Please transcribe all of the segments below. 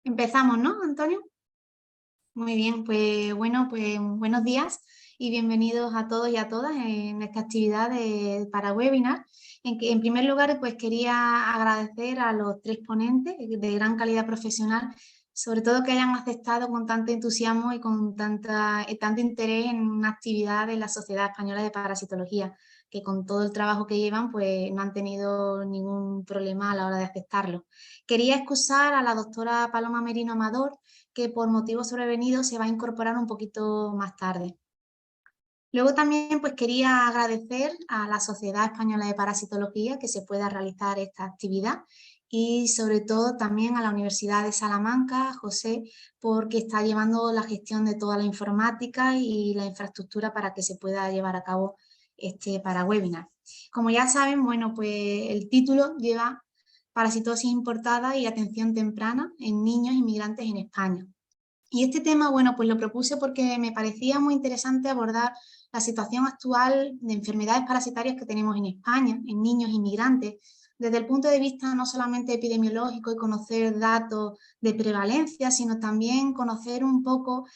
Empezamos, ¿no, Antonio? Muy bien, pues bueno, pues buenos días y bienvenidos a todos y a todas en esta actividad para webinar. En que, en primer lugar, pues quería agradecer a los tres ponentes de gran calidad profesional, sobre todo que hayan aceptado con tanto entusiasmo y con tanto interés en una actividad de la Sociedad Española de Parasitología, que con todo el trabajo que llevan, pues no han tenido ningún problema a la hora de aceptarlo. Quería excusar a la doctora Paloma Merino Amador, que por motivos sobrevenidos se va a incorporar un poquito más tarde. Luego también pues quería agradecer a la Sociedad Española de Parasitología que se pueda realizar esta actividad y sobre todo también a la Universidad de Salamanca, José, porque está llevando la gestión de toda la informática y la infraestructura para que se pueda llevar a cabo este parawebinar. Como ya saben, bueno, pues el título lleva parasitosis importada y atención temprana en niños inmigrantes en España. Y este tema, bueno, pues lo propuse porque me parecía muy interesante abordar la situación actual de enfermedades parasitarias que tenemos en España, en niños inmigrantes, desde el punto de vista no solamente epidemiológico y conocer datos de prevalencia, sino también conocer un poco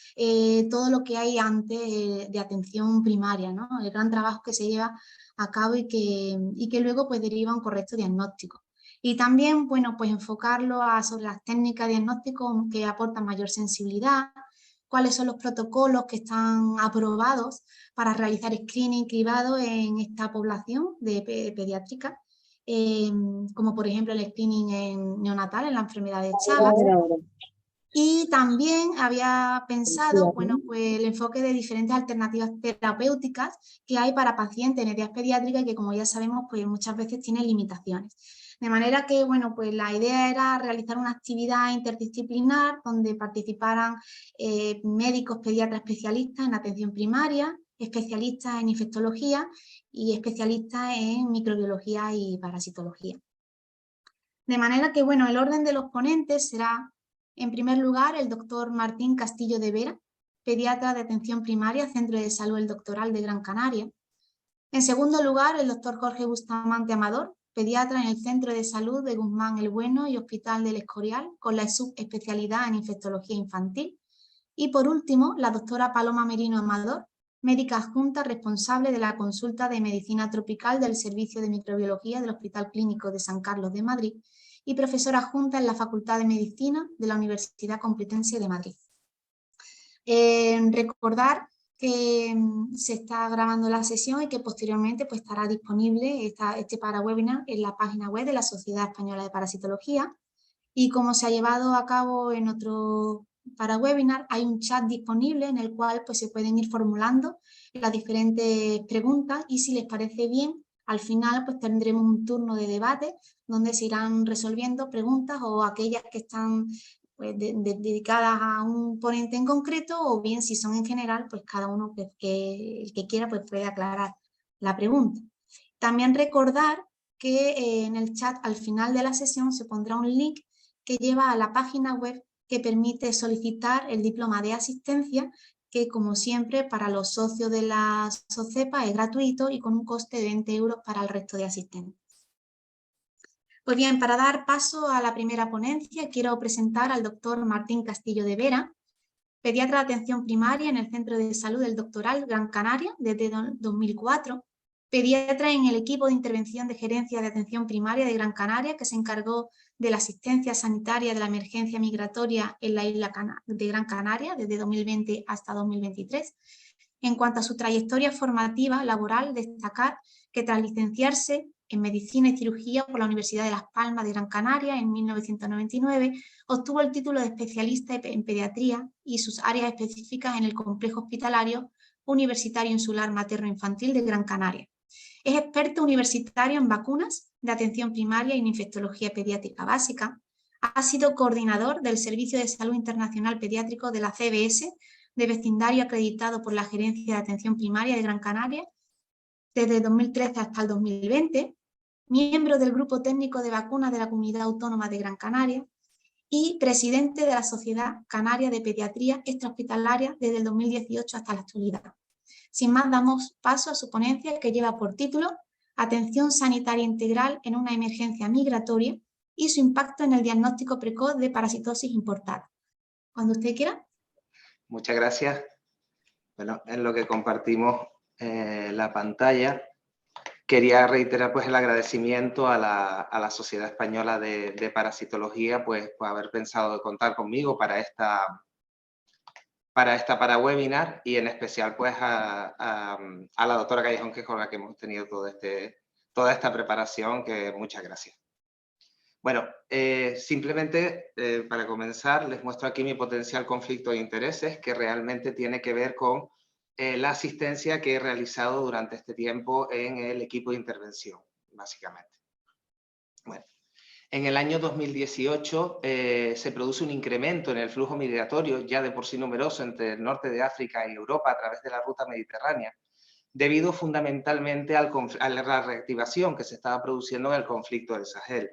todo lo que hay antes de atención primaria, ¿no? El gran trabajo que se lleva a cabo y que luego pues deriva un correcto diagnóstico. Y también, bueno, pues enfocarlo sobre las técnicas de diagnóstico que aportan mayor sensibilidad, cuáles son los protocolos que están aprobados para realizar screening cribado en esta población pediátrica, como por ejemplo el screening en neonatal, en la enfermedad de Chagas. Y también había pensado, bueno, pues el enfoque de diferentes alternativas terapéuticas que hay para pacientes en edad pediátrica y que, como ya sabemos, pues muchas veces tienen limitaciones. De manera que, bueno, pues la idea era realizar una actividad interdisciplinar donde participaran médicos pediatras especialistas en atención primaria, especialistas en infectología y especialistas en microbiología y parasitología. De manera que, bueno, el orden de los ponentes será, en primer lugar, el doctor Martín Castillo de Vera, pediatra de atención primaria, Centro de Salud El Doctoral de Gran Canaria. En segundo lugar, el doctor Jorge Bustamante Amador, pediatra en el Centro de Salud de Guzmán el Bueno y Hospital del Escorial, con la subespecialidad en infectología infantil. Y por último, la doctora Paloma Merino Amador, médica adjunta responsable de la consulta de medicina tropical del Servicio de Microbiología del Hospital Clínico de San Carlos de Madrid y profesora adjunta en la Facultad de Medicina de la Universidad Complutense de Madrid. Recordar que se está grabando la sesión y que posteriormente pues, estará disponible este parawebinar en la página web de la Sociedad Española de Parasitología. Y como se ha llevado a cabo en otro parawebinar, hay un chat disponible en el cual pues, se pueden ir formulando las diferentes preguntas y si les parece bien, al final pues, tendremos un turno de debate donde se irán resolviendo preguntas o aquellas que están pues, dedicadas a un ponente en concreto o bien si son en general, pues cada uno el que quiera pues, puede aclarar la pregunta. También recordar que en el chat al final de la sesión se pondrá un link que lleva a la página web que permite solicitar el diploma de asistencia, que como siempre para los socios de la SOCEPA es gratuito y con un coste de 20 euros para el resto de asistentes. Pues bien, para dar paso a la primera ponencia, quiero presentar al doctor Martín Castillo de Vera, pediatra de atención primaria en el Centro de Salud del Doctoral Gran Canaria desde 2004, pediatra en el equipo de intervención de gerencia de atención primaria de Gran Canaria, que se encargó de la asistencia sanitaria de la emergencia migratoria en la isla de Gran Canaria desde 2020 hasta 2023. En cuanto a su trayectoria formativa laboral, destacar que tras licenciarse en Medicina y Cirugía por la Universidad de Las Palmas de Gran Canaria en 1999, obtuvo el título de especialista en pediatría y sus áreas específicas en el Complejo Hospitalario Universitario Insular Materno-Infantil de Gran Canaria. Es experto universitario en vacunas de atención primaria y en infectología pediátrica básica. Ha sido coordinador del Servicio de Salud Internacional Pediátrico de la CBS, de vecindario acreditado por la Gerencia de Atención Primaria de Gran Canaria desde 2013 hasta el 2020, miembro del Grupo Técnico de Vacunas de la Comunidad Autónoma de Gran Canaria y presidente de la Sociedad Canaria de Pediatría Extrahospitalaria desde el 2018 hasta la actualidad. Sin más, damos paso a su ponencia que lleva por título Atención sanitaria integral en una emergencia migratoria, y su impacto en el diagnóstico precoz de parasitosis importada. Cuando usted quiera. Muchas gracias. Bueno, en lo que compartimos la pantalla, quería reiterar pues el agradecimiento a la Sociedad Española de Parasitología pues por haber pensado de contar conmigo para esta webinar, y en especial pues a la doctora Callejón, que es con la que hemos tenido toda esta preparación, que muchas gracias. Bueno, simplemente para comenzar les muestro aquí mi potencial conflicto de intereses, que realmente tiene que ver con la asistencia que he realizado durante este tiempo en el equipo de intervención, básicamente. Bueno, en el año 2018 se produce un incremento en el flujo migratorio, ya de por sí numeroso, entre el norte de África y Europa a través de la ruta mediterránea, debido fundamentalmente a la reactivación que se estaba produciendo en el conflicto del Sahel.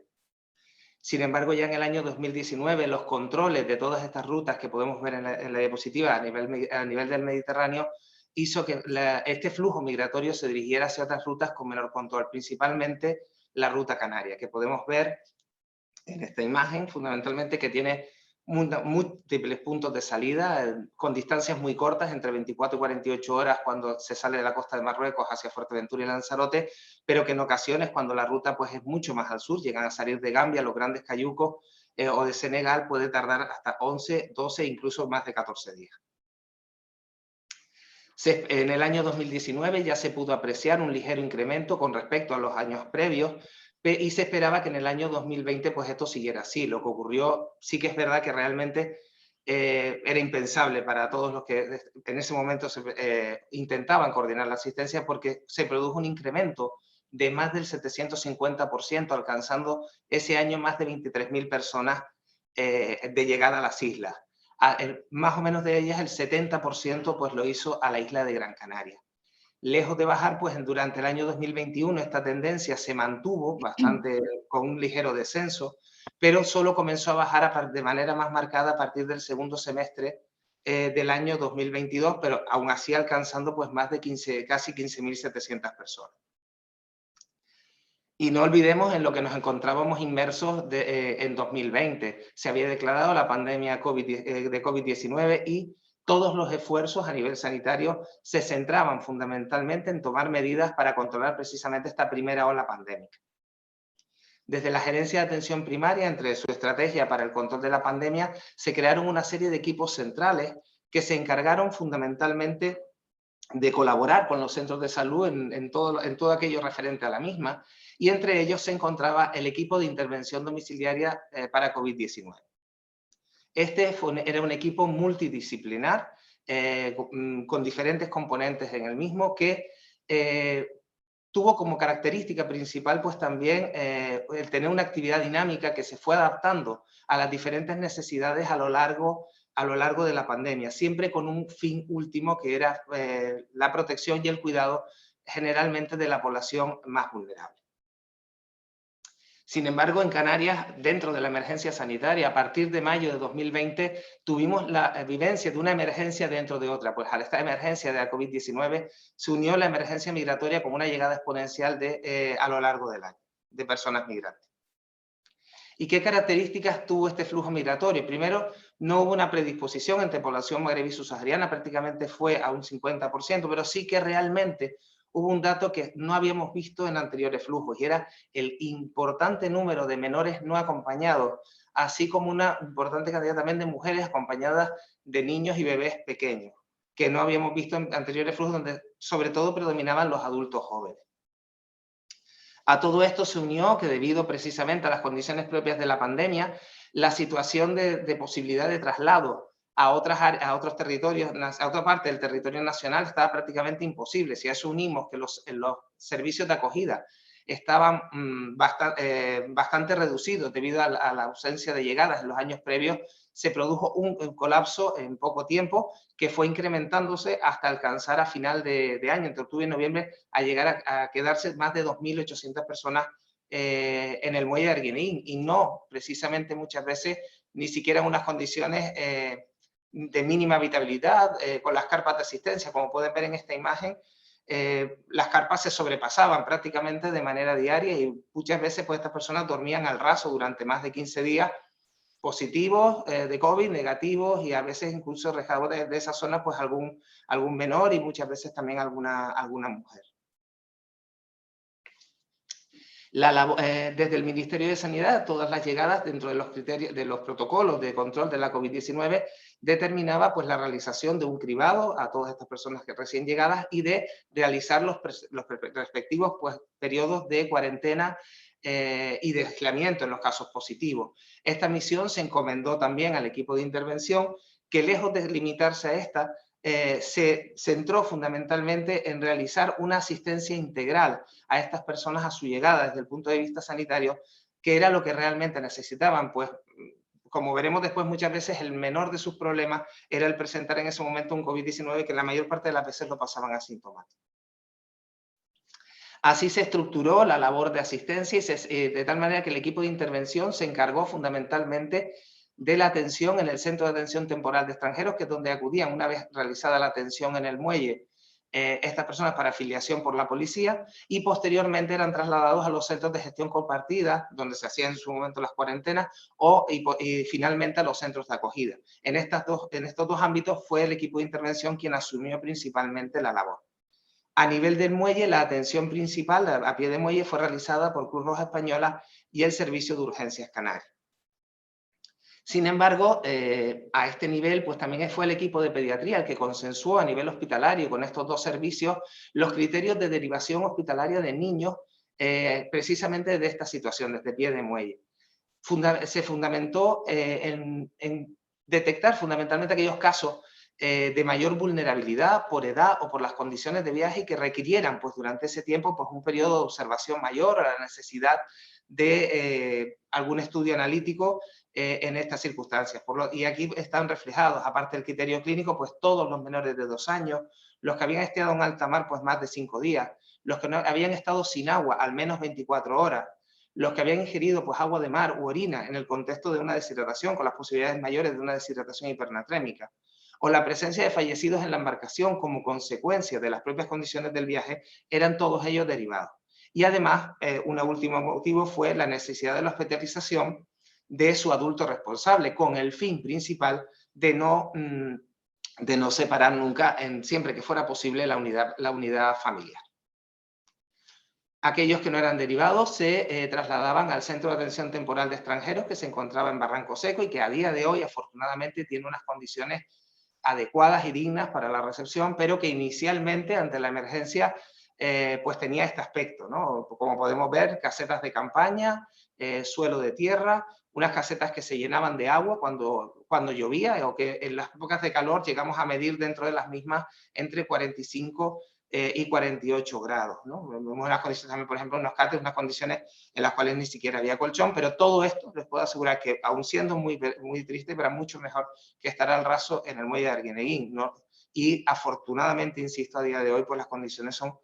Sin embargo, ya en el año 2019, los controles de todas estas rutas que podemos ver en la diapositiva a nivel del Mediterráneo hizo que este flujo migratorio se dirigiera hacia otras rutas con menor control, principalmente la ruta canaria, que podemos ver en esta imagen, fundamentalmente, que tiene múltiples puntos de salida con distancias muy cortas, entre 24 y 48 horas cuando se sale de la costa de Marruecos hacia Fuerteventura y Lanzarote, pero que en ocasiones, cuando la ruta pues, es mucho más al sur, llegan a salir de Gambia, los Grandes Cayucos, o de Senegal, puede tardar hasta 11, 12, incluso más de 14 días. En el año 2019 ya se pudo apreciar un ligero incremento con respecto a los años previos, y se esperaba que en el año 2020 pues esto siguiera así. Lo que ocurrió sí que es verdad que realmente era impensable para todos los que en ese momento intentaban coordinar la asistencia, porque se produjo un incremento de más del 750%, alcanzando ese año más de 23.000 personas de llegada a las islas. Más o menos de ellas el 70% pues lo hizo a la isla de Gran Canaria. Lejos de bajar, pues durante el año 2021 esta tendencia se mantuvo bastante con un ligero descenso, pero solo comenzó a bajar de manera más marcada a partir del segundo semestre del año 2022, pero aún así alcanzando pues más de casi 15.700 personas. Y no olvidemos en lo que nos encontrábamos inmersos en 2020. Se había declarado la pandemia de COVID-19 y todos los esfuerzos a nivel sanitario se centraban fundamentalmente en tomar medidas para controlar precisamente esta primera ola pandémica. Desde la Gerencia de Atención Primaria, entre su estrategia para el control de la pandemia, se crearon una serie de equipos centrales que se encargaron fundamentalmente de colaborar con los centros de salud en todo aquello referente a la misma, y entre ellos se encontraba el equipo de intervención domiciliaria para COVID-19. Este era un equipo multidisciplinar con diferentes componentes en el mismo, que tuvo como característica principal pues también el tener una actividad dinámica que se fue adaptando a las diferentes necesidades a lo largo de la pandemia, siempre con un fin último, que era la protección y el cuidado generalmente de la población más vulnerable. Sin embargo, en Canarias, dentro de la emergencia sanitaria, a partir de mayo de 2020, tuvimos la vivencia de una emergencia dentro de otra. Pues a esta emergencia de la COVID-19 se unió la emergencia migratoria con una llegada exponencial a lo largo del año de personas migrantes. ¿Y qué características tuvo este flujo migratorio? Primero, no hubo una predisposición entre población magrebí subsahariana, prácticamente fue a un 50%, pero sí que realmente hubo un dato que no habíamos visto en anteriores flujos, y era el importante número de menores no acompañados, así como una importante cantidad también de mujeres acompañadas de niños y bebés pequeños, que no habíamos visto en anteriores flujos, donde sobre todo predominaban los adultos jóvenes. A todo esto se unió que, debido precisamente a las condiciones propias de la pandemia, la situación de posibilidad de traslado a otros territorios, a otra parte del territorio nacional, estaba prácticamente imposible. Si a eso unimos que los servicios de acogida estaban bastante reducidos debido a la ausencia de llegadas en los años previos, se produjo un colapso en poco tiempo, que fue incrementándose hasta alcanzar a final de año, entre octubre y noviembre, a llegar a quedarse más de 2.800 personas en el muelle de Arguineguín, y no precisamente muchas veces ni siquiera en unas condiciones de mínima habitabilidad, con las carpas de asistencia, como pueden ver en esta imagen. las carpas se sobrepasaban prácticamente de manera diaria y muchas veces pues estas personas dormían al raso durante más de 15 días, positivos de COVID, negativos, y a veces incluso rezagado de esa zona pues algún menor y muchas veces también alguna mujer. Desde el Ministerio de Sanidad, todas las llegadas dentro de los criterios, de los protocolos de control de la COVID-19, determinaba pues la realización de un cribado a todas estas personas que recién llegadas y de realizar los respectivos pues, periodos de cuarentena y de aislamiento en los casos positivos. Esta misión se encomendó también al equipo de intervención, que lejos de limitarse a esta, se centró fundamentalmente en realizar una asistencia integral a estas personas a su llegada desde el punto de vista sanitario, que era lo que realmente necesitaban, pues como veremos después muchas veces el menor de sus problemas era el presentar en ese momento un COVID-19 que la mayor parte de las veces lo pasaban asintomático. Así se estructuró la labor de asistencia y de tal manera que el equipo de intervención se encargó fundamentalmente de la atención en el Centro de Atención Temporal de Extranjeros, que es donde acudían una vez realizada la atención en el muelle estas personas para afiliación por la policía, y posteriormente eran trasladados a los centros de gestión compartida, donde se hacían en su momento las cuarentenas, y finalmente a los centros de acogida. En estos dos ámbitos fue el equipo de intervención quien asumió principalmente la labor. A nivel del muelle, la atención principal a pie de muelle fue realizada por Cruz Roja Española y el Servicio de Urgencias Canarias. Sin embargo, a este nivel, pues también fue el equipo de pediatría el que consensuó a nivel hospitalario con estos dos servicios los criterios de derivación hospitalaria de niños precisamente de esta situación, desde pie de muelle. Se fundamentó en detectar fundamentalmente aquellos casos de mayor vulnerabilidad por edad o por las condiciones de viaje que requirieran pues, durante ese tiempo pues, un periodo de observación mayor, a la necesidad de algún estudio analítico en estas circunstancias. Y aquí están reflejados, aparte del criterio clínico, pues todos los menores de 2 años, los que habían estado en alta mar pues más de 5 días, los que no habían estado sin agua al menos 24 horas, los que habían ingerido pues agua de mar u orina en el contexto de una deshidratación, con las posibilidades mayores de una deshidratación hipernatrémica, o la presencia de fallecidos en la embarcación como consecuencia de las propias condiciones del viaje, eran todos ellos derivados. Y además, un último motivo fue la necesidad de la hospitalización de su adulto responsable, con el fin principal de no separar nunca, siempre que fuera posible, la unidad familiar. Aquellos que no eran derivados se trasladaban al Centro de Atención Temporal de Extranjeros, que se encontraba en Barranco Seco y que a día de hoy, afortunadamente, tiene unas condiciones adecuadas y dignas para la recepción, pero que inicialmente, ante la emergencia, pues tenía este aspecto, ¿no? Como podemos ver, casetas de campaña, suelo de tierra, unas casetas que se llenaban de agua cuando llovía, o que en las épocas de calor llegamos a medir dentro de las mismas entre 45 y 48 grados, ¿no? Vemos unas condiciones también, por ejemplo, en los cates, unas condiciones en las cuales ni siquiera había colchón, pero todo esto les puedo asegurar que, aun siendo muy triste, era mucho mejor que estar al raso en el muelle de Arguineguín, ¿no? Y afortunadamente, insisto, a día de hoy, pues las condiciones son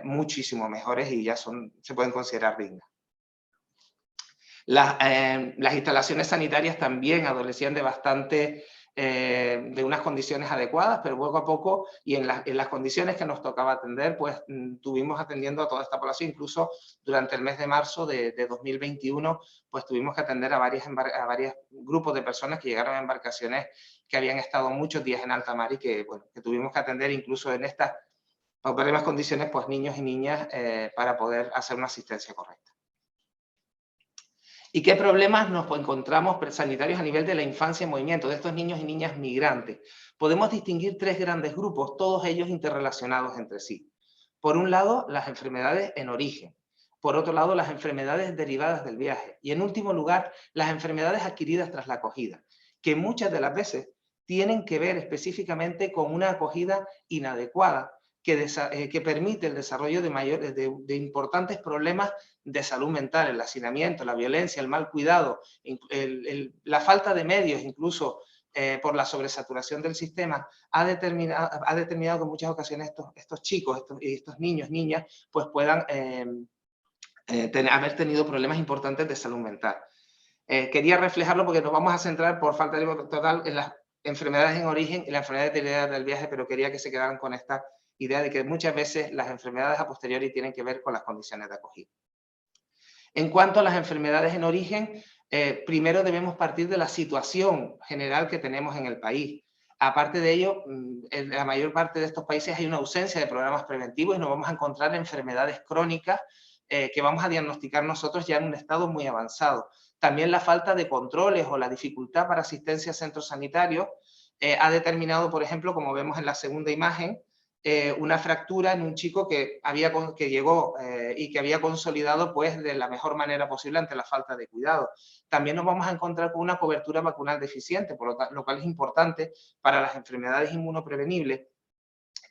muchísimo mejores y ya se pueden considerar dignas. Las instalaciones sanitarias también adolecían de unas condiciones adecuadas, pero poco a poco, y en las condiciones que nos tocaba atender, pues tuvimos atendiendo a toda esta población. Incluso durante el mes de marzo de 2021, pues tuvimos que atender a varios grupos de personas que llegaron a embarcaciones que habían estado muchos días en alta mar y que tuvimos que atender incluso en estas óptimas condiciones, pues niños y niñas, para poder hacer una asistencia correcta. ¿Y qué problemas nos encontramos sanitarios a nivel de la infancia en movimiento, de estos niños y niñas migrantes? Podemos distinguir 3 grandes grupos, todos ellos interrelacionados entre sí. Por un lado, las enfermedades en origen. Por otro lado, las enfermedades derivadas del viaje. Y en último lugar, las enfermedades adquiridas tras la acogida, que muchas de las veces tienen que ver específicamente con una acogida inadecuada, que permite el desarrollo de importantes problemas de salud mental, el hacinamiento, la violencia, el mal cuidado, la falta de medios, incluso por la sobresaturación del sistema, ha determinado que en muchas ocasiones estos chicos, estos niños, niñas, pues puedan haber tenido problemas importantes de salud mental. Quería reflejarlo porque nos vamos a centrar, por falta de tiempo total, en las enfermedades en origen y las enfermedades derivadas del viaje, pero quería que se quedaran con esta idea de que muchas veces las enfermedades a posteriori tienen que ver con las condiciones de acogida. En cuanto a las enfermedades en origen, primero debemos partir de la situación general que tenemos en el país. Aparte de ello, en la mayor parte de estos países hay una ausencia de programas preventivos y nos vamos a encontrar enfermedades crónicas que vamos a diagnosticar nosotros ya en un estado muy avanzado. También la falta de controles o la dificultad para asistencia a centros sanitarios ha determinado, por ejemplo, como vemos en la segunda imagen, una fractura en un chico que llegó y que había consolidado pues, de la mejor manera posible ante la falta de cuidado. También nos vamos a encontrar con una cobertura vacunal deficiente, lo cual es importante para las enfermedades inmunoprevenibles.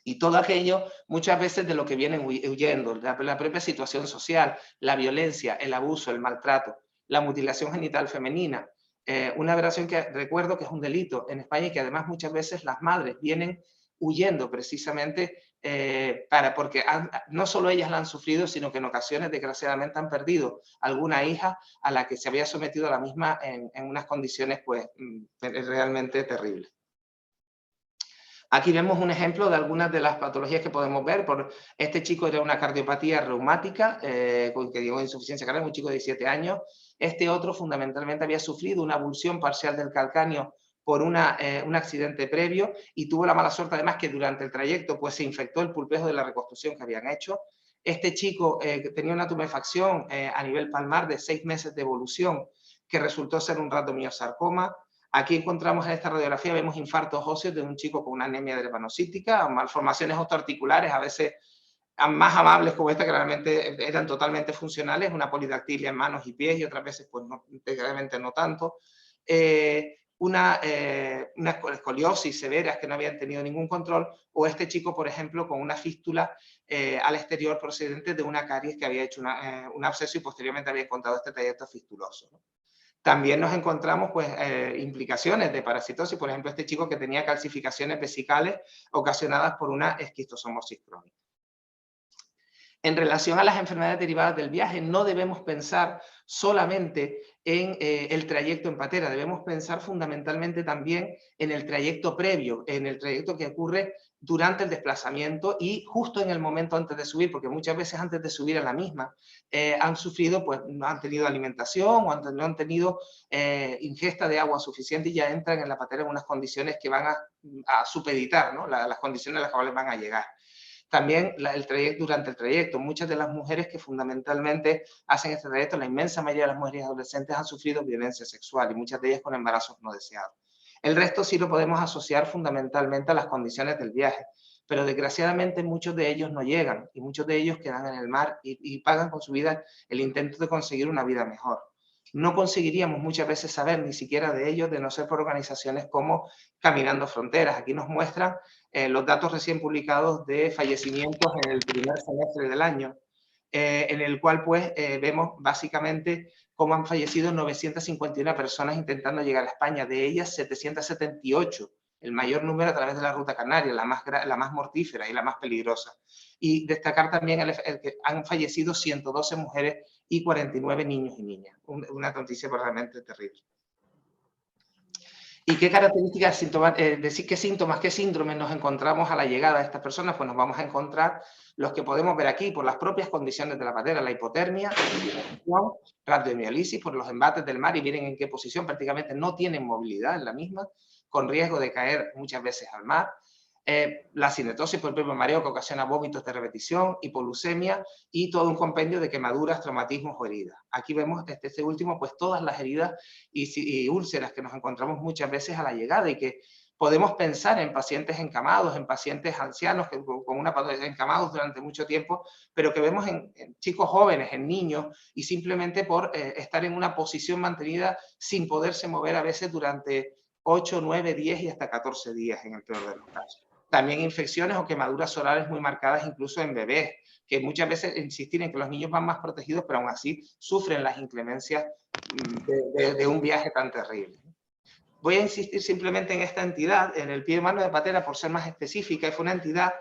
Y todo aquello, muchas veces de lo que vienen huyendo, la propia situación social, la violencia, el abuso, el maltrato, la mutilación genital femenina, una aberración que recuerdo que es un delito en España y que además muchas veces las madres vienen huyendo precisamente porque no solo ellas la han sufrido, sino que en ocasiones desgraciadamente han perdido alguna hija a la que se había sometido a la misma en unas condiciones pues realmente terribles. Aquí vemos un ejemplo de algunas de las patologías que podemos ver. Este chico era una cardiopatía reumática, que llegó a insuficiencia cardíaca, un chico de 17 años. Este otro fundamentalmente había sufrido una avulsión parcial del calcáneo por un accidente previo y tuvo la mala suerte además que durante el trayecto pues, se infectó el pulpejo de la reconstrucción que habían hecho. Este chico tenía una tumefacción a nivel palmar de 6 meses de evolución que resultó ser un rhabdomiosarcoma. Aquí encontramos en esta radiografía, vemos infartos óseos de un chico con una anemia drepanocítica, malformaciones osteoarticulares, a veces más amables como esta, que realmente eran totalmente funcionales, una polidactilia en manos y pies y otras veces pues realmente no tanto. Una escoliosis severas que no habían tenido ningún control, o este chico, por ejemplo, con una fístula al exterior procedente de una caries que había hecho un absceso y posteriormente había encontrado este trayecto fistuloso, ¿no? También nos encontramos pues, implicaciones de parasitosis, por ejemplo, este chico que tenía calcificaciones vesicales ocasionadas por una esquistosomosis crónica. En relación a las enfermedades derivadas del viaje, no debemos pensar solamente en el trayecto en patera, debemos pensar fundamentalmente también en el trayecto previo, en el trayecto que ocurre durante el desplazamiento y justo en el momento antes de subir, porque muchas veces antes de subir a la misma han sufrido, pues no han tenido alimentación o no han tenido ingesta de agua suficiente y ya entran en la patera en unas condiciones que van a supeditar, ¿no? las condiciones a las cuales van a llegar. También durante el trayecto, muchas de las mujeres que fundamentalmente hacen este trayecto, la inmensa mayoría de las mujeres adolescentes han sufrido violencia sexual y muchas de ellas con embarazos no deseados. El resto sí lo podemos asociar fundamentalmente a las condiciones del viaje, pero desgraciadamente muchos de ellos no llegan y muchos de ellos quedan en el mar y pagan con su vida el intento de conseguir una vida mejor. No conseguiríamos muchas veces saber ni siquiera de ellos, de no ser por organizaciones como Caminando Fronteras. Aquí nos muestran los datos recién publicados de fallecimientos en el primer semestre del año, en el cual pues vemos básicamente cómo han fallecido 951 personas intentando llegar a España, de ellas 778, el mayor número a través de la ruta canaria, la más mortífera y la más peligrosa. Y destacar también el que han fallecido 112 mujeres y 49 niños y niñas. Una noticia realmente terrible. ¿Y qué características, qué síntomas, qué síndromes nos encontramos a la llegada de estas personas? Pues nos vamos a encontrar los que podemos ver aquí por las propias condiciones de la patera, la hipotermia, rhabdomiolisis por los embates del mar y miren en qué posición, prácticamente no tienen movilidad en la misma, con riesgo de caer muchas veces al mar. La cinetosis por el propio mareo que ocasiona vómitos de repetición, hipoglucemia y todo un compendio de quemaduras, traumatismos o heridas. Aquí vemos este último, pues todas las heridas y úlceras que nos encontramos muchas veces a la llegada y que podemos pensar en pacientes encamados, en pacientes ancianos con una patología encamados durante mucho tiempo, pero que vemos en chicos jóvenes, en niños, y simplemente por estar en una posición mantenida sin poderse mover a veces durante 8, 9, 10 y hasta 14 días en el peor de los casos. También infecciones o quemaduras orales muy marcadas incluso en bebés, que muchas veces insistir en que los niños van más protegidos, pero aún así sufren las inclemencias de un viaje tan terrible. Voy a insistir simplemente en esta entidad, en el pie de mano de patera, por ser más específica, y fue una entidad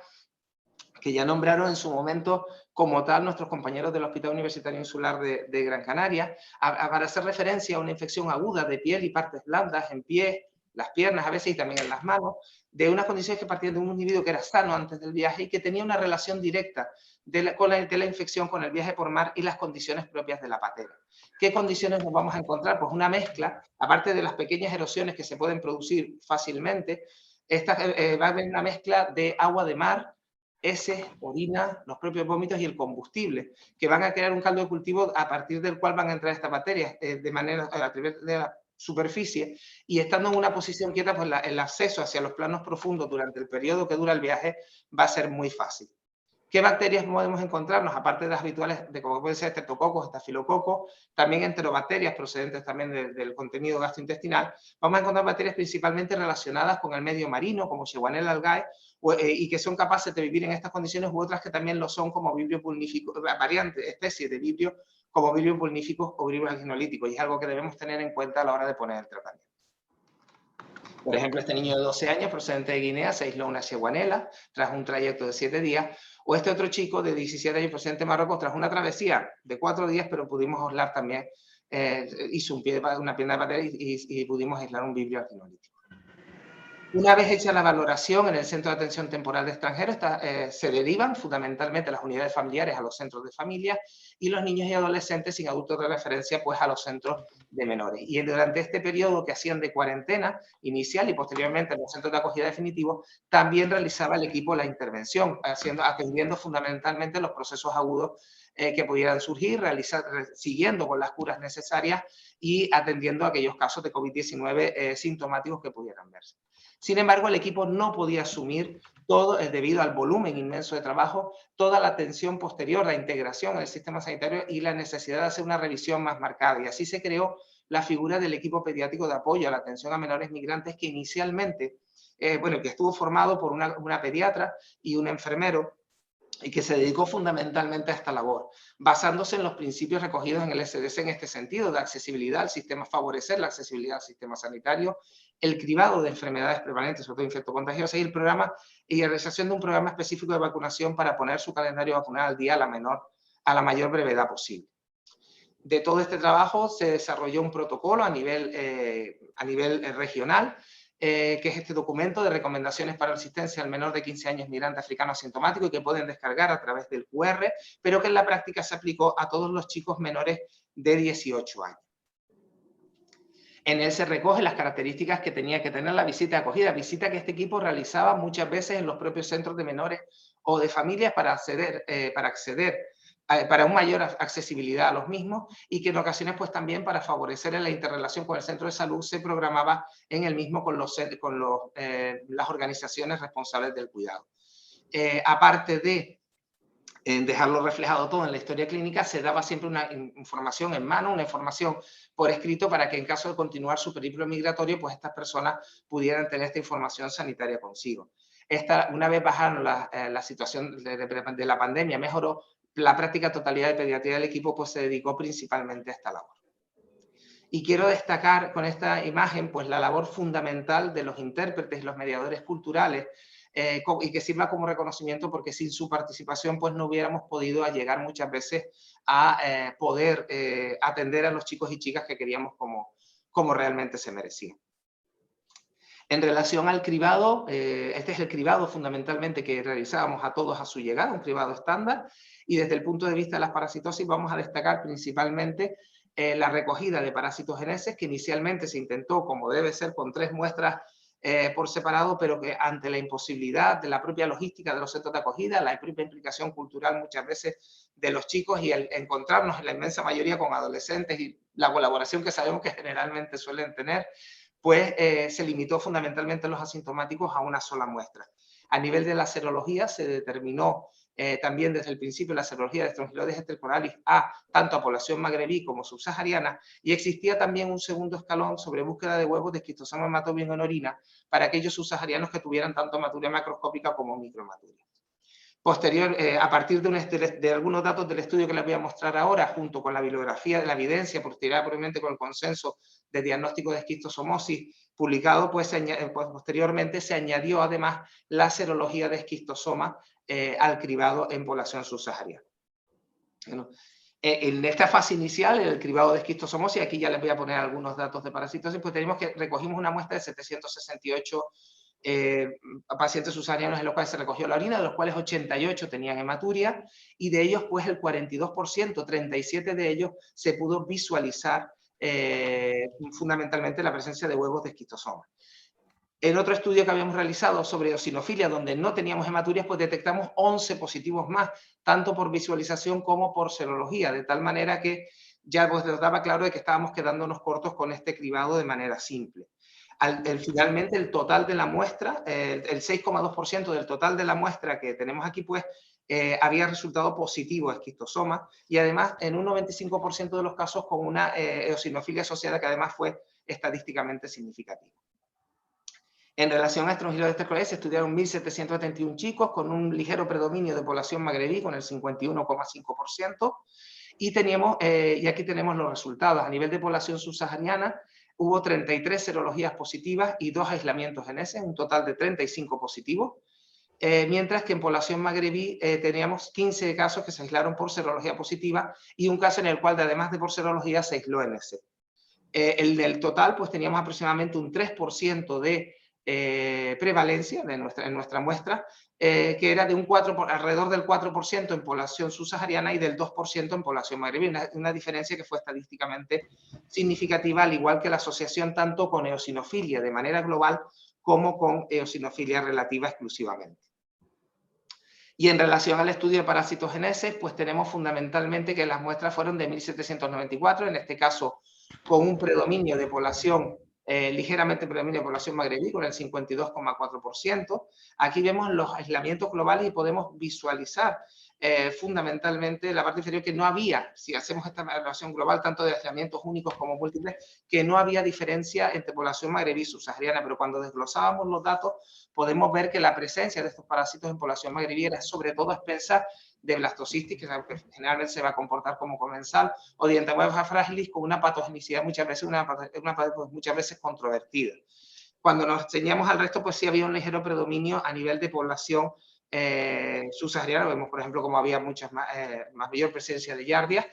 que ya nombraron en su momento como tal nuestros compañeros del Hospital Universitario Insular de Gran Canaria, para hacer referencia a una infección aguda de piel y partes blandas en pies, las piernas a veces y también en las manos, de unas condiciones que partían de un individuo que era sano antes del viaje y que tenía una relación directa de la infección con el viaje por mar y las condiciones propias de la patera. ¿Qué condiciones nos vamos a encontrar? Pues una mezcla, aparte de las pequeñas erosiones que se pueden producir fácilmente, va a haber una mezcla de agua de mar, heces, orina, los propios vómitos y el combustible, que van a crear un caldo de cultivo a partir del cual van a entrar estas bacterias de manera a través de la superficie, y estando en una posición quieta, pues el acceso hacia los planos profundos durante el periodo que dura el viaje va a ser muy fácil. ¿Qué bacterias podemos encontrarnos? Aparte de las habituales, de como pueden ser estreptococos, estafilococos, también enterobacterias procedentes también del contenido gastrointestinal. Vamos a encontrar bacterias principalmente relacionadas con el medio marino, como Shigella algae, y que son capaces de vivir en estas condiciones, u otras que también lo son como Vibrio pulnificus, variantes, especies de Vibrio, como Vibrio pulnificus o Vibrio acinolíticos, y es algo que debemos tener en cuenta a la hora de poner el tratamiento. Por ejemplo, este niño de 12 años procedente de Guinea se aisló una Shigella tras un trayecto de 7 días, o este otro chico de 17 años procedente de Marruecos tras una travesía de 4 días, pero pudimos aislar también, hizo una pierna de patera y pudimos aislar un Vibrio acinolítico. Una vez hecha la valoración en el Centro de Atención Temporal de Extranjeros, se derivan fundamentalmente las unidades familiares a los centros de familia y los niños y adolescentes sin adultos de referencia pues a los centros de menores. Y durante este periodo que hacían de cuarentena inicial y posteriormente en los centros de acogida definitivos, también realizaba el equipo la intervención, atendiendo fundamentalmente los procesos agudos que pudieran surgir, siguiendo con las curas necesarias y atendiendo aquellos casos de COVID-19 sintomáticos que pudieran verse. Sin embargo, el equipo no podía asumir todo, debido al volumen inmenso de trabajo, toda la atención posterior, la integración en el sistema sanitario y la necesidad de hacer una revisión más marcada. Y así se creó la figura del equipo pediátrico de apoyo a la atención a menores migrantes, que inicialmente, que estuvo formado por una pediatra y un enfermero, y que se dedicó fundamentalmente a esta labor, basándose en los principios recogidos en el SDS en este sentido, de accesibilidad al sistema, favorecer la accesibilidad al sistema sanitario, el cribado de enfermedades prevalentes, sobre todo infectocontagiosas, y la realización de un programa específico de vacunación para poner su calendario vacunal al día a la mayor brevedad posible. De todo este trabajo se desarrolló un protocolo a nivel regional, que es este documento de recomendaciones para la asistencia al menor de 15 años migrante africano asintomático, y que pueden descargar a través del QR, pero que en la práctica se aplicó a todos los chicos menores de 18 años. En él se recogen las características que tenía que tener la visita de acogida, visita que este equipo realizaba muchas veces en los propios centros de menores o de familias para una mayor accesibilidad a los mismos, y que en ocasiones pues también para favorecer la interrelación con el centro de salud se programaba en el mismo con las organizaciones responsables del cuidado. Aparte de dejarlo reflejado todo en la historia clínica, se daba siempre una información en mano, una información por escrito, para que en caso de continuar su periplo migratorio, pues estas personas pudieran tener esta información sanitaria consigo. Una vez bajaron la situación de la pandemia, mejoró, la práctica totalidad de pediatría del equipo pues se dedicó principalmente a esta labor. Y quiero destacar con esta imagen pues la labor fundamental de los intérpretes y los mediadores culturales, y que sirva como reconocimiento, porque sin su participación pues no hubiéramos podido llegar muchas veces a poder atender a los chicos y chicas que queríamos como realmente se merecían. En relación al cribado, este es el cribado fundamentalmente que realizábamos a todos a su llegada, un cribado estándar, y desde el punto de vista de las parasitosis vamos a destacar principalmente la recogida de parasitogeneses, que inicialmente se intentó, como debe ser, con 3 muestras por separado, pero que ante la imposibilidad de la propia logística de los centros de acogida, la propia implicación cultural muchas veces de los chicos y el encontrarnos en la inmensa mayoría con adolescentes y la colaboración que sabemos que generalmente suelen tener, pues se limitó fundamentalmente a los asintomáticos a una sola muestra. A nivel de la serología se determinó también desde el principio la serología de Strongyloides estercoralis tanto a población magrebí como subsahariana, y existía también un segundo escalón sobre búsqueda de huevos de esquistosoma hematobium en orina para aquellos subsaharianos que tuvieran tanto hematuria macroscópica como microhematuria. A partir de algunos datos del estudio que les voy a mostrar ahora, junto con la bibliografía de la evidencia posterior, probablemente con el consenso de diagnóstico de esquistosomosis publicado, pues posteriormente se añadió además la serología de esquistosoma al cribado en población subsahariana. Bueno, En esta fase inicial, el cribado de esquistosomosis, aquí ya les voy a poner algunos datos de parasitosis, pues recogimos una muestra de 768 pacientes subsaharianos en los cuales se recogió la orina, de los cuales 88 tenían hematuria, y de ellos, pues el 42%, 37 de ellos, se pudo visualizar fundamentalmente la presencia de huevos de esquistosoma. En otro estudio que habíamos realizado sobre eosinofilia, donde no teníamos hematurias, pues detectamos 11 positivos más, tanto por visualización como por serología, de tal manera que ya pues, nos daba claro de que estábamos quedándonos cortos con este cribado de manera simple. Finalmente, el total de la muestra, el 6,2% del total de la muestra que tenemos aquí, pues había resultado positivo a esquistosoma, y además en un 95% de los casos con una eosinofilia asociada que además fue estadísticamente significativa. En relación a Strongyloides tercoides, se estudiaron 1.771 chicos con un ligero predominio de población magrebí, con el 51,5%, y aquí tenemos los resultados. A nivel de población subsahariana, hubo 33 serologías positivas y 2 aislamientos en ese, un total de 35 positivos, mientras que en población magrebí teníamos 15 casos que se aislaron por serología positiva y un caso en el cual, además de por serología, se aisló en ese. El del total, pues teníamos aproximadamente un 3% de prevalencia en nuestra muestra, que era de alrededor del 4% en población subsahariana y del 2% en población magrebí, una diferencia que fue estadísticamente significativa, al igual que la asociación tanto con eosinofilia de manera global como con eosinofilia relativa exclusivamente. Y en relación al estudio de parasitogenesis, pues tenemos fundamentalmente que las muestras fueron de 1.794, en este caso con un predominio de población, ligeramente predominio de población magrebí, con el 52,4%. Aquí vemos los aislamientos globales y podemos visualizar fundamentalmente la parte inferior que no había, si hacemos esta evaluación global, tanto de aislamientos únicos como múltiples, que no había diferencia entre población magrebí y subsahariana, pero cuando desglosábamos los datos podemos ver que la presencia de estos parásitos en población magrebí era sobre todo expensa de blastocistitis, que generalmente se va a comportar como comensal, o de Entamoeba fragilis con una patogenicidad muchas veces controvertida. Cuando nos ceñíamos al resto, pues sí había un ligero predominio a nivel de población subsahariana. Vemos, por ejemplo, como había mayor presencia de Giardia,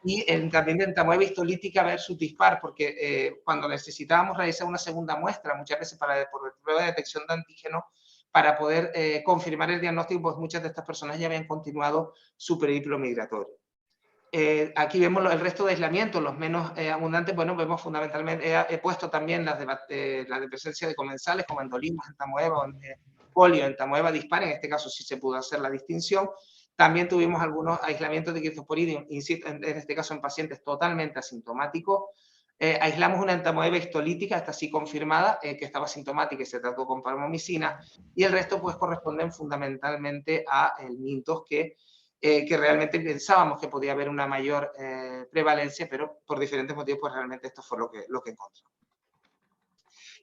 y también de Entamoeba histolítica versus dispar, porque cuando necesitábamos realizar una segunda muestra, muchas veces por prueba de detección de antígeno, para poder confirmar el diagnóstico, pues muchas de estas personas ya habían continuado su periplo migratorio. Aquí vemos el resto de aislamientos, los menos abundantes. Bueno, vemos fundamentalmente, he puesto también las de presencia de comensales, como endolimas, entamoeba, polio, entamoeba dispar, en este caso sí se pudo hacer la distinción. También tuvimos algunos aislamientos de Cryptosporidium, en este caso en pacientes totalmente asintomáticos. Aislamos una entamoeba histolítica, esta sí confirmada, que estaba sintomática y se trató con parmomicina, y el resto pues corresponden fundamentalmente a mintos que realmente pensábamos que podía haber una mayor prevalencia, pero por diferentes motivos pues realmente esto fue lo que encontramos.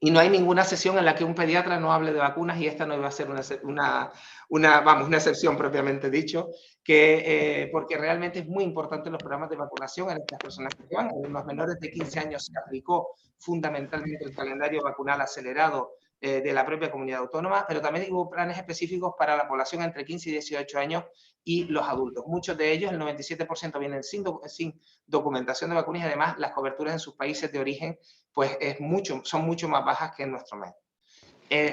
Y no hay ninguna sesión en la que un pediatra no hable de vacunas, y esta no iba a ser una excepción propiamente dicho, porque realmente es muy importante los programas de vacunación en estas personas que van. En los menores de 15 años se aplicó fundamentalmente el calendario vacunal acelerado de la propia comunidad autónoma, pero también hubo planes específicos para la población entre 15 y 18 años y los adultos. Muchos de ellos, el 97%, vienen sin documentación de vacunas, y además las coberturas en sus países de origen pues son mucho más bajas que en nuestro mes.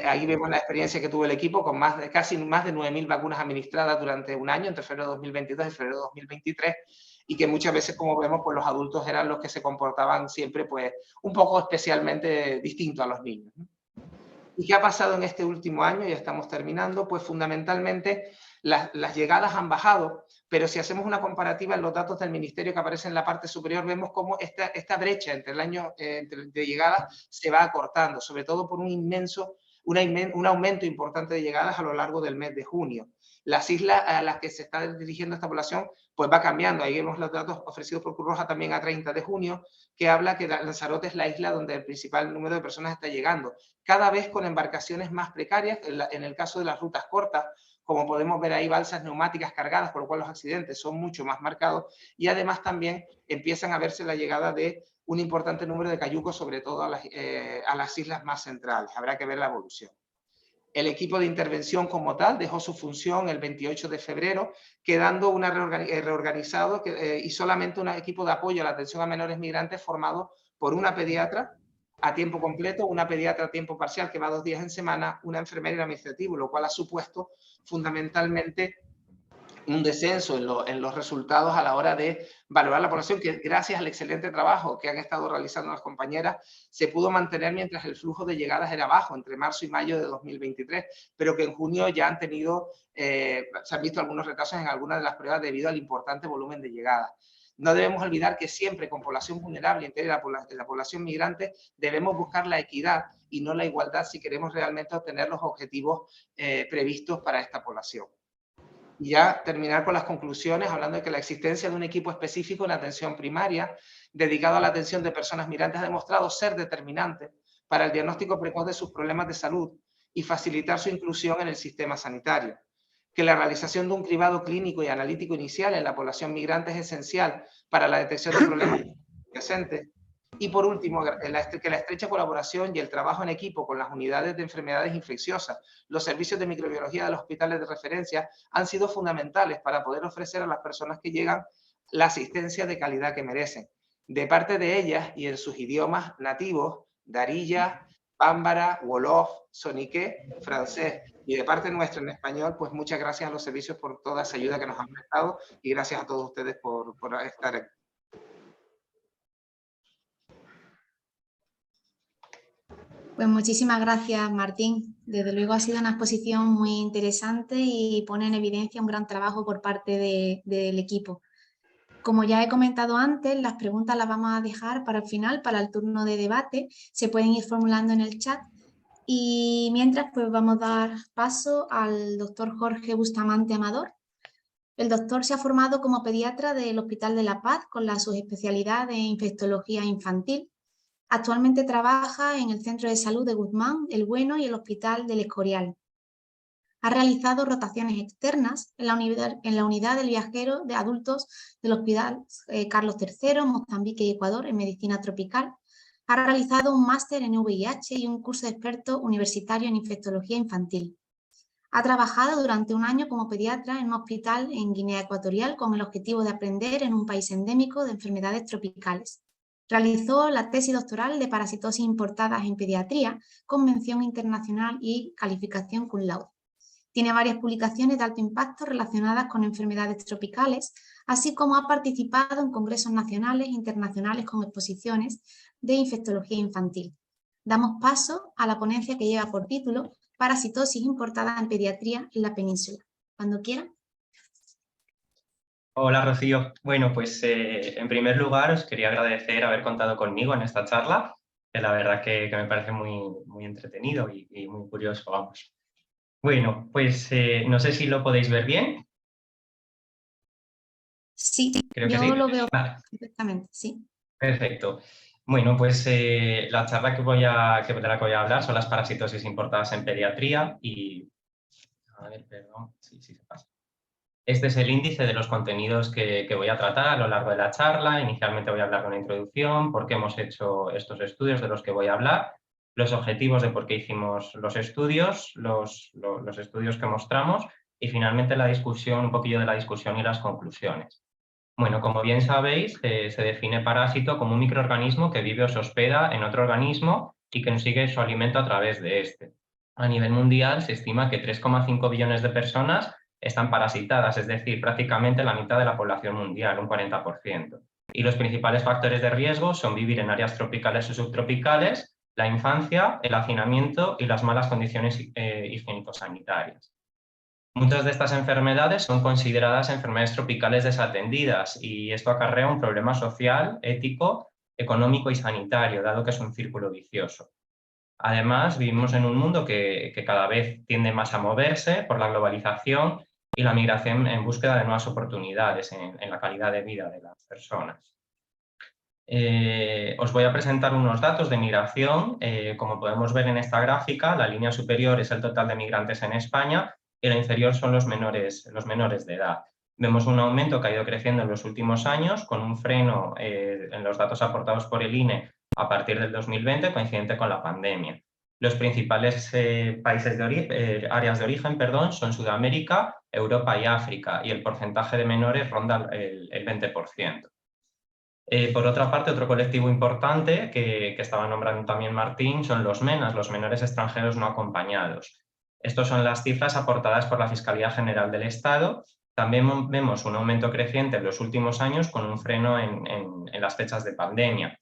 Ahí vemos la experiencia que tuvo el equipo con casi más de 9.000 vacunas administradas durante un año, entre febrero de 2022 y febrero de 2023, y que muchas veces, como vemos, pues los adultos eran los que se comportaban siempre pues un poco especialmente distinto a los niños, ¿no? ¿Y qué ha pasado en este último año? Ya estamos terminando. Pues fundamentalmente las llegadas han bajado, pero si hacemos una comparativa en los datos del Ministerio que aparecen en la parte superior, vemos cómo esta brecha entre el año de llegadas se va acortando, sobre todo por un aumento importante de llegadas a lo largo del mes de junio. Las islas a las que se está dirigiendo esta población pues va cambiando. Ahí vemos los datos ofrecidos por Cruz Roja también a 30 de junio, que habla que Lanzarote es la isla donde el principal número de personas está llegando, cada vez con embarcaciones más precarias. En el caso de las rutas cortas, como podemos ver ahí, balsas neumáticas cargadas, por lo cual los accidentes son mucho más marcados, y además también empiezan a verse la llegada de un importante número de cayucos, sobre todo a las islas más centrales. Habrá que ver la evolución. El equipo de intervención como tal dejó su función el 28 de febrero, quedando reorganizado y solamente un equipo de apoyo a la atención a menores migrantes formado por una pediatra a tiempo completo, una pediatra a tiempo parcial que va 2 días en semana, una enfermera y un administrativo, lo cual ha supuesto fundamentalmente un descenso en los resultados a la hora de valorar la población, que gracias al excelente trabajo que han estado realizando las compañeras, se pudo mantener mientras el flujo de llegadas era bajo, entre marzo y mayo de 2023, pero que en junio ya han tenido, se han visto algunos retrasos en algunas de las pruebas debido al importante volumen de llegadas. No debemos olvidar que siempre con población vulnerable, entre la población migrante, debemos buscar la equidad y no la igualdad si queremos realmente obtener los objetivos previstos para esta población. Y ya terminar con las conclusiones, hablando de que la existencia de un equipo específico en atención primaria, dedicado a la atención de personas migrantes, ha demostrado ser determinante para el diagnóstico precoz de sus problemas de salud y facilitar su inclusión en el sistema sanitario. Que la realización de un cribado clínico y analítico inicial en la población migrante es esencial para la detección de problemas presentes. Y por último, que la estrecha colaboración y el trabajo en equipo con las unidades de enfermedades infecciosas, los servicios de microbiología de los hospitales de referencia han sido fundamentales para poder ofrecer a las personas que llegan la asistencia de calidad que merecen. De parte de ellas y en sus idiomas nativos, Darija, Bambara, Wolof, Soniqué, francés, y de parte nuestra en español, pues muchas gracias a los servicios por toda esa ayuda que nos han prestado y gracias a todos ustedes por estar aquí. Pues muchísimas gracias, Martín. Desde luego ha sido una exposición muy interesante y pone en evidencia un gran trabajo por parte del equipo. Como ya he comentado antes, las preguntas las vamos a dejar para el final, para el turno de debate. Se pueden ir formulando en el chat. Y mientras, pues vamos a dar paso al doctor Jorge Bustamante Amador. El doctor se ha formado como pediatra del Hospital de la Paz con la subespecialidad de infectología infantil. Actualmente trabaja en el Centro de Salud de Guzmán, El Bueno y el Hospital del Escorial. Ha realizado rotaciones externas en la unidad del viajero de adultos del Hospital Carlos III, Mozambique y Ecuador en medicina tropical. Ha realizado un máster en VIH y un curso de experto universitario en infectología infantil. Ha trabajado durante un año como pediatra en un hospital en Guinea Ecuatorial con el objetivo de aprender en un país endémico de enfermedades tropicales. Realizó la tesis doctoral de parasitosis importadas en pediatría con mención internacional y calificación cum laude. Tiene varias publicaciones de alto impacto relacionadas con enfermedades tropicales, así como ha participado en congresos nacionales e internacionales con exposiciones de infectología infantil. Damos paso a la ponencia que lleva por título Parasitosis importada en pediatría en la península. Cuando quieran. Hola, Rocío. Bueno, pues en primer lugar os quería agradecer haber contado conmigo en esta charla, que la verdad que me parece muy entretenido y muy curioso, vamos. Bueno, pues no sé si lo podéis ver bien. Sí, creo yo que sí. lo veo Vale. perfectamente, sí. Perfecto. Bueno, pues la charla de la que voy a hablar son las parasitosis importadas en pediatría y... A ver, perdón, sí, se pasa. Este es el índice de los contenidos que voy a tratar a lo largo de la charla. Inicialmente voy a hablar de una introducción, por qué hemos hecho estos estudios de los que voy a hablar, los objetivos de por qué hicimos los estudios, los estudios que mostramos y finalmente la discusión, un poquillo de la discusión y las conclusiones. Bueno, como bien sabéis, se define parásito como un microorganismo que vive o se hospeda en otro organismo y que consigue su alimento a través de este. A nivel mundial se estima que 3,5 billones de personas están parasitadas, es decir, prácticamente la mitad de la población mundial, un 40%. Y los principales factores de riesgo son vivir en áreas tropicales o subtropicales, la infancia, el hacinamiento y las malas condiciones higiénico-sanitarias. Muchas de estas enfermedades son consideradas enfermedades tropicales desatendidas y esto acarrea un problema social, ético, económico y sanitario, dado que es un círculo vicioso. Además, vivimos en un mundo que cada vez tiende más a moverse por la globalización y la migración en búsqueda de nuevas oportunidades en la calidad de vida de las personas. Os voy a presentar unos datos de migración. Como podemos ver en esta gráfica, la línea superior es el total de migrantes en España y la inferior son los menores de edad. Vemos un aumento que ha ido creciendo en los últimos años, con un freno en los datos aportados por el INE a partir del 2020, coincidente con la pandemia. Los principales países áreas de origen, perdón, son Sudamérica, Europa y África, y el porcentaje de menores ronda el 20%. Por otra parte, otro colectivo importante que estaba nombrando también Martín son los MENAs, los menores extranjeros no acompañados. Estas son las cifras aportadas por la Fiscalía General del Estado. También vemos un aumento creciente en los últimos años con un freno en las fechas de pandemia.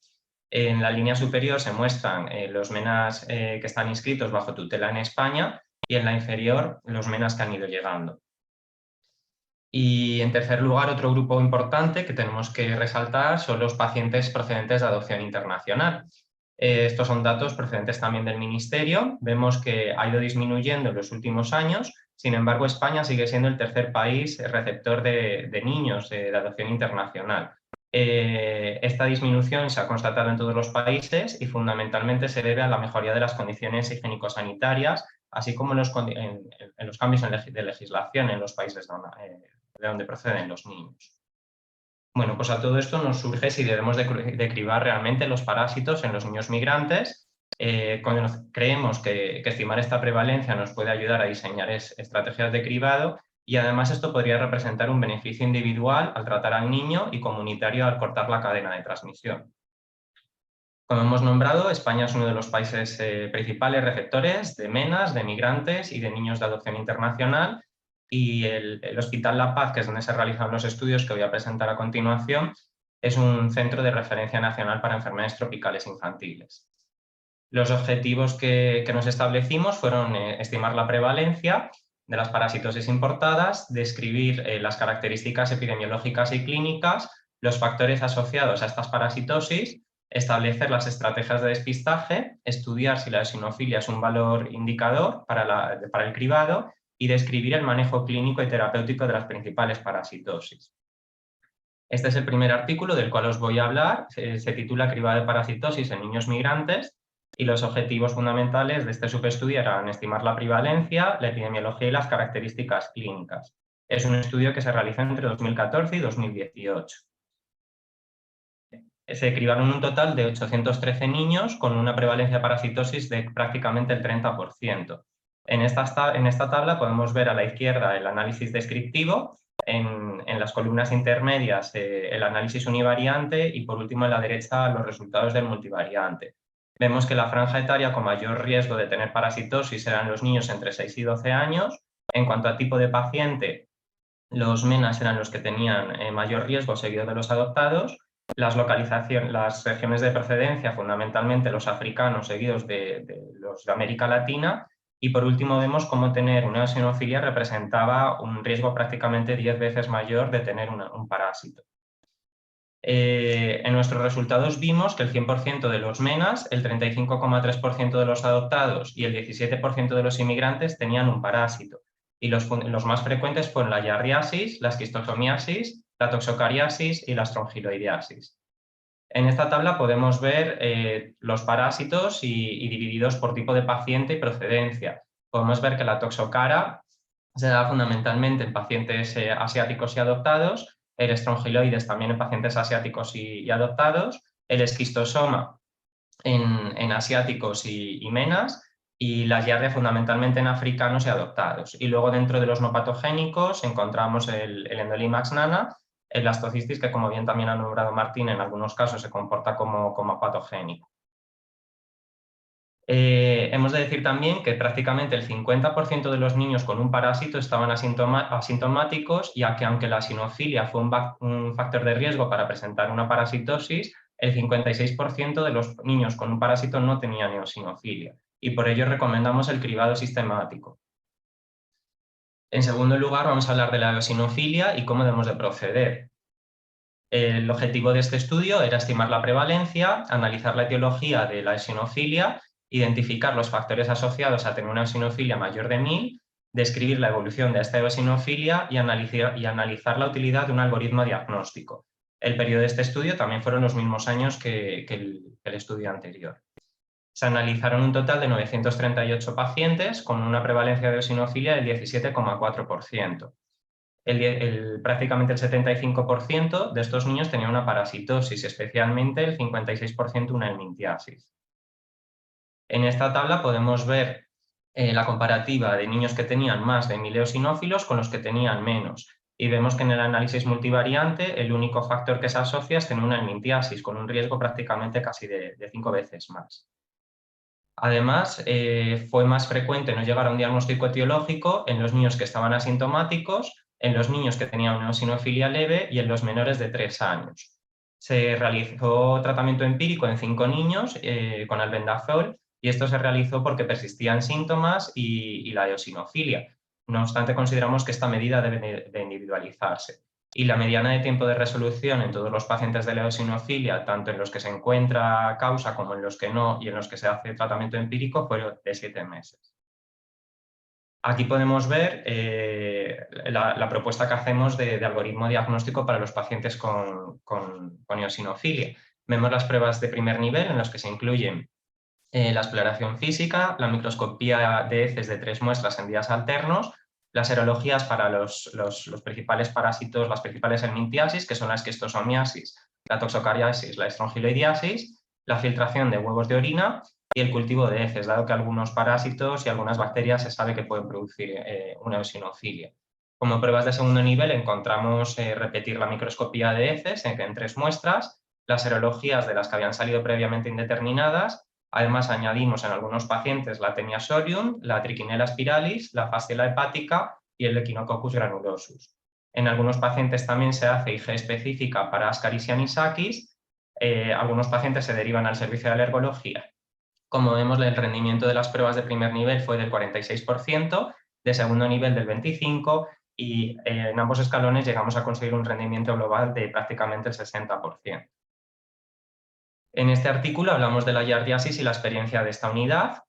En la línea superior se muestran los MENAs que están inscritos bajo tutela en España y en la inferior los MENAs que han ido llegando. Y en tercer lugar, otro grupo importante que tenemos que resaltar son los pacientes procedentes de adopción internacional. Estos son datos procedentes también del Ministerio. Vemos que ha ido disminuyendo en los últimos años. Sin embargo, España sigue siendo el tercer país receptor de niños de adopción internacional. Esta disminución se ha constatado en todos los países y fundamentalmente se debe a la mejoría de las condiciones higiénico-sanitarias, así como en los cambios de legislación en los países de donde proceden los niños. Bueno, pues a todo esto nos surge si debemos de cribar realmente los parásitos en los niños migrantes. Creemos que estimar esta prevalencia nos puede ayudar a diseñar estrategias de cribado y además esto podría representar un beneficio individual al tratar al niño y comunitario al cortar la cadena de transmisión. Como hemos nombrado, España es uno de los países principales receptores de MENAs, de migrantes y de niños de adopción internacional, y el Hospital La Paz, que es donde se realizan los estudios que voy a presentar a continuación, es un centro de referencia nacional para enfermedades tropicales infantiles. Los objetivos que nos establecimos fueron estimar la prevalencia de las parasitosis importadas, describir las características epidemiológicas y clínicas, los factores asociados a estas parasitosis, establecer las estrategias de despistaje, estudiar si la eosinofilia es un valor indicador para el cribado y describir el manejo clínico y terapéutico de las principales parasitosis. Este es el primer artículo del cual os voy a hablar, se titula Cribado de parasitosis en niños migrantes y los objetivos fundamentales de este subestudio eran estimar la prevalencia, la epidemiología y las características clínicas. Es un estudio que se realizó entre 2014 y 2018. Se cribaron un total de 813 niños con una prevalencia de parasitosis de prácticamente el 30%. En esta tabla podemos ver a la izquierda el análisis descriptivo, en las columnas intermedias el análisis univariante y por último en la derecha los resultados del multivariante. Vemos que la franja etaria con mayor riesgo de tener parasitosis eran los niños entre 6 y 12 años. En cuanto a tipo de paciente, los MENAs eran los que tenían mayor riesgo seguido de los adoptados. Las regiones de procedencia, fundamentalmente los africanos seguidos de los de América Latina. Y por último vemos cómo tener una eosinofilia representaba un riesgo prácticamente 10 veces mayor de tener un parásito. En nuestros resultados vimos que el 100% de los MENAs, el 35,3% de los adoptados y el 17% de los inmigrantes tenían un parásito. Y los más frecuentes fueron la yarriasis, la esquistosomiasis, la toxocariasis y la strongyloidiasis. En esta tabla podemos ver los parásitos y divididos por tipo de paciente y procedencia. Podemos ver que la toxocara se da fundamentalmente en pacientes asiáticos y adoptados, el strongyloides también en pacientes asiáticos y adoptados, el esquistosoma en asiáticos y MENAs, y la giardia fundamentalmente en africanos y adoptados. Y luego dentro de los no patogénicos encontramos el Endolimax nana, el blastocistis, que como bien también ha nombrado Martín, en algunos casos se comporta como patogénico. Hemos de decir también que prácticamente el 50% de los niños con un parásito estaban asintomáticos, ya que aunque la eosinofilia fue un factor de riesgo para presentar una parasitosis, el 56% de los niños con un parásito no tenían eosinofilia y por ello recomendamos el cribado sistemático. En segundo lugar, vamos a hablar de la eosinofilia y cómo debemos de proceder. El objetivo de este estudio era estimar la prevalencia, analizar la etiología de la eosinofilia, identificar los factores asociados a tener una eosinofilia mayor de 1000, describir la evolución de esta eosinofilia y analizar la utilidad de un algoritmo diagnóstico. El periodo de este estudio también fueron los mismos años que el estudio anterior. Se analizaron un total de 938 pacientes con una prevalencia de eosinofilia del 17,4%. Prácticamente el 75% de estos niños tenía una parasitosis, especialmente el 56% una helminthiasis. En esta tabla podemos ver la comparativa de niños que tenían más de 1000 eosinófilos con los que tenían menos. Y vemos que en el análisis multivariante el único factor que se asocia es tener una helmintiasis, con un riesgo prácticamente casi de 5 veces más. Además, fue más frecuente no llegar a un diagnóstico etiológico en los niños que estaban asintomáticos, en los niños que tenían una eosinofilia leve y en los menores de 3 años. Se realizó tratamiento empírico en 5 niños con albendazol y esto se realizó porque persistían síntomas y la eosinofilia. No obstante, consideramos que esta medida debe de individualizarse. Y la mediana de tiempo de resolución en todos los pacientes de la eosinofilia, tanto en los que se encuentra causa como en los que no y en los que se hace tratamiento empírico, fue de 7 meses. Aquí podemos ver la propuesta que hacemos de algoritmo diagnóstico para los pacientes con eosinofilia. Vemos las pruebas de primer nivel en las que se incluyen la exploración física, la microscopía de heces de 3 muestras en días alternos, las serologías para los principales parásitos, las principales helmintiasis, que son la esquistosomiasis, la toxocariasis, la estrongiloidiasis, la filtración de huevos de orina y el cultivo de heces, dado que algunos parásitos y algunas bacterias se sabe que pueden producir una eosinofilia. Como pruebas de segundo nivel encontramos repetir la microscopía de heces en 3 muestras, las serologías de las que habían salido previamente indeterminadas. Además, añadimos en algunos pacientes la Taenia solium, la Trichinella spiralis, la Fasciela hepática y el Echinococcus granulosus. En algunos pacientes también se hace IG específica para Ascaris y Anisakis. Algunos pacientes se derivan al servicio de alergología. Como vemos, el rendimiento de las pruebas de primer nivel fue del 46%, de segundo nivel del 25% y en ambos escalones llegamos a conseguir un rendimiento global de prácticamente el 60%. En este artículo hablamos de la giardiasis y la experiencia de esta unidad.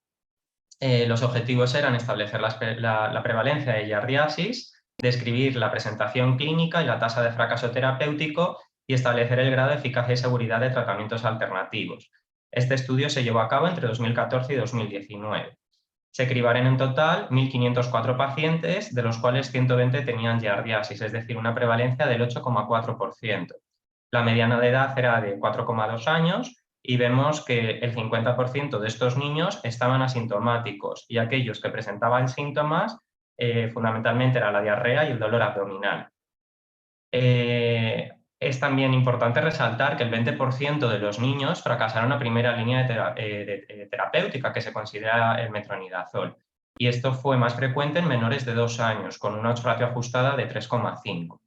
Los objetivos eran establecer la prevalencia de giardiasis, describir la presentación clínica y la tasa de fracaso terapéutico y establecer el grado de eficacia y seguridad de tratamientos alternativos. Este estudio se llevó a cabo entre 2014 y 2019. Se cribaron en total 1.504 pacientes, de los cuales 120 tenían giardiasis, es decir, una prevalencia del 8,4%. La mediana de edad era de 4,2 años y vemos que el 50% de estos niños estaban asintomáticos y aquellos que presentaban síntomas fundamentalmente era la diarrea y el dolor abdominal. Es también importante resaltar que el 20% de los niños fracasaron a primera línea terapéutica, que se considera el metronidazol. Y esto fue más frecuente en menores de 2 años, con una odds ratio ajustada de 3,5.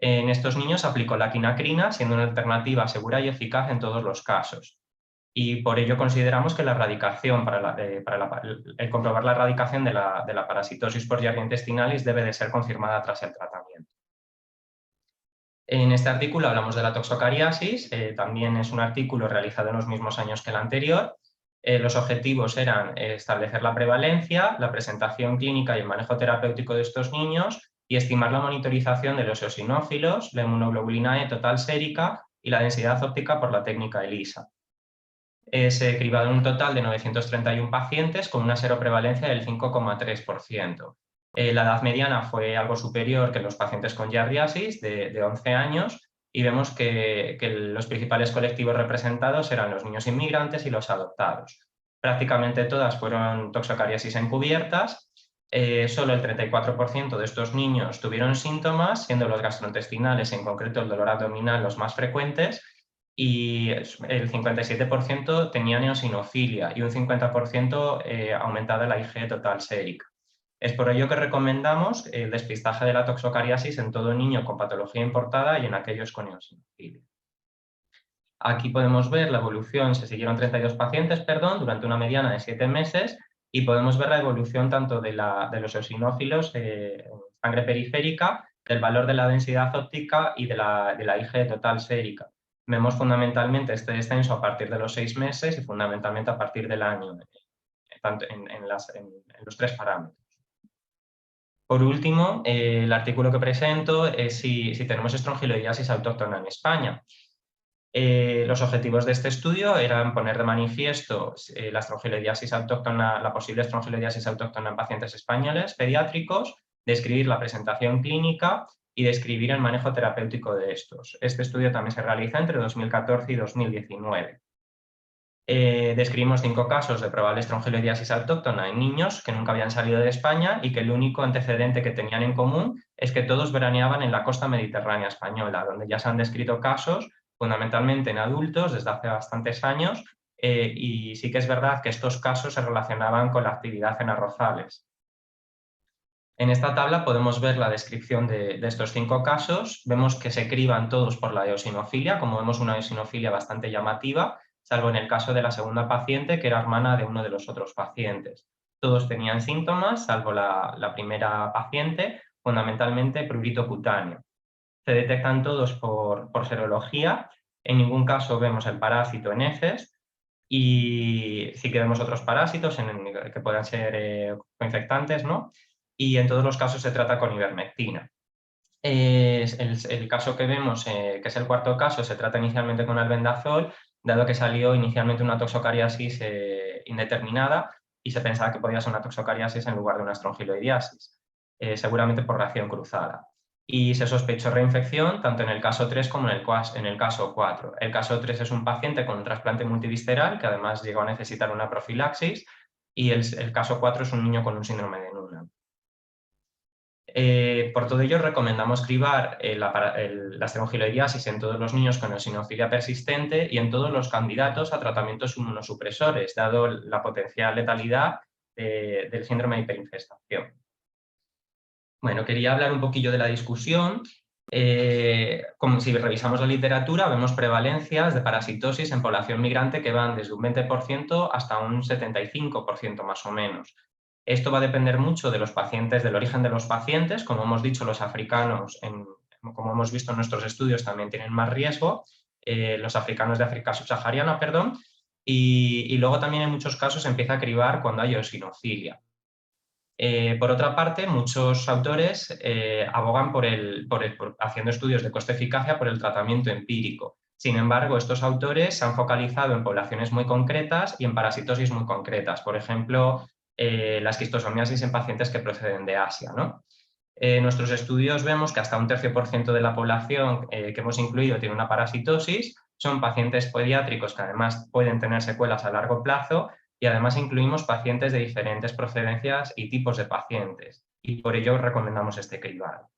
En estos niños aplicó la quinacrina, siendo una alternativa segura y eficaz en todos los casos. Y por ello consideramos que la erradicación, el comprobar la erradicación de la parasitosis por Giardia intestinalis debe de ser confirmada tras el tratamiento. En este artículo hablamos de la toxocariasis, también es un artículo realizado en los mismos años que el anterior. Los objetivos eran establecer la prevalencia, la presentación clínica y el manejo terapéutico de estos niños y estimar la monitorización de los eosinófilos, la inmunoglobulina E total sérica y la densidad óptica por la técnica ELISA. Se cribaron un total de 931 pacientes con una seroprevalencia del 5,3%. La edad mediana fue algo superior que en los pacientes con giardiasis, de 11 años, y vemos que los principales colectivos representados eran los niños inmigrantes y los adoptados. Prácticamente todas fueron toxocariasis encubiertas. Solo el 34% de estos niños tuvieron síntomas, siendo los gastrointestinales, en concreto el dolor abdominal, los más frecuentes, y el 57% tenía eosinofilia y un 50% aumentada la IG total sérica. Es por ello que recomendamos el despistaje de la toxocariasis en todo niño con patología importada y en aquellos con eosinofilia. Aquí podemos ver la evolución, se siguieron 32 pacientes, durante una mediana de 7 meses y podemos ver la evolución tanto de los eosinófilos en sangre periférica, del valor de la densidad óptica y de la IG total sérica. Vemos fundamentalmente este descenso a partir de los 6 meses y fundamentalmente a partir del año, tanto en los 3 parámetros. Por último, el artículo que presento es si tenemos estrongiloidiasis autóctona en España. Los objetivos de este estudio eran poner de manifiesto la estrongiloidiasis autóctona, la posible estrongiloidiasis autóctona en pacientes españoles pediátricos, describir la presentación clínica y describir el manejo terapéutico de estos. Este estudio también se realiza entre 2014 y 2019. Describimos 5 casos de probable estrongiloidiasis autóctona en niños que nunca habían salido de España y que el único antecedente que tenían en común es que todos veraneaban en la costa mediterránea española, donde ya se han descrito casos fundamentalmente en adultos desde hace bastantes años, y sí que es verdad que estos casos se relacionaban con la actividad en arrozales. En esta tabla podemos ver la descripción de estos 5 casos. Vemos que se criban todos por la eosinofilia, como vemos una eosinofilia bastante llamativa, salvo en el caso de la segunda paciente, que era hermana de uno de los otros pacientes. Todos tenían síntomas, salvo la primera paciente, fundamentalmente prurito cutáneo. Se detectan todos por serología, en ningún caso vemos el parásito en heces, y sí que vemos otros parásitos que puedan ser coinfectantes, ¿no? Y en todos los casos se trata con ivermectina. El caso que vemos, que es el cuarto caso, se trata inicialmente con albendazol, dado que salió inicialmente una toxocariasis indeterminada y se pensaba que podía ser una toxocariasis en lugar de una estrongiloidiasis, seguramente por reacción cruzada. Y se sospechó reinfección tanto en el caso 3 como en el caso 4. El caso 3 es un paciente con un trasplante multivisceral que además llegó a necesitar una profilaxis, y el caso 4 es un niño con un síndrome de Noonan. Por todo ello, recomendamos cribar la estrongiloidiasis en todos los niños con eosinofilia persistente y en todos los candidatos a tratamientos inmunosupresores, dado la potencial letalidad del síndrome de hiperinfestación. Bueno, quería hablar un poquillo de la discusión. Como si revisamos la literatura, vemos prevalencias de parasitosis en población migrante que van desde un 20% hasta un 75% más o menos. Esto va a depender mucho de los pacientes, del origen de los pacientes. Como hemos dicho, los africanos, como hemos visto en nuestros estudios, también tienen más riesgo, los africanos de África subsahariana, perdón, y luego también en muchos casos se empieza a cribar cuando hay eosinofilia. Por otra parte, muchos autores abogan por haciendo estudios de coste-eficacia por el tratamiento empírico. Sin embargo, estos autores se han focalizado en poblaciones muy concretas y en parasitosis muy concretas. Por ejemplo, la esquistosomiasis en pacientes que proceden de Asia, ¿no? En nuestros estudios vemos que hasta un 13% de la población que hemos incluido tiene una parasitosis. Son pacientes pediátricos que además pueden tener secuelas a largo plazo, y además incluimos pacientes de diferentes procedencias y tipos de pacientes, y por ello recomendamos este cribado.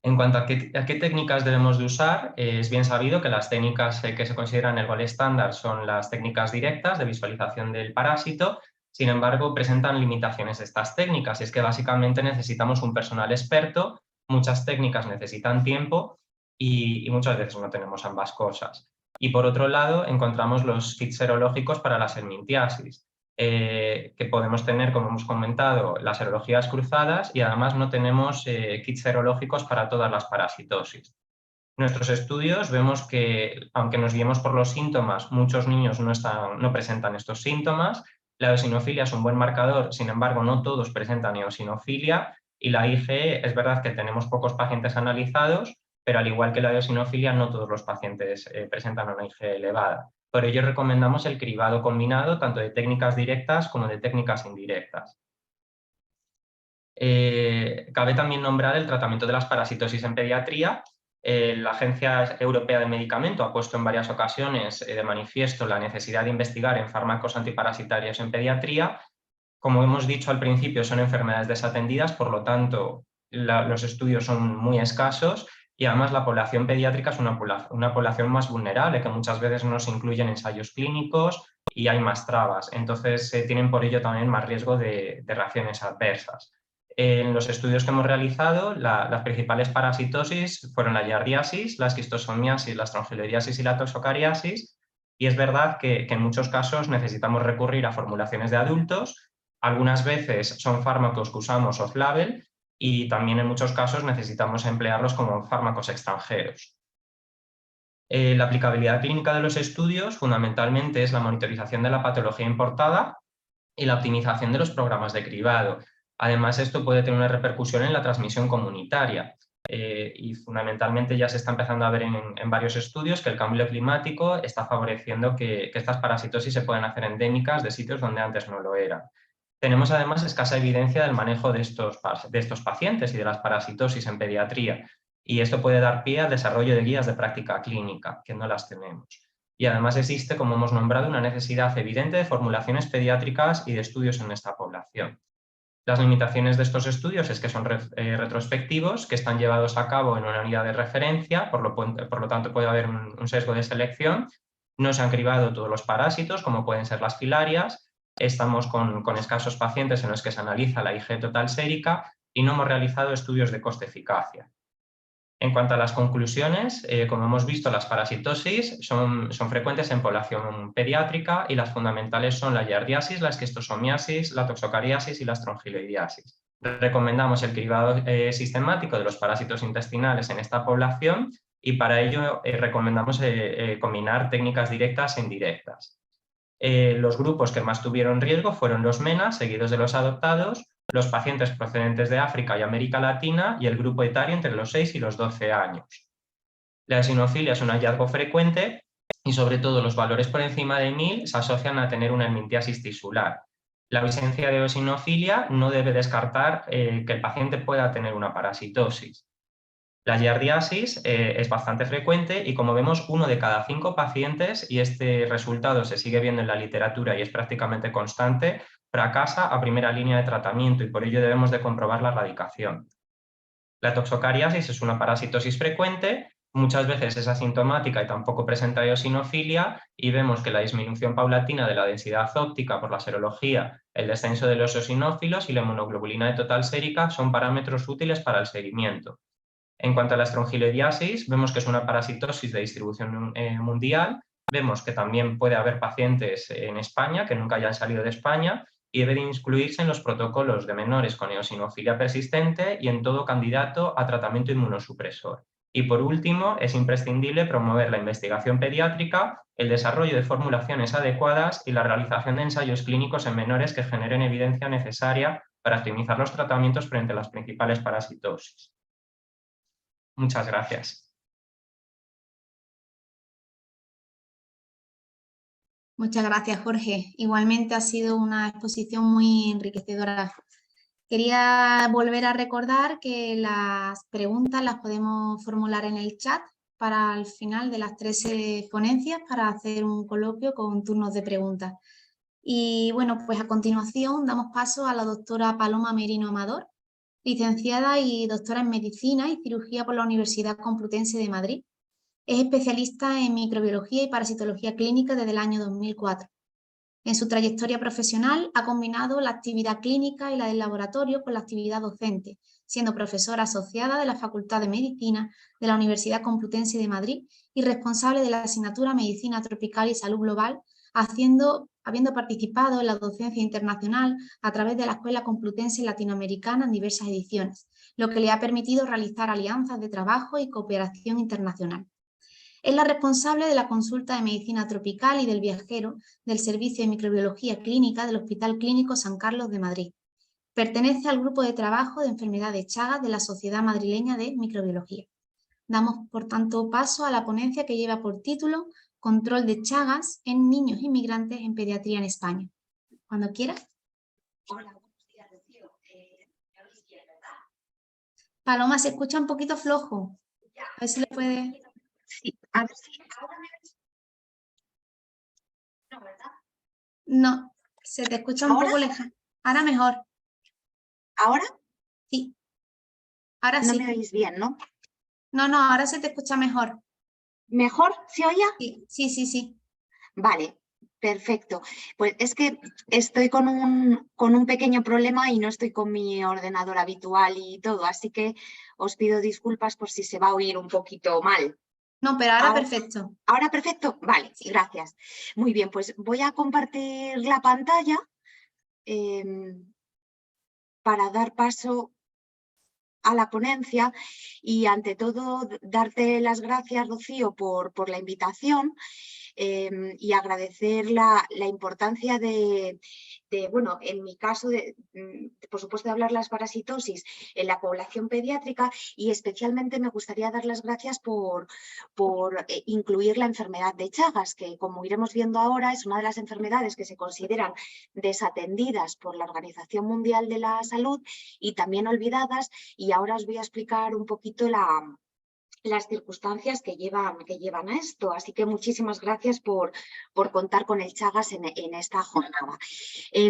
En cuanto a qué técnicas debemos de usar, es bien sabido que las técnicas que se consideran el gol estándar son las técnicas directas de visualización del parásito. Sin embargo, presentan limitaciones estas técnicas, y es que básicamente necesitamos un personal experto, muchas técnicas necesitan tiempo y muchas veces no tenemos ambas cosas. Y por otro lado, encontramos los kits serológicos para la helmintiasis, que podemos tener, como hemos comentado, las serologías cruzadas, y además no tenemos kits serológicos para todas las parasitosis. En nuestros estudios vemos que, aunque nos guiemos por los síntomas, muchos niños no presentan estos síntomas. La eosinofilia es un buen marcador, sin embargo, no todos presentan eosinofilia, y la IgE es verdad que tenemos pocos pacientes analizados, pero al igual que la eosinofilia, no todos los pacientes presentan una IgE elevada. Por ello recomendamos el cribado combinado tanto de técnicas directas como de técnicas indirectas. Cabe también nombrar el tratamiento de las parasitosis en pediatría. La Agencia Europea del Medicamento ha puesto en varias ocasiones de manifiesto la necesidad de investigar en fármacos antiparasitarios en pediatría. Como hemos dicho al principio, son enfermedades desatendidas, por lo tanto los estudios son muy escasos, y además la población pediátrica es una población más vulnerable, que muchas veces no se incluyen ensayos clínicos y hay más trabas. Entonces tienen por ello también más riesgo de reacciones adversas. En los estudios que hemos realizado, las principales parasitosis fueron la giardiasis, la esquistosomiasis, la estrongiloidiasis y la toxocariasis, y es verdad que en muchos casos necesitamos recurrir a formulaciones de adultos. Algunas veces son fármacos que usamos off-label, y también en muchos casos necesitamos emplearlos como fármacos extranjeros. La aplicabilidad clínica de los estudios fundamentalmente es la monitorización de la patología importada y la optimización de los programas de cribado. Además, esto puede tener una repercusión en la transmisión comunitaria, y fundamentalmente ya se está empezando a ver en varios estudios que el cambio climático está favoreciendo que estas parasitosis se puedan hacer endémicas de sitios donde antes no lo eran. Tenemos además escasa evidencia del manejo de estos pacientes y de las parasitosis en pediatría, y esto puede dar pie al desarrollo de guías de práctica clínica, que no las tenemos. y además existe, como hemos nombrado, una necesidad evidente de formulaciones pediátricas y de estudios en esta población. Las limitaciones de estos estudios es que son retrospectivos, que están llevados a cabo en una unidad de referencia, por lo tanto puede haber un sesgo de selección. No se han cribado todos los parásitos, como pueden ser las filarias. Estamos con escasos pacientes en los que se analiza la IG total sérica y no hemos realizado estudios de coste-eficacia. En cuanto a las conclusiones, como hemos visto, las parasitosis son frecuentes en población pediátrica y las fundamentales son la giardiasis, la esquistosomiasis, la toxocariasis y la strongyloidiasis. Recomendamos el cribado sistemático de los parásitos intestinales en esta población y para ello recomendamos combinar técnicas directas e indirectas. Los grupos que más tuvieron riesgo fueron los MENA, seguidos de los adoptados, los pacientes procedentes de África y América Latina y el grupo etario entre los 6 y los 12 años. La eosinofilia es un hallazgo frecuente y sobre todo los valores por encima de 1000 se asocian a tener una helmintiasis tisular. La ausencia de eosinofilia no debe descartar que el paciente pueda tener una parasitosis. La giardiasis es bastante frecuente y, como vemos, 1 de cada 5 pacientes, y este resultado se sigue viendo en la literatura y es prácticamente constante, fracasa a primera línea de tratamiento y por ello debemos de comprobar la erradicación. La toxocariasis es una parasitosis frecuente, muchas veces es asintomática y tampoco presenta eosinofilia, y vemos que la disminución paulatina de la densidad óptica por la serología, el descenso de los eosinófilos y la hemoglobulina de total sérica son parámetros útiles para el seguimiento. En cuanto a la strongyloidiasis, vemos que es una parasitosis de distribución mundial. Vemos que también puede haber pacientes en España que nunca hayan salido de España y debe incluirse en los protocolos de menores con eosinofilia persistente y en todo candidato a tratamiento inmunosupresor. Y por último, es imprescindible promover la investigación pediátrica, el desarrollo de formulaciones adecuadas y la realización de ensayos clínicos en menores que generen evidencia necesaria para optimizar los tratamientos frente a las principales parasitosis. Muchas gracias. Muchas gracias, Jorge. Igualmente ha sido una exposición muy enriquecedora. Quería volver a recordar que las preguntas las podemos formular en el chat para el final de las 13 ponencias para hacer un coloquio con turnos de preguntas. Y bueno, pues a continuación damos paso a la doctora Paloma Merino Amador, licenciada y doctora en Medicina y Cirugía por la Universidad Complutense de Madrid. Es especialista en microbiología y parasitología clínica desde el año 2004. En su trayectoria profesional ha combinado la actividad clínica y la del laboratorio con la actividad docente, siendo profesora asociada de la Facultad de Medicina de la Universidad Complutense de Madrid y responsable de la asignatura Medicina Tropical y Salud Global, habiendo participado en la docencia internacional a través de la Escuela Complutense Latinoamericana en diversas ediciones, lo que le ha permitido realizar alianzas de trabajo y cooperación internacional. Es la responsable de la consulta de medicina tropical y del viajero del Servicio de Microbiología Clínica del Hospital Clínico San Carlos de Madrid. Pertenece al grupo de trabajo de enfermedad de Chagas de la Sociedad Madrileña de Microbiología. Damos, por tanto, paso a la ponencia que lleva por título Control de Chagas en niños inmigrantes en pediatría en España. Cuando quieras. Hola, buenos días, Rocío. Paloma, se escucha un poquito flojo. A ver si le puede... Sí, a ver si ahora me ves. No, ¿verdad? No, se te escucha un poco lejano. Ahora mejor. ¿Ahora? Sí. Ahora No sí. me oís bien, ¿no? No, ahora se te escucha mejor. ¿Mejor? ¿Se oía? Sí. Vale, perfecto. Pues es que estoy con un pequeño problema y no estoy con mi ordenador habitual y todo, así que os pido disculpas por si se va a oír un poquito mal. No, pero ahora perfecto. ¿Ahora perfecto? Vale, Sí. gracias. Muy bien, pues voy a compartir la pantalla para dar paso a la ponencia y ante todo darte las gracias, Rocío, por la invitación y agradecer la importancia de, bueno, en mi caso, por supuesto, de hablar las parasitosis en la población pediátrica y especialmente me gustaría dar las gracias por incluir la enfermedad de Chagas, que como iremos viendo ahora es una de las enfermedades que se consideran desatendidas por la Organización Mundial de la Salud y también olvidadas, y ahora os voy a explicar un poquito la las circunstancias que llevan a esto. Así que muchísimas gracias por contar con el Chagas en esta jornada.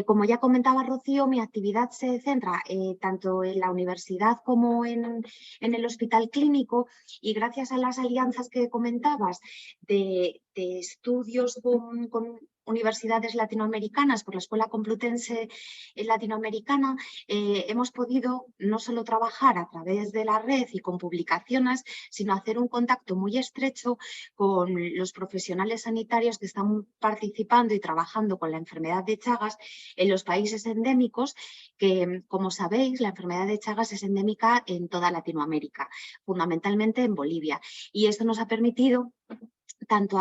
Como ya comentaba Rocío, mi actividad se centra tanto en la universidad como en el hospital clínico, y gracias a las alianzas que comentabas de estudios con universidades latinoamericanas, por la Escuela Complutense Latinoamericana, hemos podido no solo trabajar a través de la red y con publicaciones, sino hacer un contacto muy estrecho con los profesionales sanitarios que están participando y trabajando con la enfermedad de Chagas en los países endémicos, que, como sabéis, la enfermedad de Chagas es endémica en toda Latinoamérica, fundamentalmente en Bolivia. Y esto nos ha permitido tanto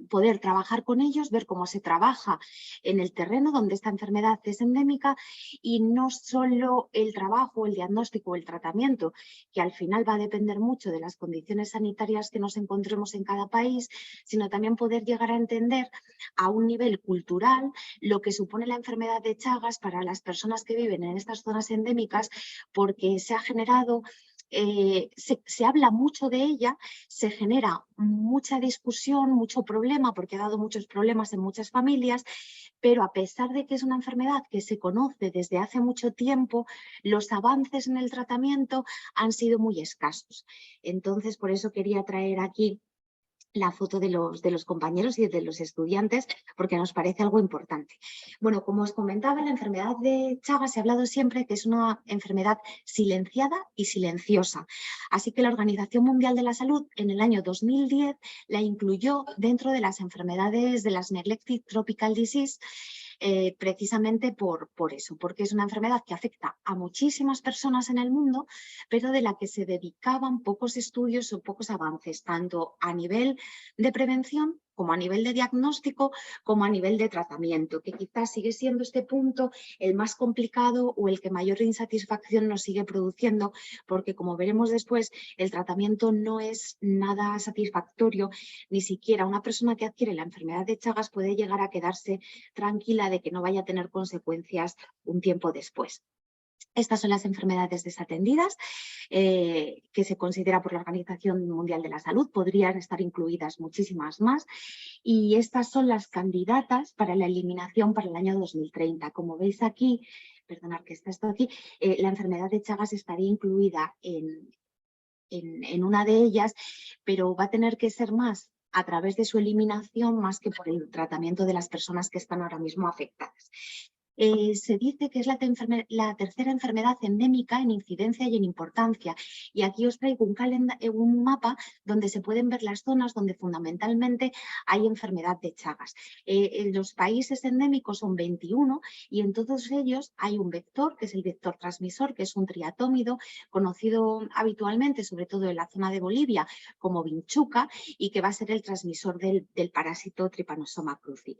poder trabajar con ellos, ver cómo se trabaja en el terreno donde esta enfermedad es endémica, y no solo el trabajo, el diagnóstico o el tratamiento, que al final va a depender mucho de las condiciones sanitarias que nos encontremos en cada país, sino también poder llegar a entender a un nivel cultural lo que supone la enfermedad de Chagas para las personas que viven en estas zonas endémicas, porque se ha generado se habla mucho de ella, se genera mucha discusión, mucho problema, porque ha dado muchos problemas en muchas familias, pero a pesar de que es una enfermedad que se conoce desde hace mucho tiempo, los avances en el tratamiento han sido muy escasos. Entonces, por eso quería traer aquí la foto de los compañeros y de los estudiantes, porque nos parece algo importante. Bueno, como os comentaba, la enfermedad de Chagas se ha hablado siempre que es una enfermedad silenciada y silenciosa. Así que la Organización Mundial de la Salud en el año 2010 la incluyó dentro de las enfermedades de las Neglected Tropical Disease, precisamente por eso, porque es una enfermedad que afecta a muchísimas personas en el mundo, pero de la que se dedicaban pocos estudios o pocos avances, tanto a nivel de prevención como a nivel de diagnóstico, como a nivel de tratamiento, que quizás sigue siendo este punto el más complicado o el que mayor insatisfacción nos sigue produciendo, porque, como veremos después, el tratamiento no es nada satisfactorio. Ni siquiera una persona que adquiere la enfermedad de Chagas puede llegar a quedarse tranquila de que no vaya a tener consecuencias un tiempo después. Estas son las enfermedades desatendidas que se considera por la Organización Mundial de la Salud. Podrían estar incluidas muchísimas más, y estas son las candidatas para la eliminación para el año 2030. Como veis aquí, perdonad que está esto aquí, la enfermedad de Chagas estaría incluida en una de ellas, pero va a tener que ser más a través de su eliminación más que por el tratamiento de las personas que están ahora mismo afectadas. Se dice que es la tercera enfermedad endémica en incidencia y en importancia. Y aquí os traigo un mapa donde se pueden ver las zonas donde fundamentalmente hay enfermedad de Chagas. Los países endémicos son 21, y en todos ellos hay un vector, que es el vector transmisor, que es un triatómido conocido habitualmente, sobre todo en la zona de Bolivia, como vinchuca, y que va a ser el transmisor del parásito Trypanosoma cruzi.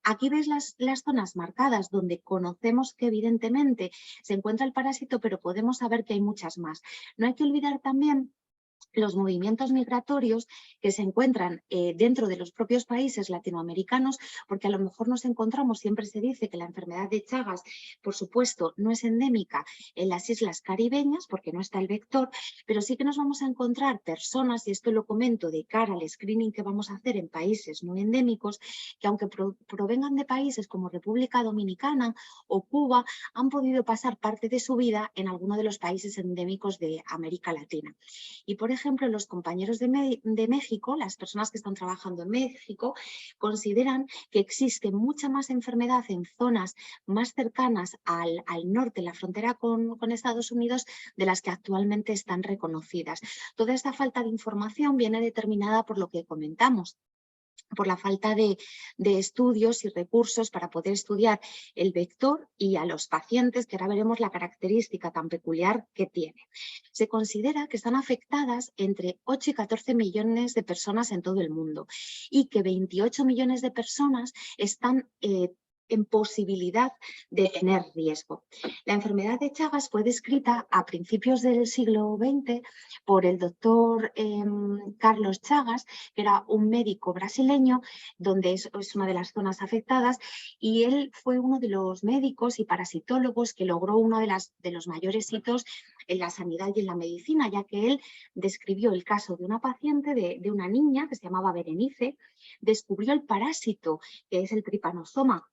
Aquí veis las zonas marcadas donde conocemos que evidentemente se encuentra el parásito, pero podemos saber que hay muchas más. No hay que olvidar también los movimientos migratorios que se encuentran dentro de los propios países latinoamericanos, porque a lo mejor nos encontramos, siempre se dice que la enfermedad de Chagas, por supuesto, no es endémica en las islas caribeñas, porque no está el vector, pero sí que nos vamos a encontrar personas, y esto lo comento de cara al screening que vamos a hacer en países no endémicos, que aunque provengan de países como República Dominicana o Cuba, han podido pasar parte de su vida en alguno de los países endémicos de América Latina. Y, por ejemplo, los compañeros de México, las personas que están trabajando en México, consideran que existe mucha más enfermedad en zonas más cercanas al norte, la frontera con Estados Unidos, de las que actualmente están reconocidas. Toda esta falta de información viene determinada por lo que comentamos, por la falta de estudios y recursos para poder estudiar el vector y a los pacientes, que ahora veremos la característica tan peculiar que tiene. Se considera que están afectadas entre 8 y 14 millones de personas en todo el mundo, y que 28 millones de personas están en posibilidad de tener riesgo. La enfermedad de Chagas fue descrita a principios del siglo XX por el doctor Carlos Chagas, que era un médico brasileño, donde es una de las zonas afectadas, y él fue uno de los médicos y parasitólogos que logró uno de los mayores hitos en la sanidad y en la medicina, ya que él describió el caso de una paciente, de una niña que se llamaba Berenice, descubrió el parásito que es el Trypanosoma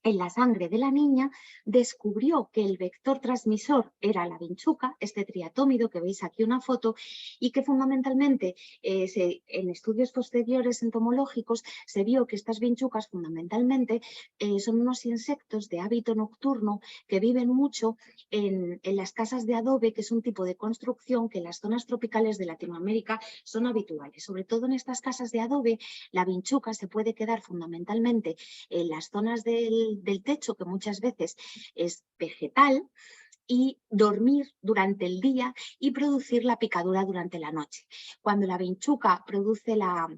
en la sangre de la niña, descubrió que el vector transmisor era la vinchuca, este triatómido que veis aquí una foto, y que fundamentalmente en estudios posteriores entomológicos se vio que estas vinchucas fundamentalmente son unos insectos de hábito nocturno que viven mucho en las casas de adobe, que es un tipo de construcción que en las zonas tropicales de Latinoamérica son habituales. Sobre todo en estas casas de adobe, la vinchuca se puede quedar fundamentalmente en las zonas del techo, que muchas veces es vegetal, y dormir durante el día y producir la picadura durante la noche. Cuando la vinchuca produce la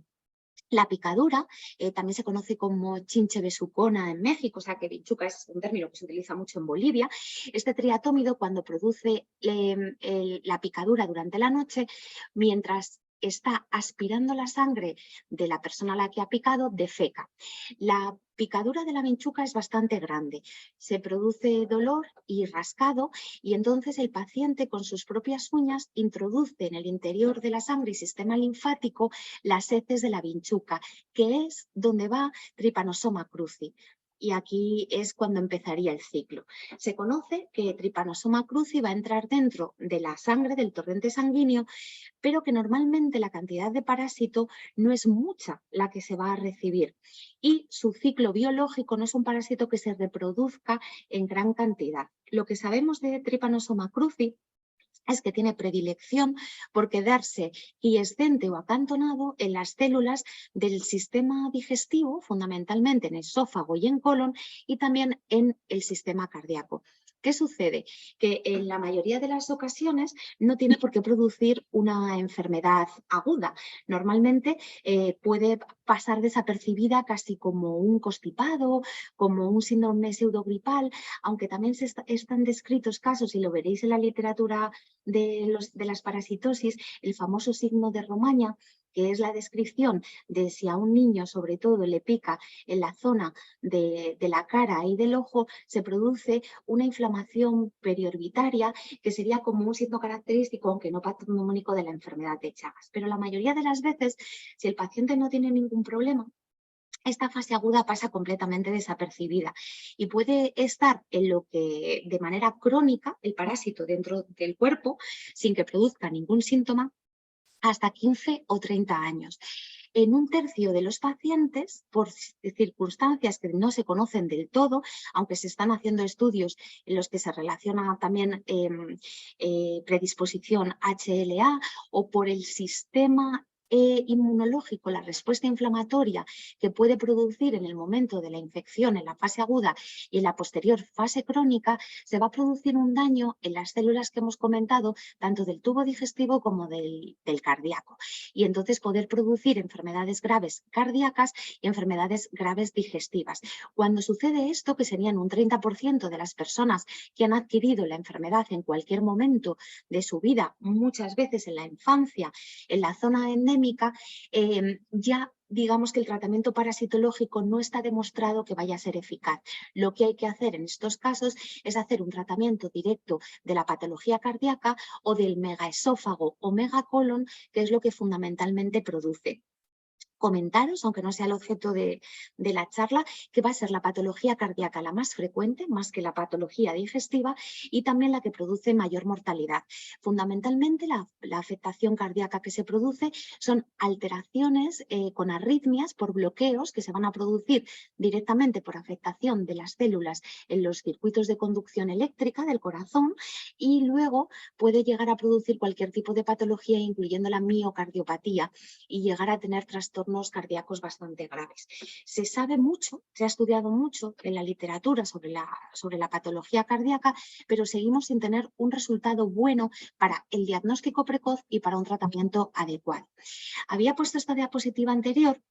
picadura, también se conoce como chinche besucona en México, o sea que vinchuca es un término que se utiliza mucho en Bolivia. Este triatómido, cuando produce la picadura durante la noche, mientras está aspirando la sangre de la persona a la que ha picado, defeca. La picadura de la vinchuca es bastante grande, se produce dolor y rascado, y entonces el paciente con sus propias uñas introduce en el interior de la sangre y sistema linfático las heces de la vinchuca, que es donde va Trypanosoma cruzi. Y aquí es cuando empezaría el ciclo. Se conoce que Trypanosoma cruzi va a entrar dentro de la sangre, del torrente sanguíneo, pero que normalmente la cantidad de parásito no es mucha la que se va a recibir. Y su ciclo biológico no es un parásito que se reproduzca en gran cantidad. Lo que sabemos de Trypanosoma cruzi es que tiene predilección por quedarse quiescente o acantonado en las células del sistema digestivo, fundamentalmente en esófago y en colon, y también en el sistema cardíaco. ¿Qué sucede? Que en la mayoría de las ocasiones no tiene por qué producir una enfermedad aguda. Normalmente puede pasar desapercibida casi como un constipado, como un síndrome pseudogripal, aunque también están descritos casos, y lo veréis en la literatura de las parasitosis, el famoso signo de Romaña, que es la descripción de si a un niño sobre todo le pica en la zona de la cara y del ojo, se produce una inflamación periorbitaria que sería como un signo característico, aunque no patognomónico, de la enfermedad de Chagas. Pero la mayoría de las veces, si el paciente no tiene ningún problema, esta fase aguda pasa completamente desapercibida y puede estar en lo que de manera crónica el parásito dentro del cuerpo sin que produzca ningún síntoma hasta 15 o 30 años. En un tercio de los pacientes, por circunstancias que no se conocen del todo, aunque se están haciendo estudios en los que se relaciona también predisposición HLA, o por el sistema inmunológico, la respuesta inflamatoria que puede producir en el momento de la infección, en la fase aguda y en la posterior fase crónica, se va a producir un daño en las células que hemos comentado, tanto del tubo digestivo como del cardíaco, y entonces poder producir enfermedades graves cardíacas y enfermedades graves digestivas. Cuando sucede esto, que serían un 30% de las personas que han adquirido la enfermedad en cualquier momento de su vida, muchas veces en la infancia, en la zona endémica, ya digamos que el tratamiento parasitológico no está demostrado que vaya a ser eficaz. Lo que hay que hacer en estos casos es hacer un tratamiento directo de la patología cardíaca o del megaesófago o megacolon, que es lo que fundamentalmente produce. Comentaros, aunque no sea el objeto de la charla, que va a ser la patología cardíaca la más frecuente, más que la patología digestiva, y también la que produce mayor mortalidad. Fundamentalmente la afectación cardíaca que se produce son alteraciones con arritmias por bloqueos que se van a producir directamente por afectación de las células en los circuitos de conducción eléctrica del corazón, y luego puede llegar a producir cualquier tipo de patología, incluyendo la miocardiopatía, y llegar a tener trastornos cardíacos bastante graves. Se sabe mucho, se ha estudiado mucho en la literatura sobre la patología cardíaca, pero seguimos sin tener un resultado bueno para el diagnóstico precoz y para un tratamiento adecuado. Había puesto esta diapositiva anterior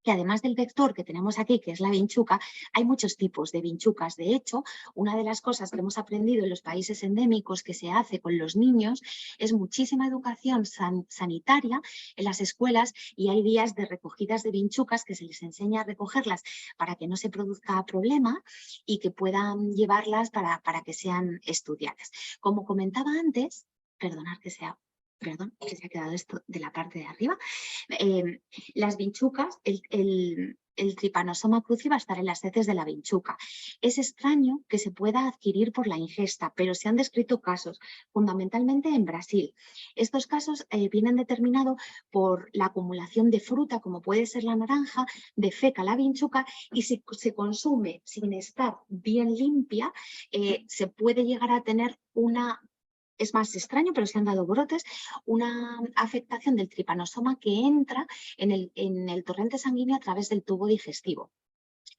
que además del vector que tenemos aquí, que es la vinchuca, hay muchos tipos de vinchucas. De hecho, una de las cosas que hemos aprendido en los países endémicos que se hace con los niños es muchísima educación sanitaria en las escuelas, y hay días de recogidas de vinchucas que se les enseña a recogerlas para que no se produzca problema y que puedan llevarlas para que sean estudiadas. Como comentaba antes, perdonad que se ha quedado esto de la parte de arriba. Las vinchucas, el Trypanosoma cruzi va a estar en las heces de la vinchuca. Es extraño que se pueda adquirir por la ingesta, pero se han descrito casos, fundamentalmente en Brasil. Estos casos vienen determinados por la acumulación de fruta, como puede ser la naranja, defeca la vinchuca, y si se consume sin estar bien limpia, se puede llegar a tener una... Es más extraño, pero se han dado brotes, una afectación del tripanosoma que entra en el torrente sanguíneo a través del tubo digestivo.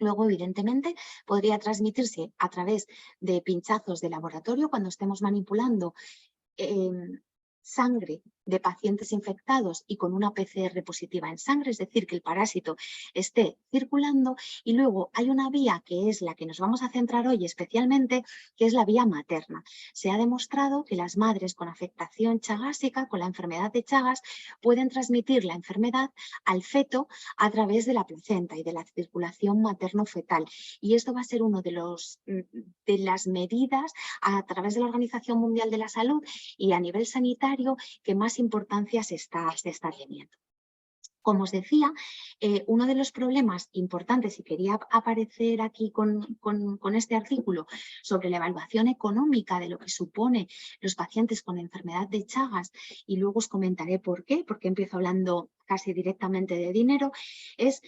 Luego, evidentemente, podría transmitirse a través de pinchazos de laboratorio cuando estemos manipulando sangre de pacientes infectados y con una PCR positiva en sangre, es decir, que el parásito esté circulando. Y luego hay una vía que es la que nos vamos a centrar hoy especialmente, que es la vía materna. Se ha demostrado que las madres con afectación chagásica, con la enfermedad de Chagas, pueden transmitir la enfermedad al feto a través de la placenta y de la circulación materno-fetal. Y esto va a ser uno de las medidas a través de la Organización Mundial de la Salud y a nivel sanitario que más importancia se está teniendo. Como os decía, uno de los problemas importantes, y quería aparecer aquí con este artículo sobre la evaluación económica de lo que supone los pacientes con enfermedad de Chagas, y luego os comentaré por qué, porque empiezo hablando casi directamente de dinero, es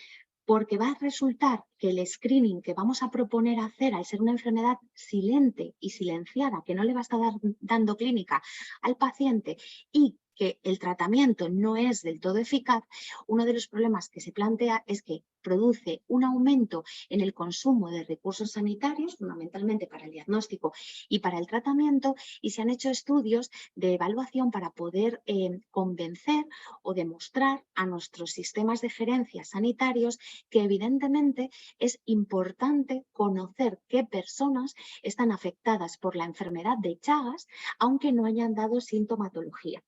porque va a resultar que el screening que vamos a proponer hacer, al ser una enfermedad silente y silenciada, que no le va a estar dando clínica al paciente y que el tratamiento no es del todo eficaz, uno de los problemas que se plantea es que produce un aumento en el consumo de recursos sanitarios, fundamentalmente para el diagnóstico y para el tratamiento, y se han hecho estudios de evaluación para poder convencer o demostrar a nuestros sistemas de gerencia sanitarios que evidentemente es importante conocer qué personas están afectadas por la enfermedad de Chagas, aunque no hayan dado sintomatología.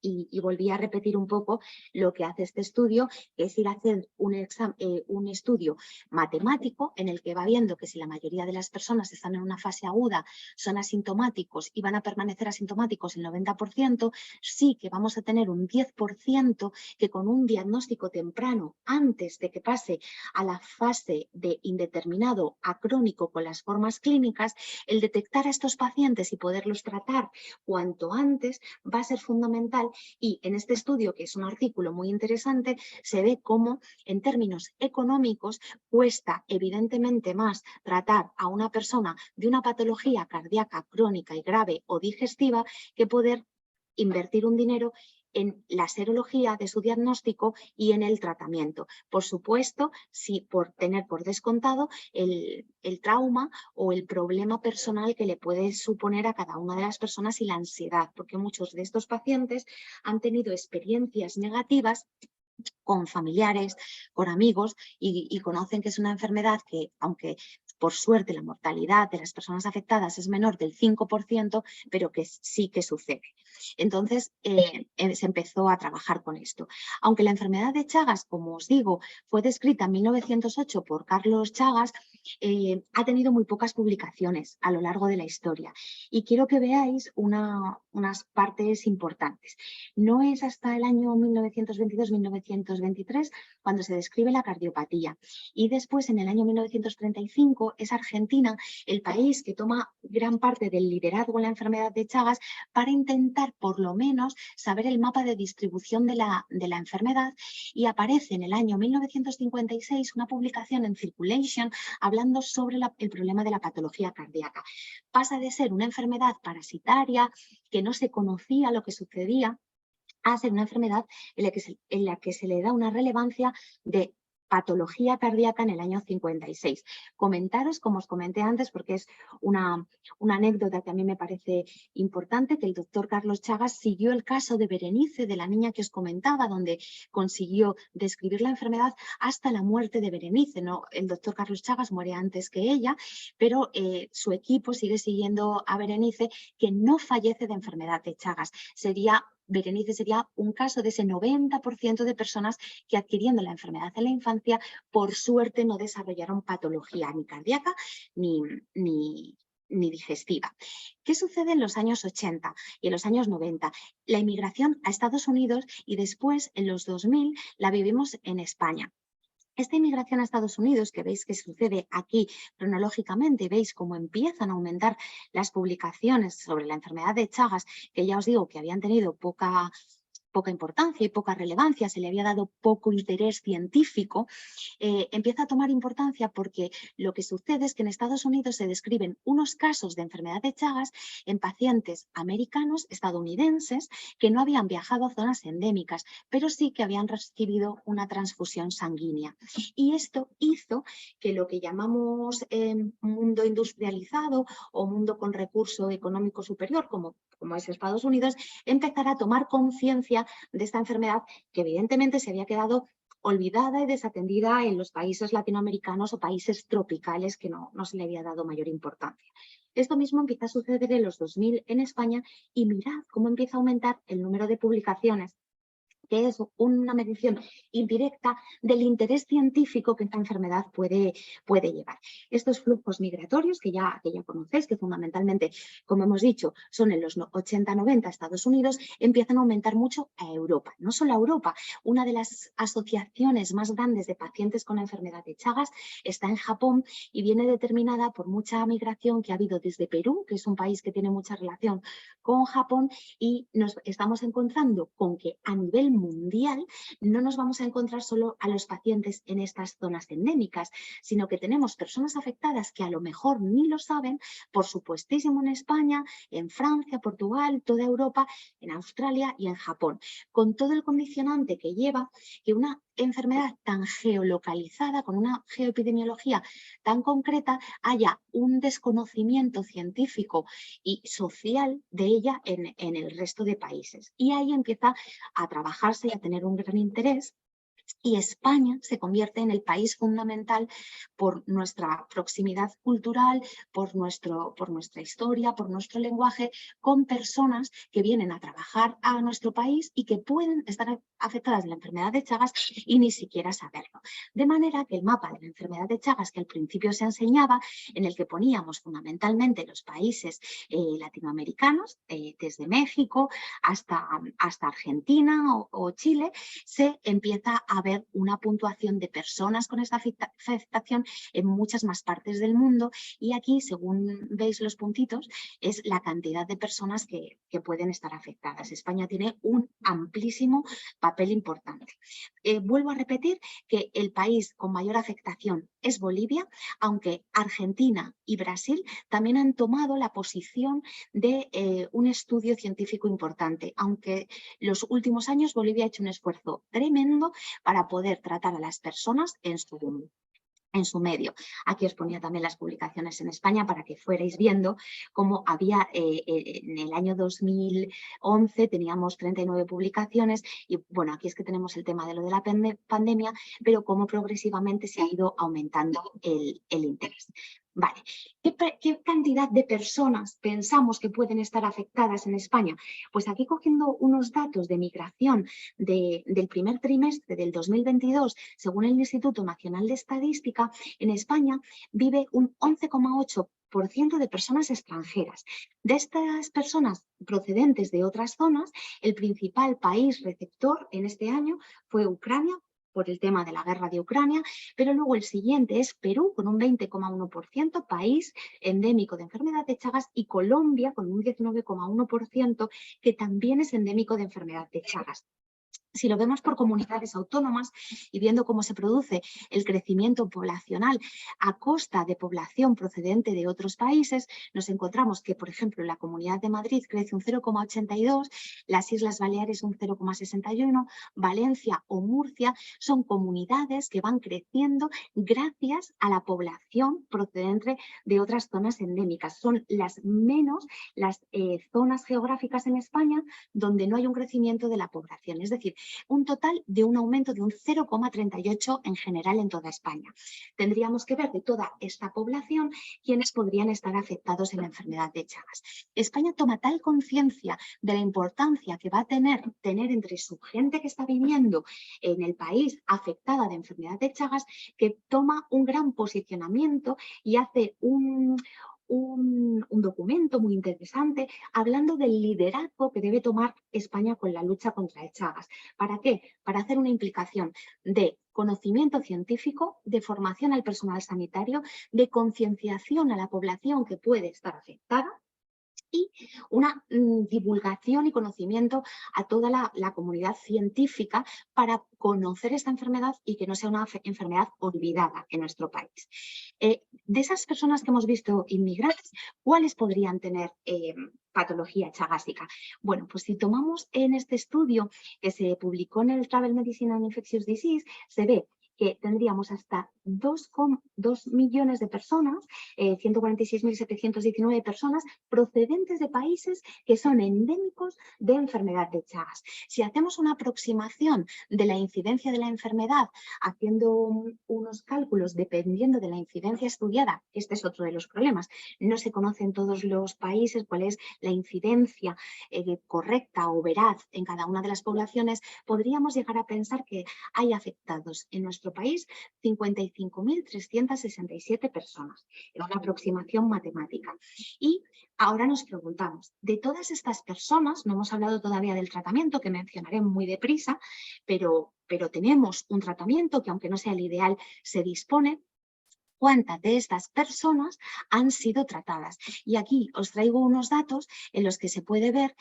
Y volví a repetir un poco lo que hace este estudio, que es ir a hacer un estudio matemático en el que va viendo que si la mayoría de las personas están en una fase aguda, son asintomáticos y van a permanecer asintomáticos el 90%, sí que vamos a tener un 10% que con un diagnóstico temprano, antes de que pase a la fase de indeterminado a crónico con las formas clínicas, el detectar a estos pacientes y poderlos tratar cuanto antes va a ser fundamental. Y en este estudio, que es un artículo muy interesante, se ve cómo en términos económicos cuesta evidentemente más tratar a una persona de una patología cardíaca crónica y grave o digestiva que poder invertir un dinero en la serología de su diagnóstico y en el tratamiento. Por supuesto, sí, por tener por descontado el trauma o el problema personal que le puede suponer a cada una de las personas y la ansiedad, porque muchos de estos pacientes han tenido experiencias negativas con familiares, con amigos y conocen que es una enfermedad que, aunque por suerte la mortalidad de las personas afectadas es menor del 5%, pero que sí que sucede. Entonces se empezó a trabajar con esto. Aunque la enfermedad de Chagas, como os digo, fue descrita en 1908 por Carlos Chagas, ha tenido muy pocas publicaciones a lo largo de la historia. Y quiero que veáis unas partes importantes. No es hasta el año 1922-1923 cuando se describe la cardiopatía. Y después, en el año 1935, es Argentina el país que toma gran parte del liderazgo en la enfermedad de Chagas para intentar, por lo menos, saber el mapa de distribución de la enfermedad, y aparece en el año 1956 una publicación en Circulation hablando sobre el problema de la patología cardíaca. Pasa de ser una enfermedad parasitaria que no se conocía lo que sucedía a ser una enfermedad en la que se le da una relevancia de patología cardíaca en el año 56. Comentaros, como os comenté antes, porque es una anécdota que a mí me parece importante, que el doctor Carlos Chagas siguió el caso de Berenice, de la niña que os comentaba, donde consiguió describir la enfermedad hasta la muerte de Berenice. ¿No? El doctor Carlos Chagas muere antes que ella, pero su equipo sigue siguiendo a Berenice, que no fallece de enfermedad de Chagas. Berenice sería un caso de ese 90% de personas que, adquiriendo la enfermedad en la infancia, por suerte no desarrollaron patología ni cardíaca ni digestiva. ¿Qué sucede en los años 80 y en los años 90? La inmigración a Estados Unidos, y después en los 2000 la vivimos en España. Esta inmigración a Estados Unidos, que veis que sucede aquí cronológicamente, veis cómo empiezan a aumentar las publicaciones sobre la enfermedad de Chagas, que ya os digo que habían tenido poca importancia y poca relevancia, se le había dado poco interés científico, empieza a tomar importancia porque lo que sucede es que en Estados Unidos se describen unos casos de enfermedad de Chagas en pacientes americanos, estadounidenses, que no habían viajado a zonas endémicas, pero sí que habían recibido una transfusión sanguínea. Y esto hizo que lo que llamamos mundo industrializado o mundo con recurso económico superior, como es Estados Unidos, empezara a tomar conciencia de esta enfermedad que evidentemente se había quedado olvidada y desatendida en los países latinoamericanos o países tropicales, que no se le había dado mayor importancia. Esto mismo empieza a suceder en los 2000 en España, y mirad cómo empieza a aumentar el número de publicaciones, que es una medición indirecta del interés científico que esta enfermedad puede llevar. Estos flujos migratorios que ya conocéis, que fundamentalmente, como hemos dicho, son en los 80-90 Estados Unidos, empiezan a aumentar mucho a Europa. No solo a Europa, una de las asociaciones más grandes de pacientes con la enfermedad de Chagas está en Japón, y viene determinada por mucha migración que ha habido desde Perú, que es un país que tiene mucha relación con Japón, y nos estamos encontrando con que a nivel mundial no nos vamos a encontrar solo a los pacientes en estas zonas endémicas, sino que tenemos personas afectadas que a lo mejor ni lo saben, por supuestísimo en España, en Francia, Portugal, toda Europa, en Australia y en Japón, con todo el condicionante que lleva que una enfermedad tan geolocalizada, con una geoepidemiología tan concreta, haya un desconocimiento científico y social de ella en el resto de países. Y ahí empieza a trabajarse y a tener un gran interés, y España se convierte en el país fundamental por nuestra proximidad cultural, por nuestra historia, por nuestro lenguaje, con personas que vienen a trabajar a nuestro país y que pueden estar afectadas de la enfermedad de Chagas y ni siquiera saberlo. De manera que el mapa de la enfermedad de Chagas, que al principio se enseñaba, en el que poníamos fundamentalmente los países latinoamericanos, desde México hasta Argentina o Chile, se empieza a ver una puntuación de personas con esta afectación en muchas más partes del mundo, y aquí, según veis los puntitos, es la cantidad de personas que pueden estar afectadas. España tiene un amplísimo papel importante. Vuelvo a repetir que el país con mayor afectación es Bolivia, aunque Argentina y Brasil también han tomado la posición de un estudio científico importante, aunque los últimos años Bolivia ha hecho un esfuerzo tremendo para poder tratar a las personas en su medio. Aquí os ponía también las publicaciones en España para que fuerais viendo cómo había en el año 2011 teníamos 39 publicaciones, y bueno, aquí es que tenemos el tema de lo de la pandemia, pero cómo progresivamente se ha ido aumentando el interés. Vale, ¿qué cantidad de personas pensamos que pueden estar afectadas en España? Pues aquí, cogiendo unos datos de migración del primer trimestre del 2022, según el Instituto Nacional de Estadística, en España vive un 11,8% de personas extranjeras. De estas personas procedentes de otras zonas, el principal país receptor en este año fue Ucrania, por el tema de la guerra de Ucrania, pero luego el siguiente es Perú, con un 20,1%, país endémico de enfermedad de Chagas, y Colombia, con un 19,1%, que también es endémico de enfermedad de Chagas. Si lo vemos por comunidades autónomas y viendo cómo se produce el crecimiento poblacional a costa de población procedente de otros países, nos encontramos que, por ejemplo, la Comunidad de Madrid crece un 0,82, las Islas Baleares un 0,61, Valencia o Murcia son comunidades que van creciendo gracias a la población procedente de otras zonas endémicas. Son las zonas geográficas en España donde no hay un crecimiento de la población. Es decir, un total de un aumento de un 0,38 en general en toda España. Tendríamos que ver de toda esta población quiénes podrían estar afectados en la enfermedad de Chagas. España toma tal conciencia de la importancia que va a tener entre su gente que está viviendo en el país afectada de enfermedad de Chagas, que toma un gran posicionamiento y hace un documento muy interesante hablando del liderazgo que debe tomar España con la lucha contra el Chagas. ¿Para qué? Para hacer una implicación de conocimiento científico, de formación al personal sanitario, de concienciación a la población que puede estar afectada y una divulgación y conocimiento a toda la comunidad científica para conocer esta enfermedad y que no sea una enfermedad olvidada en nuestro país. De esas personas que hemos visto inmigrantes, ¿cuáles podrían tener patología chagásica? Bueno, pues si tomamos en este estudio que se publicó en el Travel Medicine and Infectious Disease, se ve que tendríamos hasta 2,2 millones de personas, 146.719 personas procedentes de países que son endémicos de enfermedad de Chagas. Si hacemos una aproximación de la incidencia de la enfermedad, haciendo unos cálculos dependiendo de la incidencia estudiada, este es otro de los problemas, no se conoce en todos los países cuál es la incidencia correcta o veraz en cada una de las poblaciones, podríamos llegar a pensar que hay afectados en nuestro país 55.367 personas. Era una aproximación matemática. Y ahora nos preguntamos, de todas estas personas, no hemos hablado todavía del tratamiento, que mencionaré muy deprisa, pero tenemos un tratamiento que, aunque no sea el ideal, se dispone. ¿Cuántas de estas personas han sido tratadas? Y aquí os traigo unos datos en los que se puede ver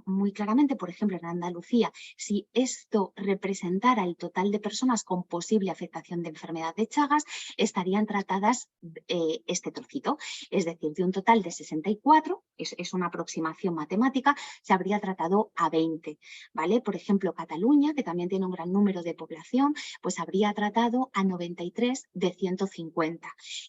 muy claramente, por ejemplo, en Andalucía, si esto representara el total de personas con posible afectación de enfermedad de Chagas, estarían tratadas este trocito. Es decir, de un total de 64, es una aproximación matemática, se habría tratado a 20. ¿Vale? Por ejemplo, Cataluña, que también tiene un gran número de población, pues habría tratado a 93 de 150.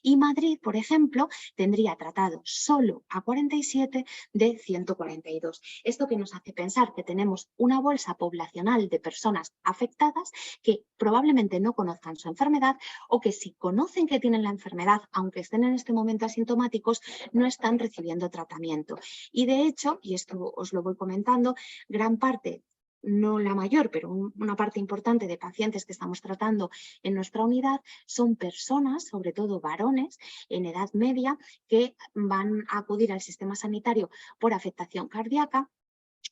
Y Madrid, por ejemplo, tendría tratado solo a 47 de 142. Esto que nos hace pensar que tenemos una bolsa poblacional de personas afectadas que probablemente no conozcan su enfermedad o que si conocen que tienen la enfermedad, aunque estén en este momento asintomáticos, no están recibiendo tratamiento. Y de hecho, y esto os lo voy comentando, gran parte, no la mayor, pero una parte importante de pacientes que estamos tratando en nuestra unidad son personas, sobre todo varones, en edad media, que van a acudir al sistema sanitario por afectación cardíaca,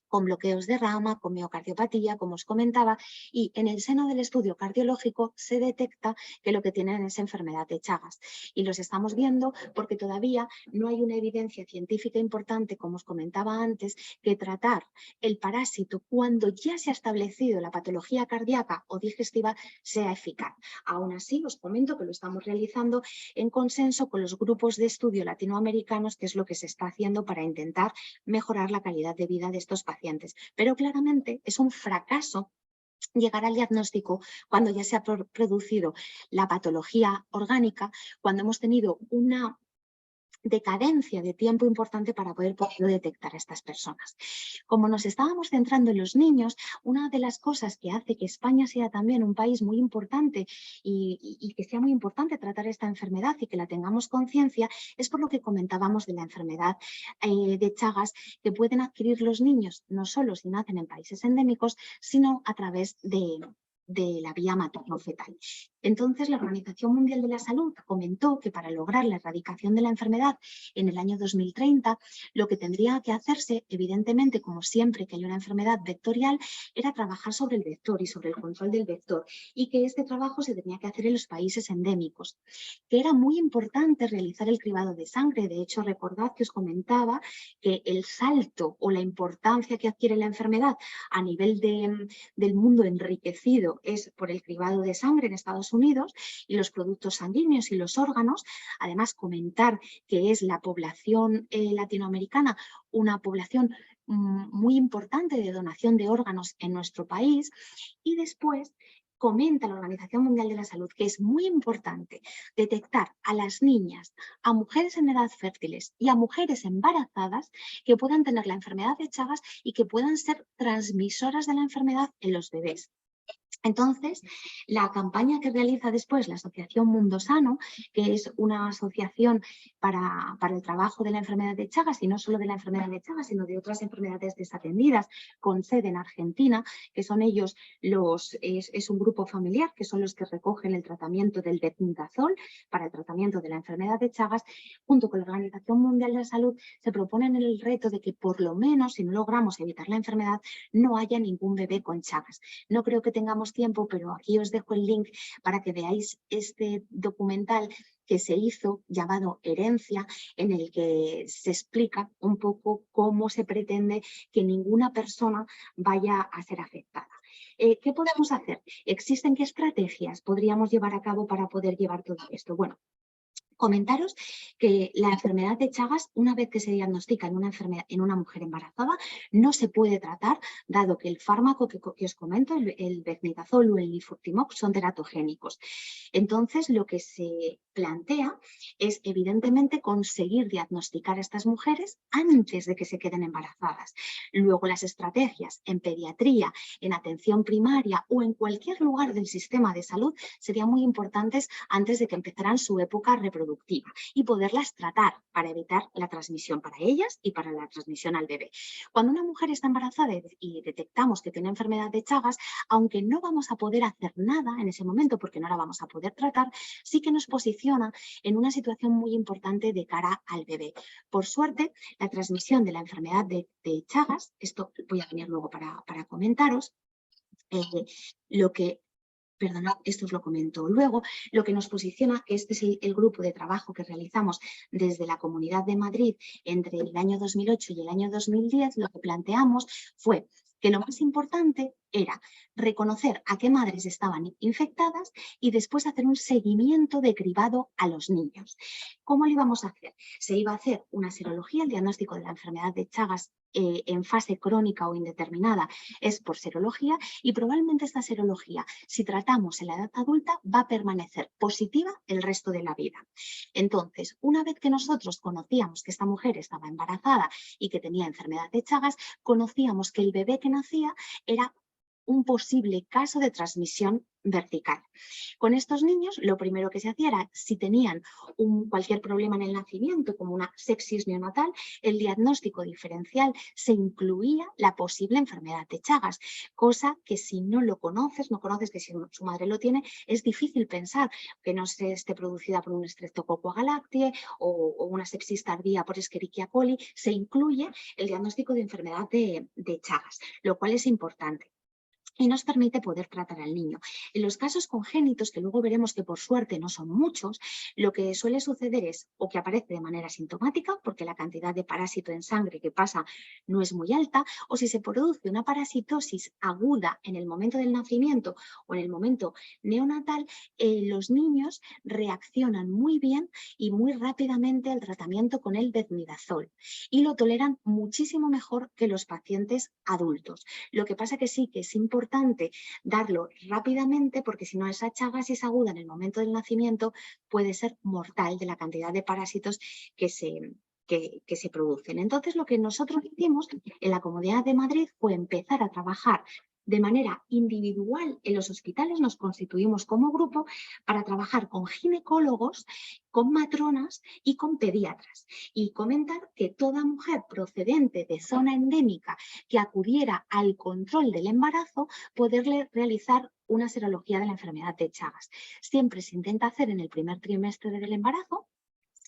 con bloqueos de rama, con miocardiopatía, como os comentaba, y en el seno del estudio cardiológico se detecta que lo que tienen es enfermedad de Chagas. Y los estamos viendo porque todavía no hay una evidencia científica importante, como os comentaba antes, que tratar el parásito cuando ya se ha establecido la patología cardíaca o digestiva sea eficaz. Aún así, os comento que lo estamos realizando en consenso con los grupos de estudio latinoamericanos, que es lo que se está haciendo para intentar mejorar la calidad de vida de estos pacientes. Pero claramente es un fracaso llegar al diagnóstico cuando ya se ha producido la patología orgánica, cuando hemos tenido una decadencia de tiempo importante para poder detectar a estas personas. Como nos estábamos centrando en los niños, una de las cosas que hace que España sea también un país muy importante y que sea muy importante tratar esta enfermedad y que la tengamos conciencia es por lo que comentábamos de la enfermedad de Chagas que pueden adquirir los niños no solo si nacen en países endémicos, sino a través de la vía materno-fetal. Entonces, la Organización Mundial de la Salud comentó que para lograr la erradicación de la enfermedad en el año 2030, lo que tendría que hacerse, evidentemente, como siempre que hay una enfermedad vectorial, era trabajar sobre el vector y sobre el control del vector, y que este trabajo se tenía que hacer en los países endémicos. Que era muy importante realizar el cribado de sangre. De hecho, recordad que os comentaba que el salto o la importancia que adquiere la enfermedad a nivel del mundo enriquecido es por el cribado de sangre en Estados Unidos y los productos sanguíneos y los órganos. Además, comentar que es la población latinoamericana una población muy importante de donación de órganos en nuestro país. Y después comenta la Organización Mundial de la Salud que es muy importante detectar a las niñas, a mujeres en edad fértiles y a mujeres embarazadas que puedan tener la enfermedad de Chagas y que puedan ser transmisoras de la enfermedad en los bebés. Entonces, la campaña que realiza después la Asociación Mundo Sano, que es una asociación para el trabajo de la enfermedad de Chagas, y no solo de la enfermedad de Chagas, sino de otras enfermedades desatendidas, con sede en Argentina, que son ellos es un grupo familiar, que son los que recogen el tratamiento del dexametasona para el tratamiento de la enfermedad de Chagas, junto con la Organización Mundial de la Salud, se proponen el reto de que por lo menos, si no logramos evitar la enfermedad, no haya ningún bebé con Chagas. No creo que tengamos tiempo, pero aquí os dejo el link para que veáis este documental que se hizo llamado Herencia, en el que se explica un poco cómo se pretende que ninguna persona vaya a ser afectada. ¿Qué podemos hacer? ¿Existen qué estrategias podríamos llevar a cabo para poder llevar todo esto? Bueno, comentaros que la enfermedad de Chagas, una vez que se diagnostica en una mujer embarazada, no se puede tratar, dado que el fármaco que os comento, el becnidazol o el nifurtimox, son teratogénicos. Entonces, lo que se plantea es, evidentemente, conseguir diagnosticar a estas mujeres antes de que se queden embarazadas. Luego, las estrategias en pediatría, en atención primaria o en cualquier lugar del sistema de salud serían muy importantes antes de que empezaran su época reproductiva y poderlas tratar para evitar la transmisión para ellas y para la transmisión al bebé. Cuando una mujer está embarazada y detectamos que tiene enfermedad de Chagas, aunque no vamos a poder hacer nada en ese momento porque no la vamos a poder tratar, sí que nos posiciona en una situación muy importante de cara al bebé. Por suerte, la transmisión de la enfermedad de Chagas, esto voy a venir luego para comentaros, perdonad, esto os lo comento luego, lo que nos posiciona, que este es el grupo de trabajo que realizamos desde la Comunidad de Madrid entre el año 2008 y el año 2010, lo que planteamos fue que lo más importante era reconocer a qué madres estaban infectadas y después hacer un seguimiento de cribado a los niños. ¿Cómo lo íbamos a hacer? Se iba a hacer una serología, el diagnóstico de la enfermedad de Chagas en fase crónica o indeterminada es por serología, y probablemente esta serología, si tratamos en la edad adulta, va a permanecer positiva el resto de la vida. Entonces, una vez que nosotros conocíamos que esta mujer estaba embarazada y que tenía enfermedad de Chagas, conocíamos que el bebé que nacía era un posible caso de transmisión vertical. Con estos niños, lo primero que se hacía era, si tenían cualquier problema en el nacimiento, como una sepsis neonatal, el diagnóstico diferencial se incluía la posible enfermedad de Chagas, cosa que si no lo conoces, no conoces que si su madre lo tiene, es difícil pensar que no se esté producida por un Streptococcus galactiae o una sepsis tardía por Escherichia coli, se incluye el diagnóstico de enfermedad de Chagas, lo cual es importante y nos permite poder tratar al niño. En los casos congénitos, que luego veremos que por suerte no son muchos, lo que suele suceder es o que aparece de manera sintomática, porque la cantidad de parásito en sangre que pasa no es muy alta, o si se produce una parasitosis aguda en el momento del nacimiento o en el momento neonatal, los niños reaccionan muy bien y muy rápidamente al tratamiento con el becnidazol y lo toleran muchísimo mejor que los pacientes adultos. Lo que pasa que sí que es importante darlo rápidamente, porque si no esa Chagas aguda en el momento del nacimiento puede ser mortal de la cantidad de parásitos que se producen. Entonces, lo que nosotros hicimos en la Comunidad de Madrid fue empezar a trabajar de manera individual en los hospitales nos constituimos como grupo para trabajar con ginecólogos, con matronas y con pediatras. Y comentar que toda mujer procedente de zona endémica que acudiera al control del embarazo, poderle realizar una serología de la enfermedad de Chagas. Siempre se intenta hacer en el primer trimestre del embarazo,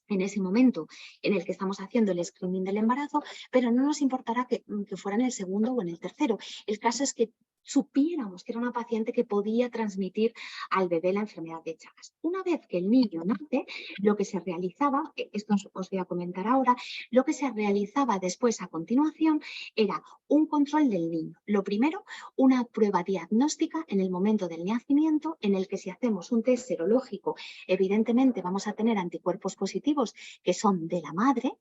en ese momento en el que estamos haciendo el screening del embarazo, pero no nos importará que fuera en el segundo o en el tercero. El caso es que supiéramos que era una paciente que podía transmitir al bebé la enfermedad de Chagas. Una vez que el niño nace, lo que se realizaba, esto os voy a comentar ahora, lo que se realizaba después a continuación era un control del niño. Lo primero, una prueba diagnóstica en el momento del nacimiento, en el que si hacemos un test serológico, evidentemente vamos a tener anticuerpos positivos que son de la madre,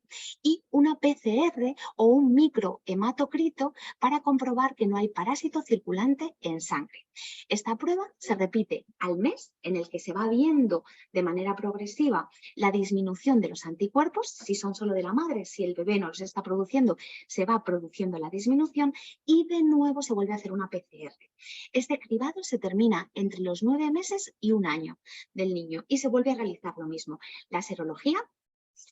y una PCR o un microhematocrito para comprobar que no hay parásito circulante en sangre. Esta prueba se repite al mes, en el que se va viendo de manera progresiva la disminución de los anticuerpos, si son solo de la madre, si el bebé no los está produciendo, se va produciendo la disminución, y de nuevo se vuelve a hacer una PCR. Este cribado se termina entre los 9 meses y 1 año del niño y se vuelve a realizar lo mismo. La serología,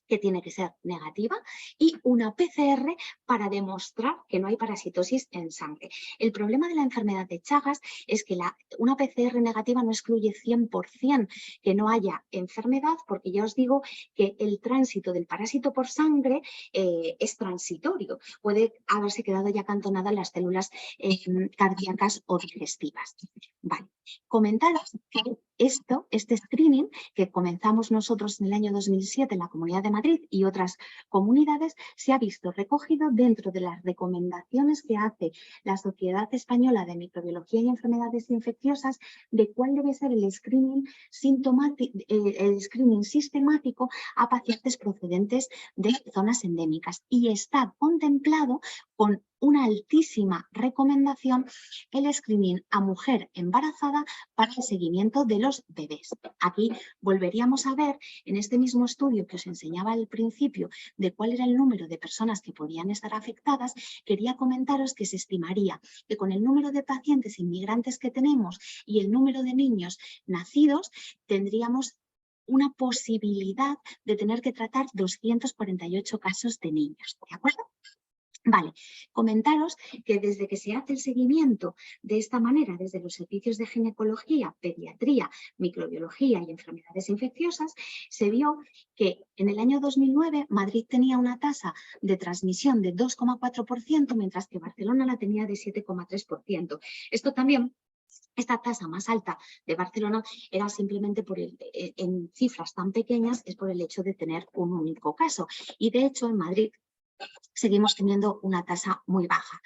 que tiene que ser negativa, y una PCR para demostrar que no hay parasitosis en sangre. El problema de la enfermedad de Chagas es que una PCR negativa no excluye 100% que no haya enfermedad, porque ya os digo que el tránsito del parásito por sangre es transitorio. Puede haberse quedado ya acantonada en las células cardíacas o digestivas. Vale. Comentaros que este screening que comenzamos nosotros en el año 2007 en la Comunidad de Madrid y otras comunidades, se ha visto recogido dentro de las recomendaciones que hace la Sociedad Española de Microbiología y Enfermedades Infecciosas de cuál debe ser el screening sistemático a pacientes procedentes de zonas endémicas, y está contemplado con una altísima recomendación el screening a mujer embarazada para el seguimiento de los bebés. Aquí volveríamos a ver en este mismo estudio que os enseñaba al principio de cuál era el número de personas que podían estar afectadas. Quería comentaros que se estimaría que con el número de pacientes inmigrantes que tenemos y el número de niños nacidos tendríamos una posibilidad de tener que tratar 248 casos de niños, ¿de acuerdo? Vale, comentaros que desde que se hace el seguimiento de esta manera, desde los servicios de ginecología, pediatría, microbiología y enfermedades infecciosas, se vio que en el año 2009 Madrid tenía una tasa de transmisión de 2,4%, mientras que Barcelona la tenía de 7,3%. Esto también... Esta tasa más alta de Barcelona era simplemente en cifras tan pequeñas, es por el hecho de tener un único caso. Y de hecho en Madrid seguimos teniendo una tasa muy baja.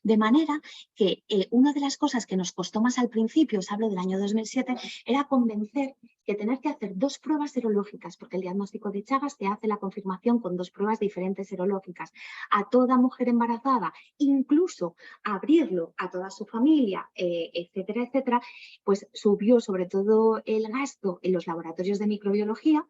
De manera que una de las cosas que nos costó más al principio, os hablo del año 2007, era convencer que tener que hacer 2 pruebas serológicas, porque el diagnóstico de Chagas te hace la confirmación con 2 pruebas diferentes serológicas, a toda mujer embarazada, incluso abrirlo a toda su familia, etcétera, etcétera, pues subió sobre todo el gasto en los laboratorios de microbiología.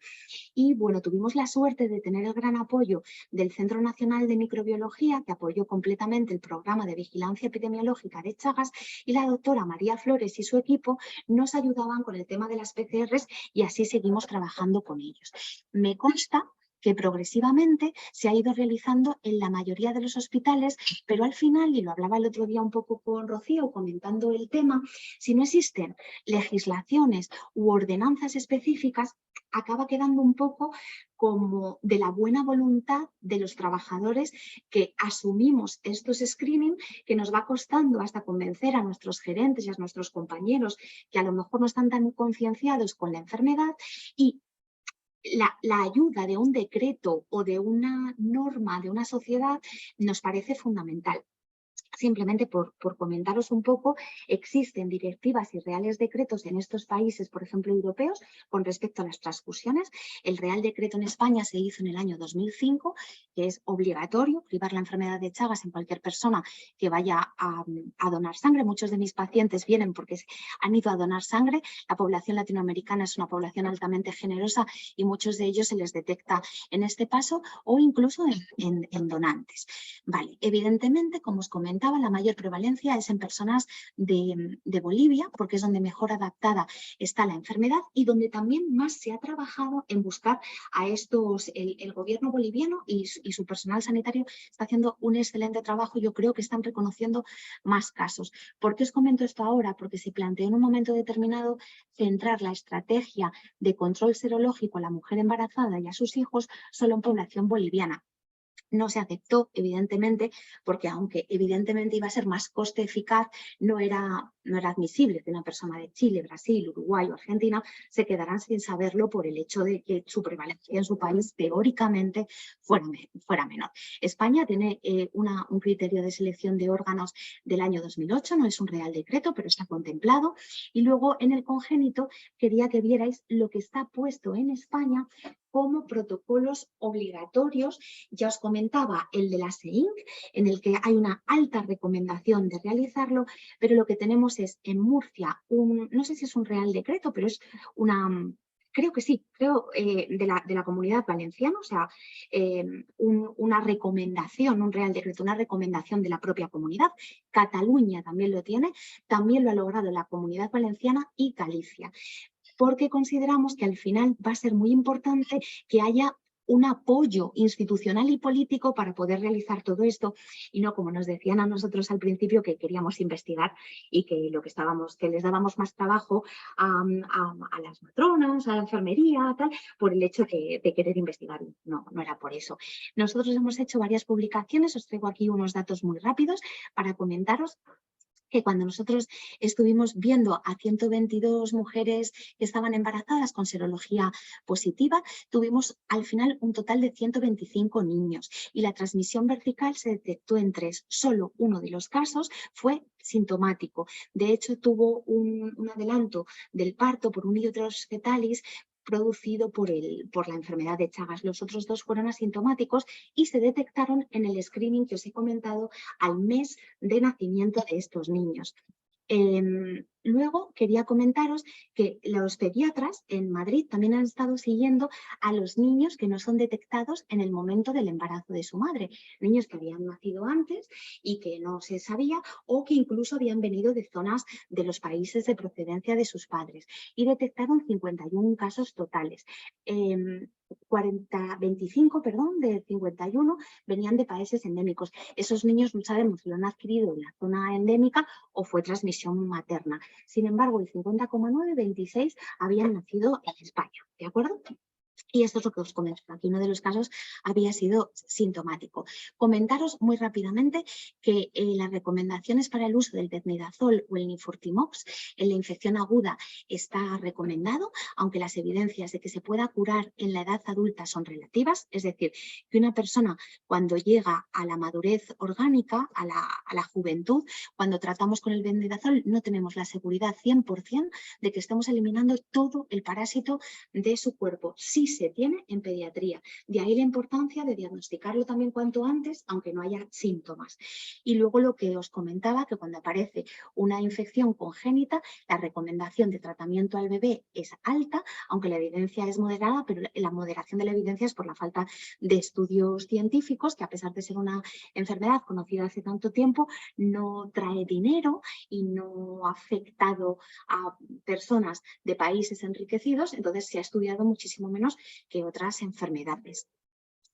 Y bueno, tuvimos la suerte de tener el gran apoyo del Centro Nacional de Microbiología, que apoyó completamente el programa de vigilancia epidemiológica de Chagas, y la doctora María Flores y su equipo nos ayudaban con el tema de las PCRs, y así seguimos trabajando con ellos. Me consta que progresivamente se ha ido realizando en la mayoría de los hospitales, pero al final, y lo hablaba el otro día un poco con Rocío comentando el tema, si no existen legislaciones u ordenanzas específicas, acaba quedando un poco como de la buena voluntad de los trabajadores que asumimos estos screening, que nos va costando hasta convencer a nuestros gerentes y a nuestros compañeros que a lo mejor no están tan concienciados con la enfermedad, y la ayuda de un decreto o de una norma de una sociedad nos parece fundamental. Simplemente por comentaros un poco, existen directivas y reales decretos en estos países, por ejemplo, europeos, con respecto a las transfusiones. El Real Decreto en España se hizo en el año 2005, que es obligatorio privar la enfermedad de Chagas en cualquier persona que vaya a donar sangre. Muchos de mis pacientes vienen porque han ido a donar sangre. La población latinoamericana es una población altamente generosa y muchos de ellos se les detecta en este paso o incluso en donantes. Vale, evidentemente, como os comentaba, comentaba, la mayor prevalencia es en personas de Bolivia, porque es donde mejor adaptada está la enfermedad y donde también más se ha trabajado en buscar a estos, el gobierno boliviano y su personal sanitario está haciendo un excelente trabajo. Yo creo que están reconociendo más casos. ¿Por qué os comento esto ahora? Porque se planteó en un momento determinado centrar la estrategia de control serológico a la mujer embarazada y a sus hijos solo en población boliviana. No se aceptó, evidentemente, porque aunque evidentemente iba a ser más coste eficaz, no era admisible que una persona de Chile, Brasil, Uruguay o Argentina se quedaran sin saberlo por el hecho de que su prevalencia en su país teóricamente fuera menor. España tiene un criterio de selección de órganos del año 2008, no es un real decreto, pero está contemplado. Y luego en el congénito quería que vierais lo que está puesto en España como protocolos obligatorios. Ya os comentaba el de la SEINC, en el que hay una alta recomendación de realizarlo, pero lo que tenemos es en Murcia, no sé si es un real decreto, pero es creo que sí, de la Comunidad Valenciana, o sea, una recomendación, un real decreto, una recomendación de la propia comunidad. Cataluña también lo tiene, también lo ha logrado la Comunidad Valenciana y Galicia, porque consideramos que al final va a ser muy importante que haya un apoyo institucional y político para poder realizar todo esto y no como nos decían a nosotros al principio que queríamos investigar y que que les dábamos más trabajo a las matronas, a la enfermería, tal, por el hecho de querer investigar. No era por eso. Nosotros hemos hecho varias publicaciones, os traigo aquí unos datos muy rápidos para comentaros que cuando nosotros estuvimos viendo a 122 mujeres que estaban embarazadas con serología positiva, tuvimos al final un total de 125 niños y la transmisión vertical se detectó en 3. Solo uno de los casos fue sintomático. De hecho, tuvo un adelanto del parto por un hidrocefalis fetalis producido por la enfermedad de Chagas. Los otros 2 fueron asintomáticos y se detectaron en el screening que os he comentado al mes de nacimiento de estos niños. Luego quería comentaros que los pediatras en Madrid también han estado siguiendo a los niños que no son detectados en el momento del embarazo de su madre, niños que habían nacido antes y que no se sabía o que incluso habían venido de zonas de los países de procedencia de sus padres y detectaron 51 casos totales. 25 de 51 venían de países endémicos. Esos niños no sabemos si lo han adquirido en la zona endémica o fue transmisión materna. Sin embargo, el 50,9, 26 habían nacido en España, ¿de acuerdo? Y esto es lo que os comento. Aquí uno de los casos había sido sintomático. Comentaros muy rápidamente que las recomendaciones para el uso del Betnidazol o el Nifurtimox en la infección aguda está recomendado, aunque las evidencias de que se pueda curar en la edad adulta son relativas. Es decir, que una persona cuando llega a la madurez orgánica, a la juventud, cuando tratamos con el Betnidazol no tenemos la seguridad 100% de que estemos eliminando todo el parásito de su cuerpo. Sí se tiene en pediatría. De ahí la importancia de diagnosticarlo también cuanto antes, aunque no haya síntomas. Y luego lo que os comentaba, que cuando aparece una infección congénita, la recomendación de tratamiento al bebé es alta, aunque la evidencia es moderada, pero la moderación de la evidencia es por la falta de estudios científicos, que a pesar de ser una enfermedad conocida hace tanto tiempo, no trae dinero y no ha afectado a personas de países enriquecidos, entonces se ha estudiado muchísimo menos que otras enfermedades.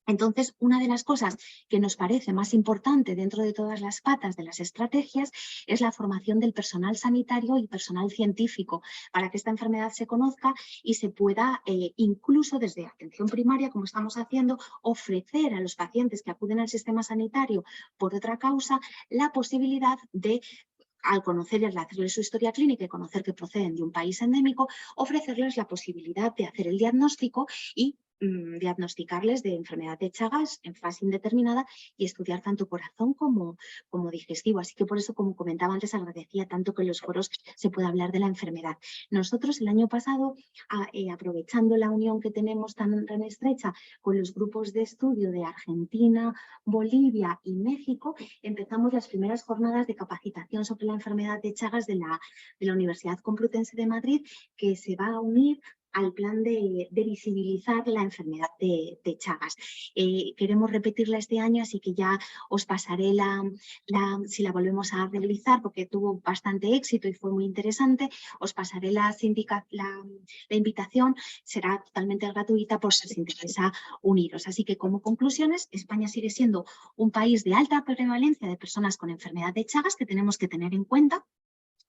Entonces, una de las cosas que nos parece más importante dentro de todas las patas de las estrategias es la formación del personal sanitario y personal científico para que esta enfermedad se conozca y se pueda, incluso desde atención primaria, como estamos haciendo, ofrecer a los pacientes que acuden al sistema sanitario por otra causa la posibilidad de, al conocerles, hacerles su historia clínica y conocer que proceden de un país endémico, ofrecerles la posibilidad de hacer el diagnóstico y diagnosticarles de enfermedad de Chagas en fase indeterminada y estudiar tanto corazón como digestivo. Así que por eso, como comentaba antes, agradecía tanto que en los foros se pueda hablar de la enfermedad. Nosotros el año pasado, aprovechando la unión que tenemos tan estrecha con los grupos de estudio de Argentina, Bolivia y México, empezamos las primeras jornadas de capacitación sobre la enfermedad de Chagas de la Universidad Complutense de Madrid, que se va a unir al plan de visibilizar la enfermedad de Chagas. Queremos repetirla este año, así que ya os pasaré si la volvemos a realizar, porque tuvo bastante éxito y fue muy interesante, os pasaré la invitación, será totalmente gratuita por si os interesa uniros. Así que como conclusiones, España sigue siendo un país de alta prevalencia de personas con enfermedad de Chagas que tenemos que tener en cuenta,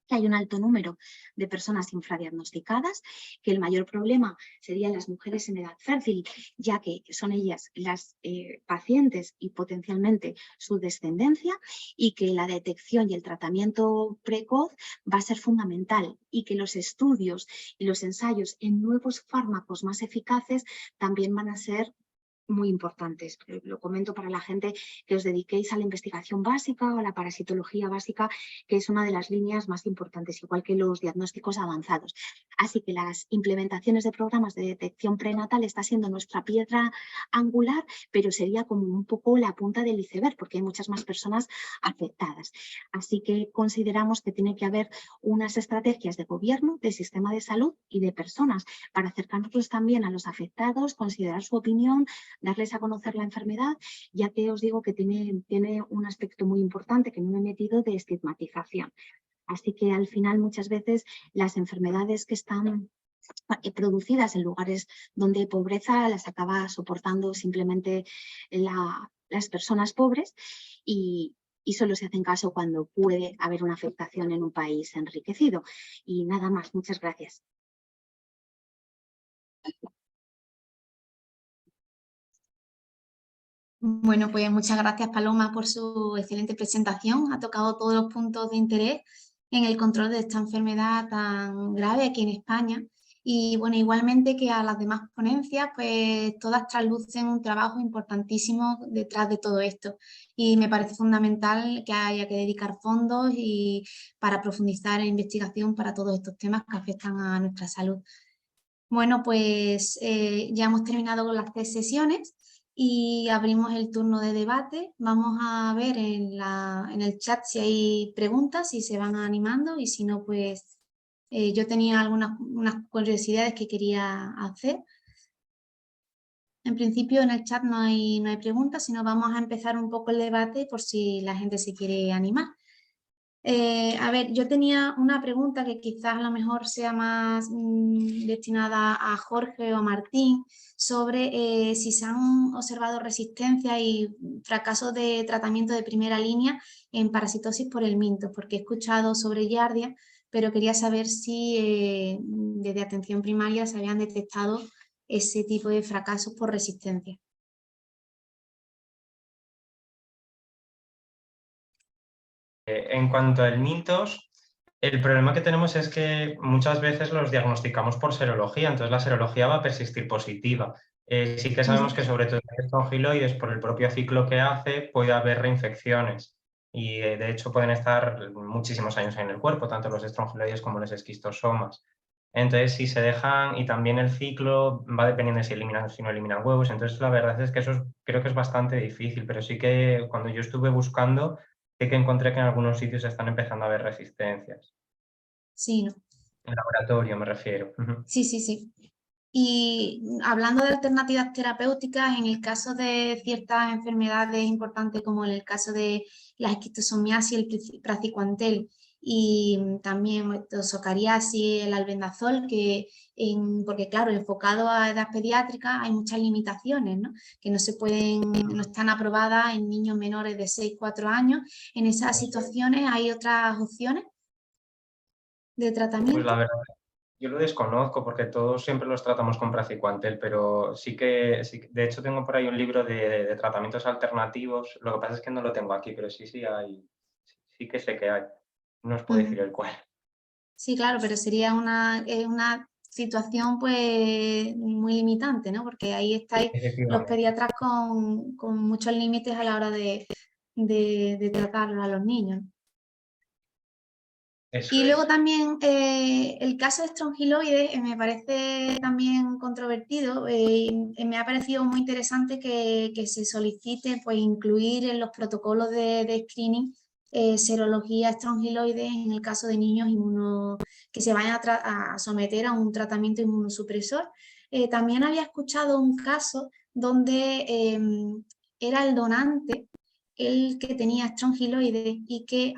que hay un alto número de personas infradiagnosticadas, que el mayor problema serían las mujeres en edad fértil, ya que son ellas las pacientes y potencialmente su descendencia, y que la detección y el tratamiento precoz va a ser fundamental, y que los estudios y los ensayos en nuevos fármacos más eficaces también van a ser muy importantes. Lo comento para la gente que os dediquéis a la investigación básica o a la parasitología básica, que es una de las líneas más importantes, igual que los diagnósticos avanzados. Así que las implementaciones de programas de detección prenatal está siendo nuestra piedra angular, pero sería como un poco la punta del iceberg, porque hay muchas más personas afectadas. Así que consideramos que tiene que haber unas estrategias de gobierno, de sistema de salud y de personas para acercarnos también a los afectados, considerar su opinión, darles a conocer la enfermedad, ya que os digo que tiene un aspecto muy importante que no me he metido, de estigmatización. Así que al final muchas veces las enfermedades que están producidas en lugares donde hay pobreza las acaba soportando simplemente las personas pobres, y solo se hacen caso cuando puede haber una afectación en un país enriquecido. Y nada más, muchas gracias. Bueno, pues muchas gracias, Paloma, por su excelente presentación. Ha tocado todos los puntos de interés en el control de esta enfermedad tan grave aquí en España. Y bueno, igualmente que a las demás ponencias, pues todas traslucen un trabajo importantísimo detrás de todo esto. Y me parece fundamental que haya que dedicar fondos para profundizar en investigación para todos estos temas que afectan a nuestra salud. Bueno, pues ya hemos terminado con las 3 sesiones y abrimos el turno de debate. Vamos a ver en el chat si hay preguntas, si se van animando, y si no, pues yo tenía unas curiosidades que quería hacer. En principio en el chat no hay preguntas, sino vamos a empezar un poco el debate por si la gente se quiere animar. A ver, yo tenía una pregunta que quizás a lo mejor sea más destinada a Jorge o a Martín, sobre si se han observado resistencia y fracasos de tratamiento de primera línea en parasitosis por el minto, porque he escuchado sobre Giardia, pero quería saber si desde atención primaria se habían detectado ese tipo de fracasos por resistencia. En cuanto al mintos, el problema que tenemos es que muchas veces los diagnosticamos por serología, entonces la serología va a persistir positiva. Sí que sabemos que sobre todo en estrongiloides, por el propio ciclo que hace, puede haber reinfecciones y de hecho pueden estar muchísimos años en el cuerpo, tanto los estrongiloides como los esquistosomas. Entonces, si se dejan, y también el ciclo va dependiendo de si eliminan o si no eliminan huevos, entonces la verdad es que eso creo que es bastante difícil, pero sí que cuando yo estuve buscando, sí que encontré que en algunos sitios están empezando a haber resistencias. Sí, ¿no? En laboratorio me refiero. Sí, sí, sí. Y hablando de alternativas terapéuticas, en el caso de ciertas enfermedades importantes, como en el caso de la esquistosomiasis y el praziquantel, y también tosocariasis, el albendazol, porque claro, enfocado a edad pediátrica hay muchas limitaciones, ¿no? Que no están aprobadas en niños menores de 6-4 años. En esas situaciones, ¿hay otras opciones de tratamiento? Pues la verdad, yo lo desconozco porque todos siempre los tratamos con praziquantel, pero sí que de hecho tengo por ahí un libro de tratamientos alternativos. Lo que pasa es que no lo tengo aquí, pero sí hay, sí que sé que hay. No os puedo decir el cuál. Sí, claro, pero sería una situación pues muy limitante, ¿no? Porque ahí estáis los pediatras con muchos límites a la hora de tratar a los niños. Y luego también el caso de estrongiloides me parece también controvertido. Me ha parecido muy interesante que se solicite pues, incluir en los protocolos de screening serología estrongiloides en el caso de niños que se vayan a someter a un tratamiento inmunosupresor. También había escuchado un caso donde era el donante el que tenía estrongiloides y que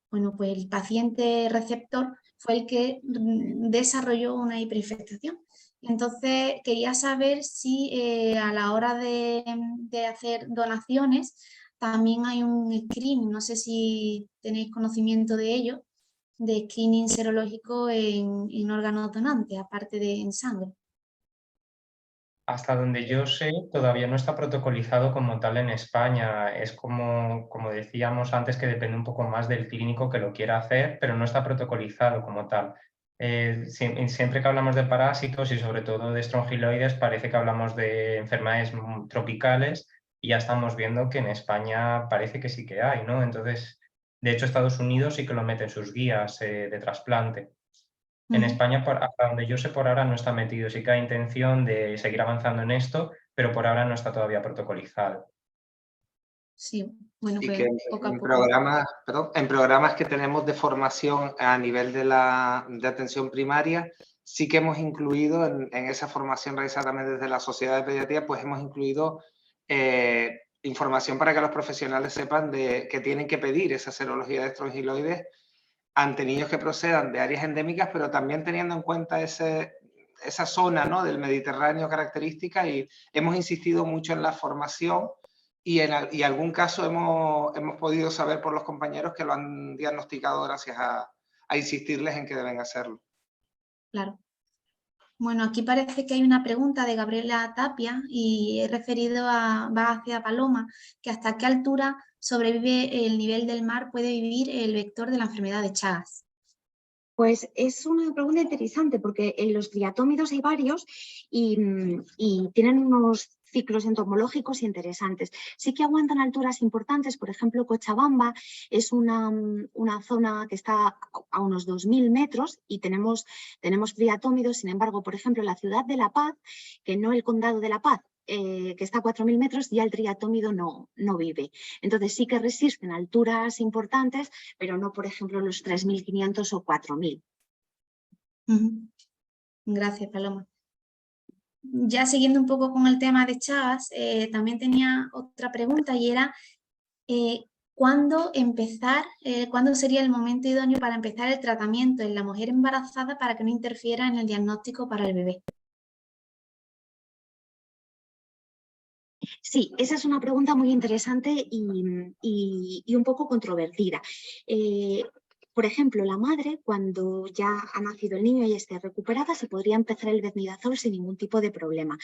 pues el paciente receptor fue el que desarrolló una hiperinfestación. Entonces quería saber si a la hora de hacer donaciones también hay un screening, no sé si tenéis conocimiento de ello, de screening serológico en órganos donantes, aparte de en sangre. Hasta donde yo sé, todavía no está protocolizado como tal en España. Es como decíamos antes, que depende un poco más del clínico que lo quiera hacer, pero no está protocolizado como tal. Siempre que hablamos de parásitos y sobre todo de estrongiloides, parece que hablamos de enfermedades tropicales y ya estamos viendo que en España parece que sí que hay, ¿no? Entonces, de hecho, Estados Unidos sí que lo mete en sus guías de trasplante. En España, hasta donde yo sé, por ahora no está metido. Sí que hay intención de seguir avanzando en esto, pero por ahora no está todavía protocolizado. Sí, bueno, Y pues que poco a en poco. programas que tenemos de formación a nivel de atención primaria, sí que hemos incluido en esa formación realizada también desde la Sociedad de Pediatría, pues hemos incluido información para que los profesionales sepan que tienen que pedir esa serología de estrongiloides ante niños que procedan de áreas endémicas, pero también teniendo en cuenta esa zona, ¿no?, del Mediterráneo característica, y hemos insistido mucho en la formación y en algún caso hemos podido saber por los compañeros que lo han diagnosticado gracias a insistirles en que deben hacerlo. Claro. Bueno, aquí parece que hay una pregunta de Gabriela Tapia y he referido va hacia Paloma, que hasta qué altura sobrevive el nivel del mar, puede vivir el vector de la enfermedad de Chagas. Pues es una pregunta interesante porque en los diatómidos hay varios y tienen unos ciclos entomológicos interesantes. Sí que aguantan alturas importantes, por ejemplo, Cochabamba es una zona que está a unos 2000 metros y tenemos diatómidos. Sin embargo, por ejemplo, la ciudad de La Paz, que no el condado de La Paz, que está a 4000 metros, ya el triatómido no vive. Entonces sí que resisten alturas importantes, pero no, por ejemplo, los 3500 o 4000. Gracias, Paloma. Ya siguiendo un poco con el tema de Chagas, también tenía otra pregunta y era ¿cuándo sería el momento idóneo para empezar el tratamiento en la mujer embarazada para que no interfiera en el diagnóstico para el bebé? Sí, esa es una pregunta muy interesante y un poco controvertida. Por ejemplo, la madre, cuando ya ha nacido el niño y esté recuperada, se podría empezar el Becnidazol sin ningún tipo de problema,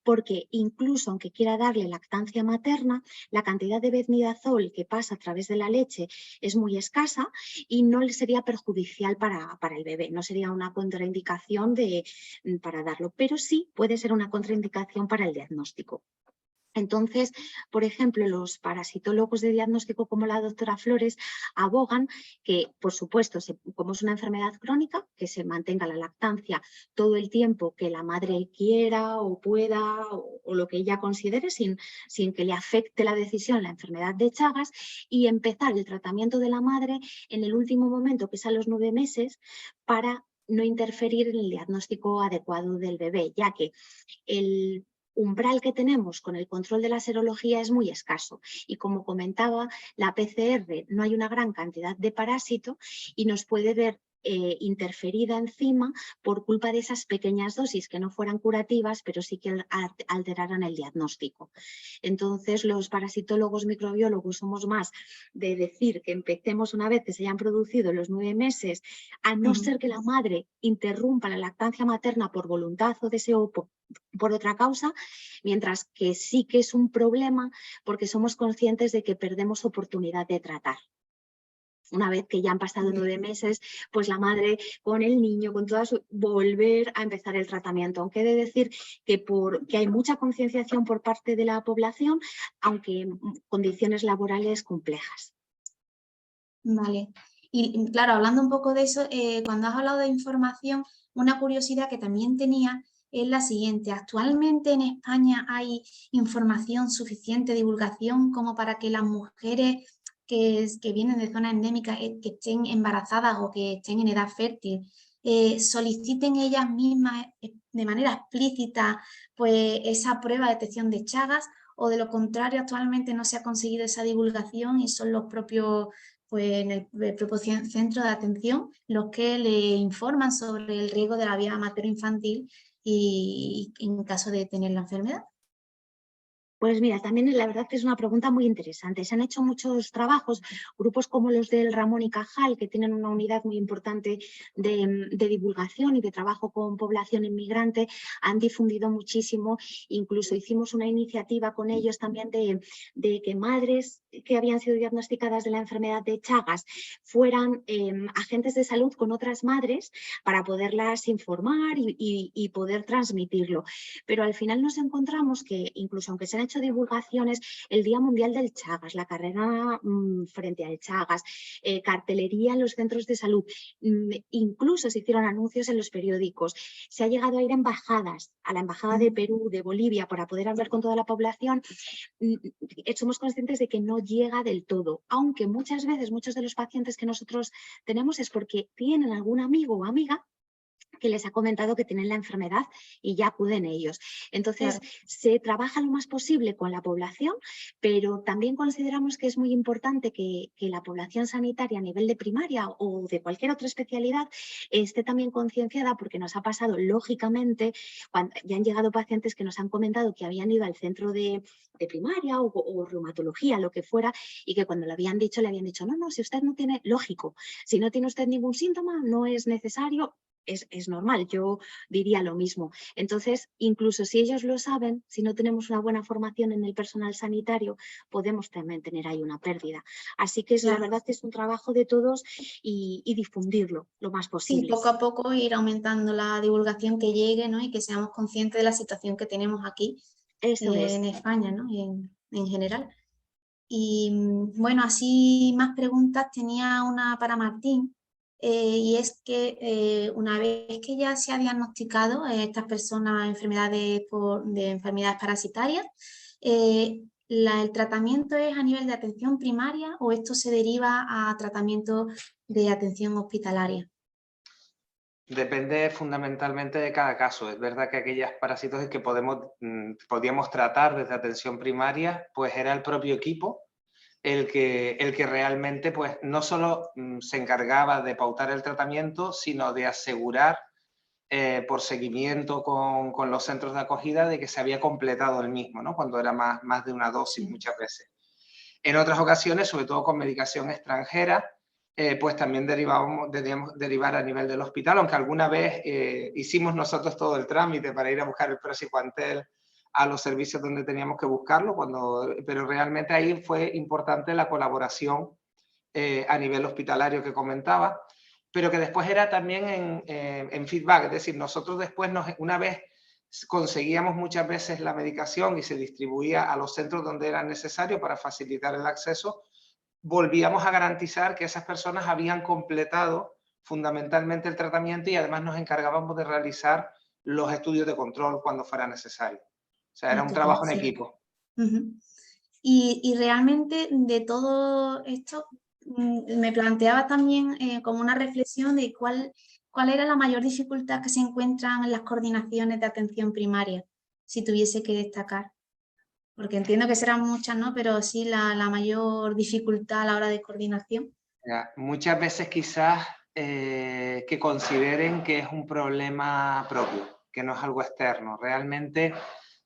porque incluso aunque quiera darle lactancia materna, la cantidad de Becnidazol que pasa a través de la leche es muy escasa y no le sería perjudicial para el bebé, no sería una contraindicación para darlo, pero sí puede ser una contraindicación para el diagnóstico. Entonces, por ejemplo, los parasitólogos de diagnóstico como la doctora Flores abogan que, por supuesto, como es una enfermedad crónica, que se mantenga la lactancia todo el tiempo que la madre quiera o pueda o lo que ella considere sin que le afecte la decisión la enfermedad de Chagas, y empezar el tratamiento de la madre en el último momento, que es a los 9 meses, para no interferir en el diagnóstico adecuado del bebé, ya que el umbral que tenemos con el control de la serología es muy escaso y, como comentaba, la PCR no hay una gran cantidad de parásito y nos puede ver interferida encima por culpa de esas pequeñas dosis que no fueran curativas, pero sí que alteraran el diagnóstico. Entonces, los parasitólogos microbiólogos somos más de decir que empecemos una vez que se hayan producido los 9 meses, a no ser que la madre interrumpa la lactancia materna por voluntad o deseo por otra causa, mientras que sí que es un problema porque somos conscientes de que perdemos oportunidad de tratar. Una vez que ya han pasado 9 meses, pues la madre con el niño, con todas, volver a empezar el tratamiento. Aunque he de decir que hay mucha concienciación por parte de la población, aunque en condiciones laborales complejas. Vale. Y claro, hablando un poco de eso, cuando has hablado de información, una curiosidad que también tenía es la siguiente. ¿Actualmente en España hay información suficiente, divulgación, como para que las mujeres que vienen de zonas endémicas, que estén embarazadas o que estén en edad fértil, soliciten ellas mismas de manera explícita pues, esa prueba de detección de Chagas, o de lo contrario actualmente no se ha conseguido esa divulgación y son los propios, pues en el propio centro de atención, los que le informan sobre el riesgo de la vía materno-infantil y en caso de tener la enfermedad. Pues mira, también la verdad que es una pregunta muy interesante. Se han hecho muchos trabajos, grupos como los del Ramón y Cajal, que tienen una unidad muy importante de divulgación y de trabajo con población inmigrante, han difundido muchísimo. Incluso hicimos una iniciativa con ellos también de que madres que habían sido diagnosticadas de la enfermedad de Chagas fueran agentes de salud con otras madres para poderlas informar y poder transmitirlo. Pero al final nos encontramos que incluso aunque se han hecho divulgaciones, el Día Mundial del Chagas, la carrera frente al Chagas, cartelería en los centros de salud, incluso se hicieron anuncios en los periódicos, se ha llegado a ir a embajadas, a la embajada de Perú, de Bolivia, para poder hablar con toda la población. Somos conscientes de que no llega del todo, aunque muchas veces muchos de los pacientes que nosotros tenemos es porque tienen algún amigo o amiga que les ha comentado que tienen la enfermedad y ya acuden ellos. Entonces, claro, se trabaja lo más posible con la población, pero también consideramos que es muy importante que la población sanitaria a nivel de primaria o de cualquier otra especialidad esté también concienciada, porque nos ha pasado, lógicamente, cuando ya han llegado pacientes que nos han comentado que habían ido al centro de primaria o reumatología, lo que fuera, y que cuando le habían dicho, no, no, si usted no tiene, lógico, si no tiene usted ningún síntoma, no es necesario. Es normal, yo diría lo mismo. Entonces, incluso si ellos lo saben, si no tenemos una buena formación en el personal sanitario, podemos también tener ahí una pérdida. Así que la verdad que es un trabajo de todos y difundirlo lo más posible. Sí, poco a poco ir aumentando la divulgación que llegue, ¿no? Y que seamos conscientes de la situación que tenemos aquí en España, ¿no? Y en general. Y bueno, así más preguntas, tenía una para Martín. Y es que una vez que ya se ha diagnosticado a estas personas enfermedades de enfermedades parasitarias, ¿el tratamiento es a nivel de atención primaria o esto se deriva a tratamiento de atención hospitalaria? Depende fundamentalmente de cada caso. Es verdad que aquellas parasitosis que podíamos tratar desde atención primaria, pues era el propio equipo el que realmente pues, no solo se encargaba de pautar el tratamiento, sino de asegurar por seguimiento con los centros de acogida de que se había completado el mismo, ¿no? Cuando era más de una dosis muchas veces. En otras ocasiones, sobre todo con medicación extranjera, pues también debíamos derivar a nivel del hospital, aunque alguna vez hicimos nosotros todo el trámite para ir a buscar el Praziquantel a los servicios donde teníamos que buscarlo, pero realmente ahí fue importante la colaboración a nivel hospitalario que comentaba, pero que después era también en feedback, es decir, nosotros después, una vez conseguíamos muchas veces la medicación y se distribuía a los centros donde era necesario para facilitar el acceso, volvíamos a garantizar que esas personas habían completado fundamentalmente el tratamiento y además nos encargábamos de realizar los estudios de control cuando fuera necesario. O sea, era un trabajo en equipo. Y realmente de todo esto me planteaba también como una reflexión de cuál era la mayor dificultad que se encuentran en las coordinaciones de atención primaria, si tuviese que destacar. Porque entiendo que serán muchas, ¿no? Pero sí la mayor dificultad a la hora de coordinación. Muchas veces quizás que consideren que es un problema propio, que no es algo externo. Realmente,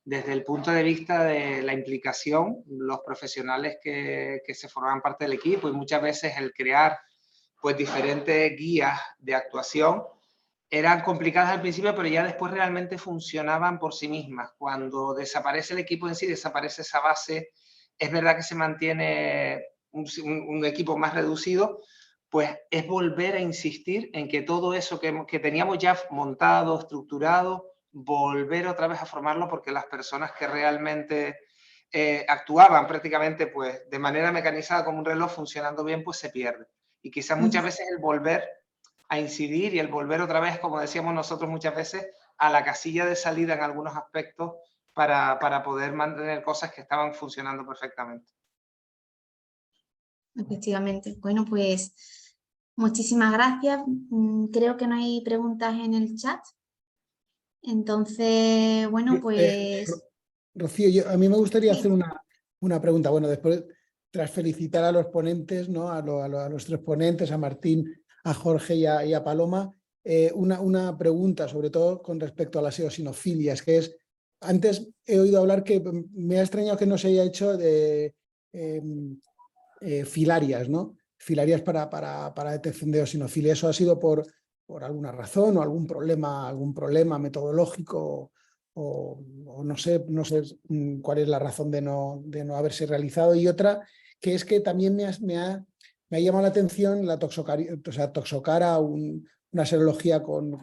desde el punto de vista de la implicación, los profesionales que se forman parte del equipo y muchas veces el crear pues, diferentes guías de actuación, eran complicadas al principio, pero ya después realmente funcionaban por sí mismas. Cuando desaparece el equipo en sí, desaparece esa base, es verdad que se mantiene un equipo más reducido, pues es volver a insistir en que todo eso que teníamos ya montado, estructurado, volver otra vez a formarlo, porque las personas que realmente actuaban prácticamente pues, de manera mecanizada como un reloj funcionando bien, pues se pierden. Y quizás muchas veces el volver a incidir y el volver otra vez, como decíamos nosotros muchas veces, a la casilla de salida en algunos aspectos para poder mantener cosas que estaban funcionando perfectamente. efectivamente. Bueno, pues muchísimas gracias. Creo que no hay preguntas en el chat. Entonces, bueno, pues... Rocío, a mí me gustaría Sí. hacer una pregunta. Bueno, después, tras felicitar a los ponentes, ¿no? A los tres ponentes, a Martín, a Jorge y a Paloma, una pregunta, sobre todo con respecto a las eosinofilias, que es, antes he oído hablar que me ha extrañado que no se haya hecho de filarias, ¿no? Filarias para detección de eosinofilia. ¿Eso ha sido por alguna razón o algún problema metodológico? O no sé cuál es la razón de no haberse realizado. Y otra, que es que también me ha llamado la atención la Toxocara, una serología con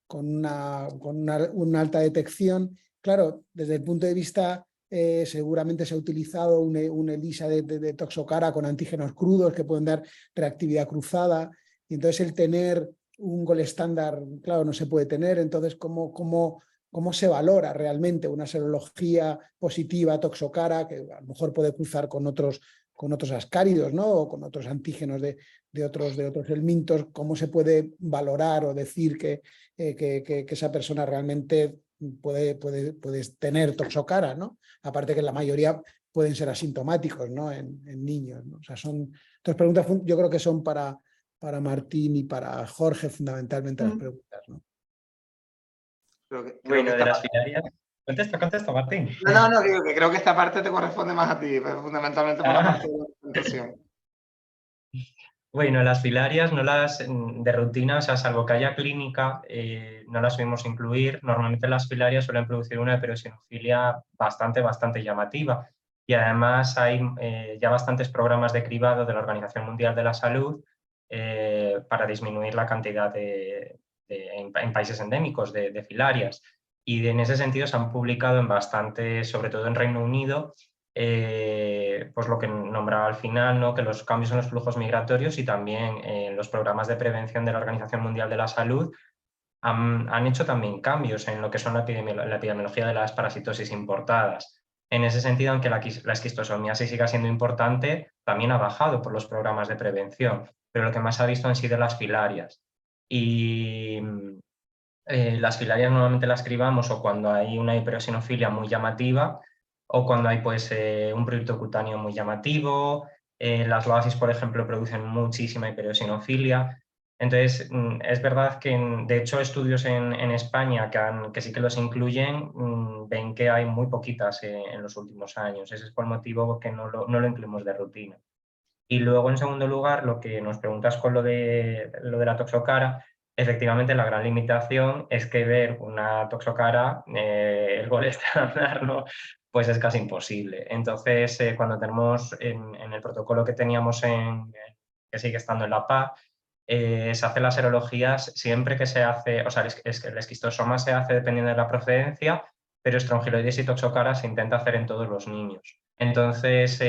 una alta detección. Claro, desde el punto de vista, seguramente se ha utilizado un ELISA de Toxocara con antígenos crudos que pueden dar reactividad cruzada. Y entonces el tener un gold estándar, claro, no se puede tener. Entonces, ¿cómo se valora realmente una serología positiva Toxocara, que a lo mejor puede cruzar con otros ascáridos, ¿no? O con otros antígenos de otros helmintos? ¿Cómo se puede valorar o decir que esa persona realmente puede tener Toxocara, ¿no? Aparte que la mayoría pueden ser asintomáticos, ¿no? En niños, ¿no? O sea, son dos preguntas, yo creo que son para Martín y para Jorge fundamentalmente las preguntas, ¿no? Bueno, de las filarias... Contesta, Martín. No, digo que creo que esta parte te corresponde más a ti, fundamentalmente por la parte de la presentación. Bueno, las filarias no las de rutina, o sea, salvo que haya clínica, no las subimos incluir. Normalmente las filarias suelen producir una hiperosinofilia bastante llamativa. Y además hay ya bastantes programas de cribado de la Organización Mundial de la Salud para disminuir la cantidad en países endémicos de filarias. Y en ese sentido se han publicado en bastantes, sobre todo en Reino Unido, pues lo que nombraba al final, ¿no? Que los cambios en los flujos migratorios y también en los programas de prevención de la Organización Mundial de la Salud han hecho también cambios en lo que son la epidemiología de las parasitosis importadas. En ese sentido, aunque la esquistosomiasis siga siendo importante, también ha bajado por los programas de prevención, pero lo que más ha visto han sido las filarias. Y las filarias normalmente las cribamos o cuando hay una hiperosinofilia muy llamativa o cuando hay pues, un prurito cutáneo muy llamativo. Las loasis, por ejemplo, producen muchísima hiperosinofilia. Entonces, es verdad que, de hecho, estudios en España que sí que los incluyen, ven que hay muy poquitas en los últimos años. Ese es por el motivo que no lo incluimos de rutina. Y luego, en segundo lugar, lo que nos preguntas con lo de la Toxocara, efectivamente la gran limitación es que ver una Toxocara, el gol estándar, ¿no? Pues es casi imposible. Entonces, cuando tenemos en el protocolo que teníamos que sigue estando en la PA, se hacen las serologías siempre que se hace, o sea, el esquistosoma se hace dependiendo de la procedencia, pero estrongiloides y Toxocara se intenta hacer en todos los niños. Entonces,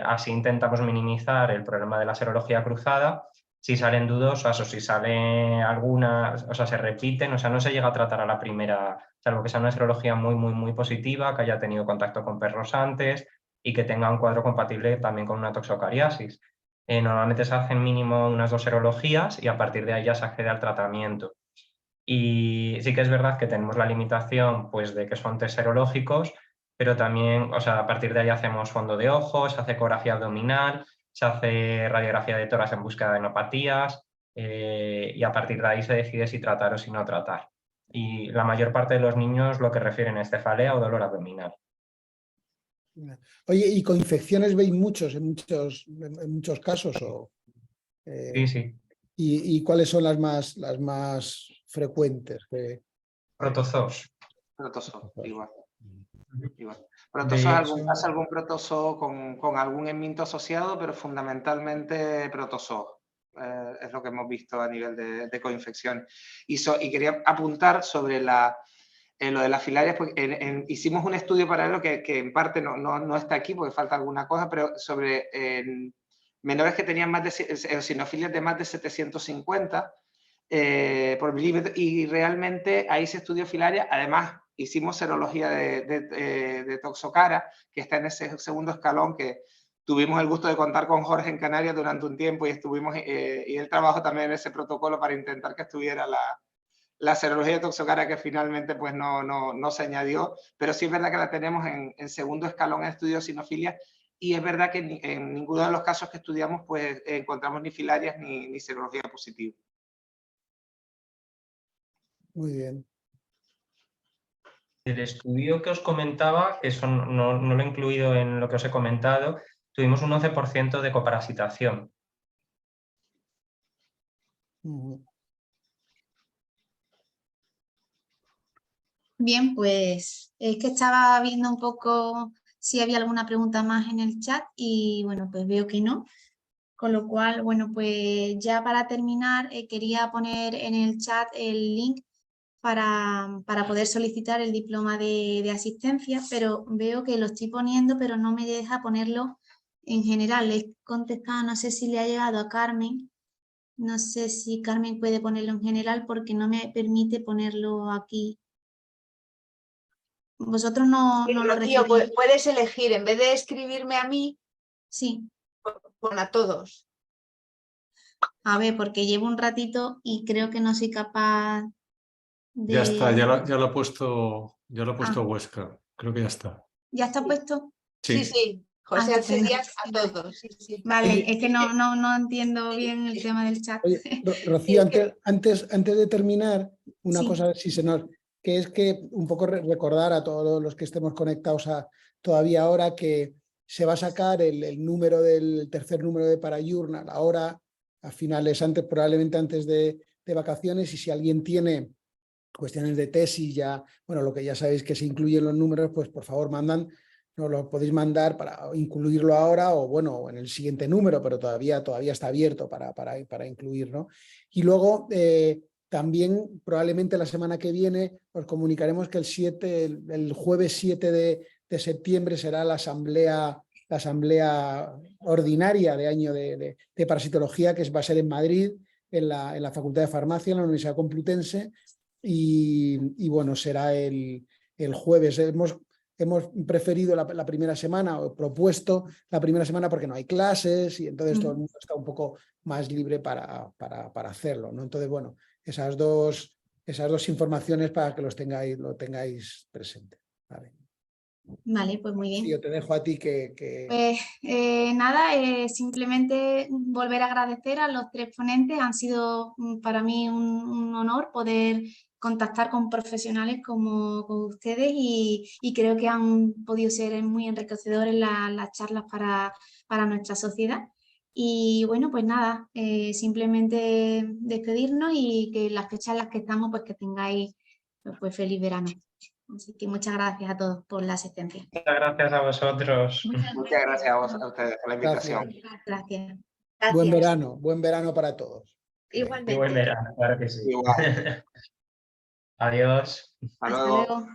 así intentamos minimizar el problema de la serología cruzada. Si salen dudosas o si sale alguna, o sea, se repiten, o sea, no se llega a tratar a la primera, salvo que sea una serología muy positiva, que haya tenido contacto con perros antes y que tenga un cuadro compatible también con una toxocariasis. Normalmente se hacen mínimo unas 2 serologías y a partir de ahí ya se accede al tratamiento. Y sí que es verdad que tenemos la limitación pues, de que son test serológicos, pero también, o sea, a partir de ahí hacemos fondo de ojos, se hace ecografía abdominal, se hace radiografía de tórax en búsqueda de enopatías y a partir de ahí se decide si tratar o si no tratar. Y la mayor parte de los niños lo que refieren es cefalea o dolor abdominal. Oye, ¿y con infecciones veis muchos en muchos casos? Sí. ¿Y cuáles son las más frecuentes? Protozoos. Protozoo, igual. De hecho, Pasa algún protozoo con algún helminto asociado, pero fundamentalmente protozoo. Es lo que hemos visto a nivel de coinfección. Y quería apuntar sobre lo de las filarias, porque hicimos un estudio paralelo que en parte no está aquí porque falta alguna cosa, pero sobre menores que tenían más de eosinofilias de más de 750 por milímetro, y realmente ahí se estudió filaria. Además, hicimos serología de Toxocara, que está en ese segundo escalón que Tuvimos el gusto de contar con Jorge en Canarias durante un tiempo y y él trabajó también en ese protocolo para intentar que estuviera la serología de Toxocara, que finalmente pues no se añadió, pero sí es verdad que la tenemos en segundo escalón en estudios de sinofilia, y es verdad que en ninguno de los casos que estudiamos pues encontramos ni filarias ni serología positiva. Muy bien. El estudio que os comentaba, que eso no lo he incluido en lo que os he comentado, tuvimos un 11% de coparasitación. Bien, pues es que estaba viendo un poco si había alguna pregunta más en el chat y bueno, pues veo que no. Con lo cual, bueno, pues ya para terminar quería poner en el chat el link para poder solicitar el diploma de asistencia, pero veo que lo estoy poniendo, pero no me deja ponerlo en general. Le he contestado, no sé si le ha llegado a Carmen, no sé si Carmen puede ponerlo en general porque no me permite ponerlo aquí. Vosotros no lo Rocío, recibís. puedes elegir, en vez de escribirme a mí, Sí. pon a todos. A ver, porque llevo un ratito y creo que no soy capaz de... Ya está, ya lo he puesto Huesca. Creo que ya está. ¿Ya está puesto? Sí. Sí. José Alcerías a todos. Sí. Vale, es que no entiendo bien el tema del chat. Oye, Rocío, antes de terminar, una Sí. cosa, si se nos, que es que un poco recordar a todos los que estemos conectados todavía ahora que se va a sacar el tercer número de Parajournal ahora a finales, probablemente antes de vacaciones, y si alguien tiene cuestiones de tesis, ya, bueno, lo que ya sabéis que se incluyen los números, pues por favor nos lo podéis mandar para incluirlo ahora o bueno, en el siguiente número, pero todavía está abierto para incluir, ¿no? Y luego también probablemente la semana que viene os comunicaremos que el jueves 7 de septiembre será la asamblea ordinaria de año de parasitología, que va a ser en Madrid, en la Facultad de Farmacia, en la Universidad Complutense, y bueno, será el jueves. Hemos preferido la primera semana, o propuesto la primera semana porque no hay clases y entonces todo el mundo está un poco más libre para hacerlo, ¿no? Entonces, bueno, esas dos informaciones para que lo tengáis presente. Vale, pues muy bien. Sí, yo te dejo a ti que... Pues nada, simplemente volver a agradecer a los tres ponentes. Han sido para mí un honor poder contactar con profesionales como ustedes y creo que han podido ser muy enriquecedores las charlas para nuestra sociedad. Y bueno, pues nada, simplemente despedirnos y que las fechas en las que estamos, pues que tengáis pues feliz verano. Así que muchas gracias a todos por la asistencia. Muchas gracias a vosotros. Muchas gracias a ustedes por la invitación. Gracias. Buen verano para todos. Igualmente. Y buen verano, claro que sí. Igual. Adiós. Hasta Hasta luego. luego.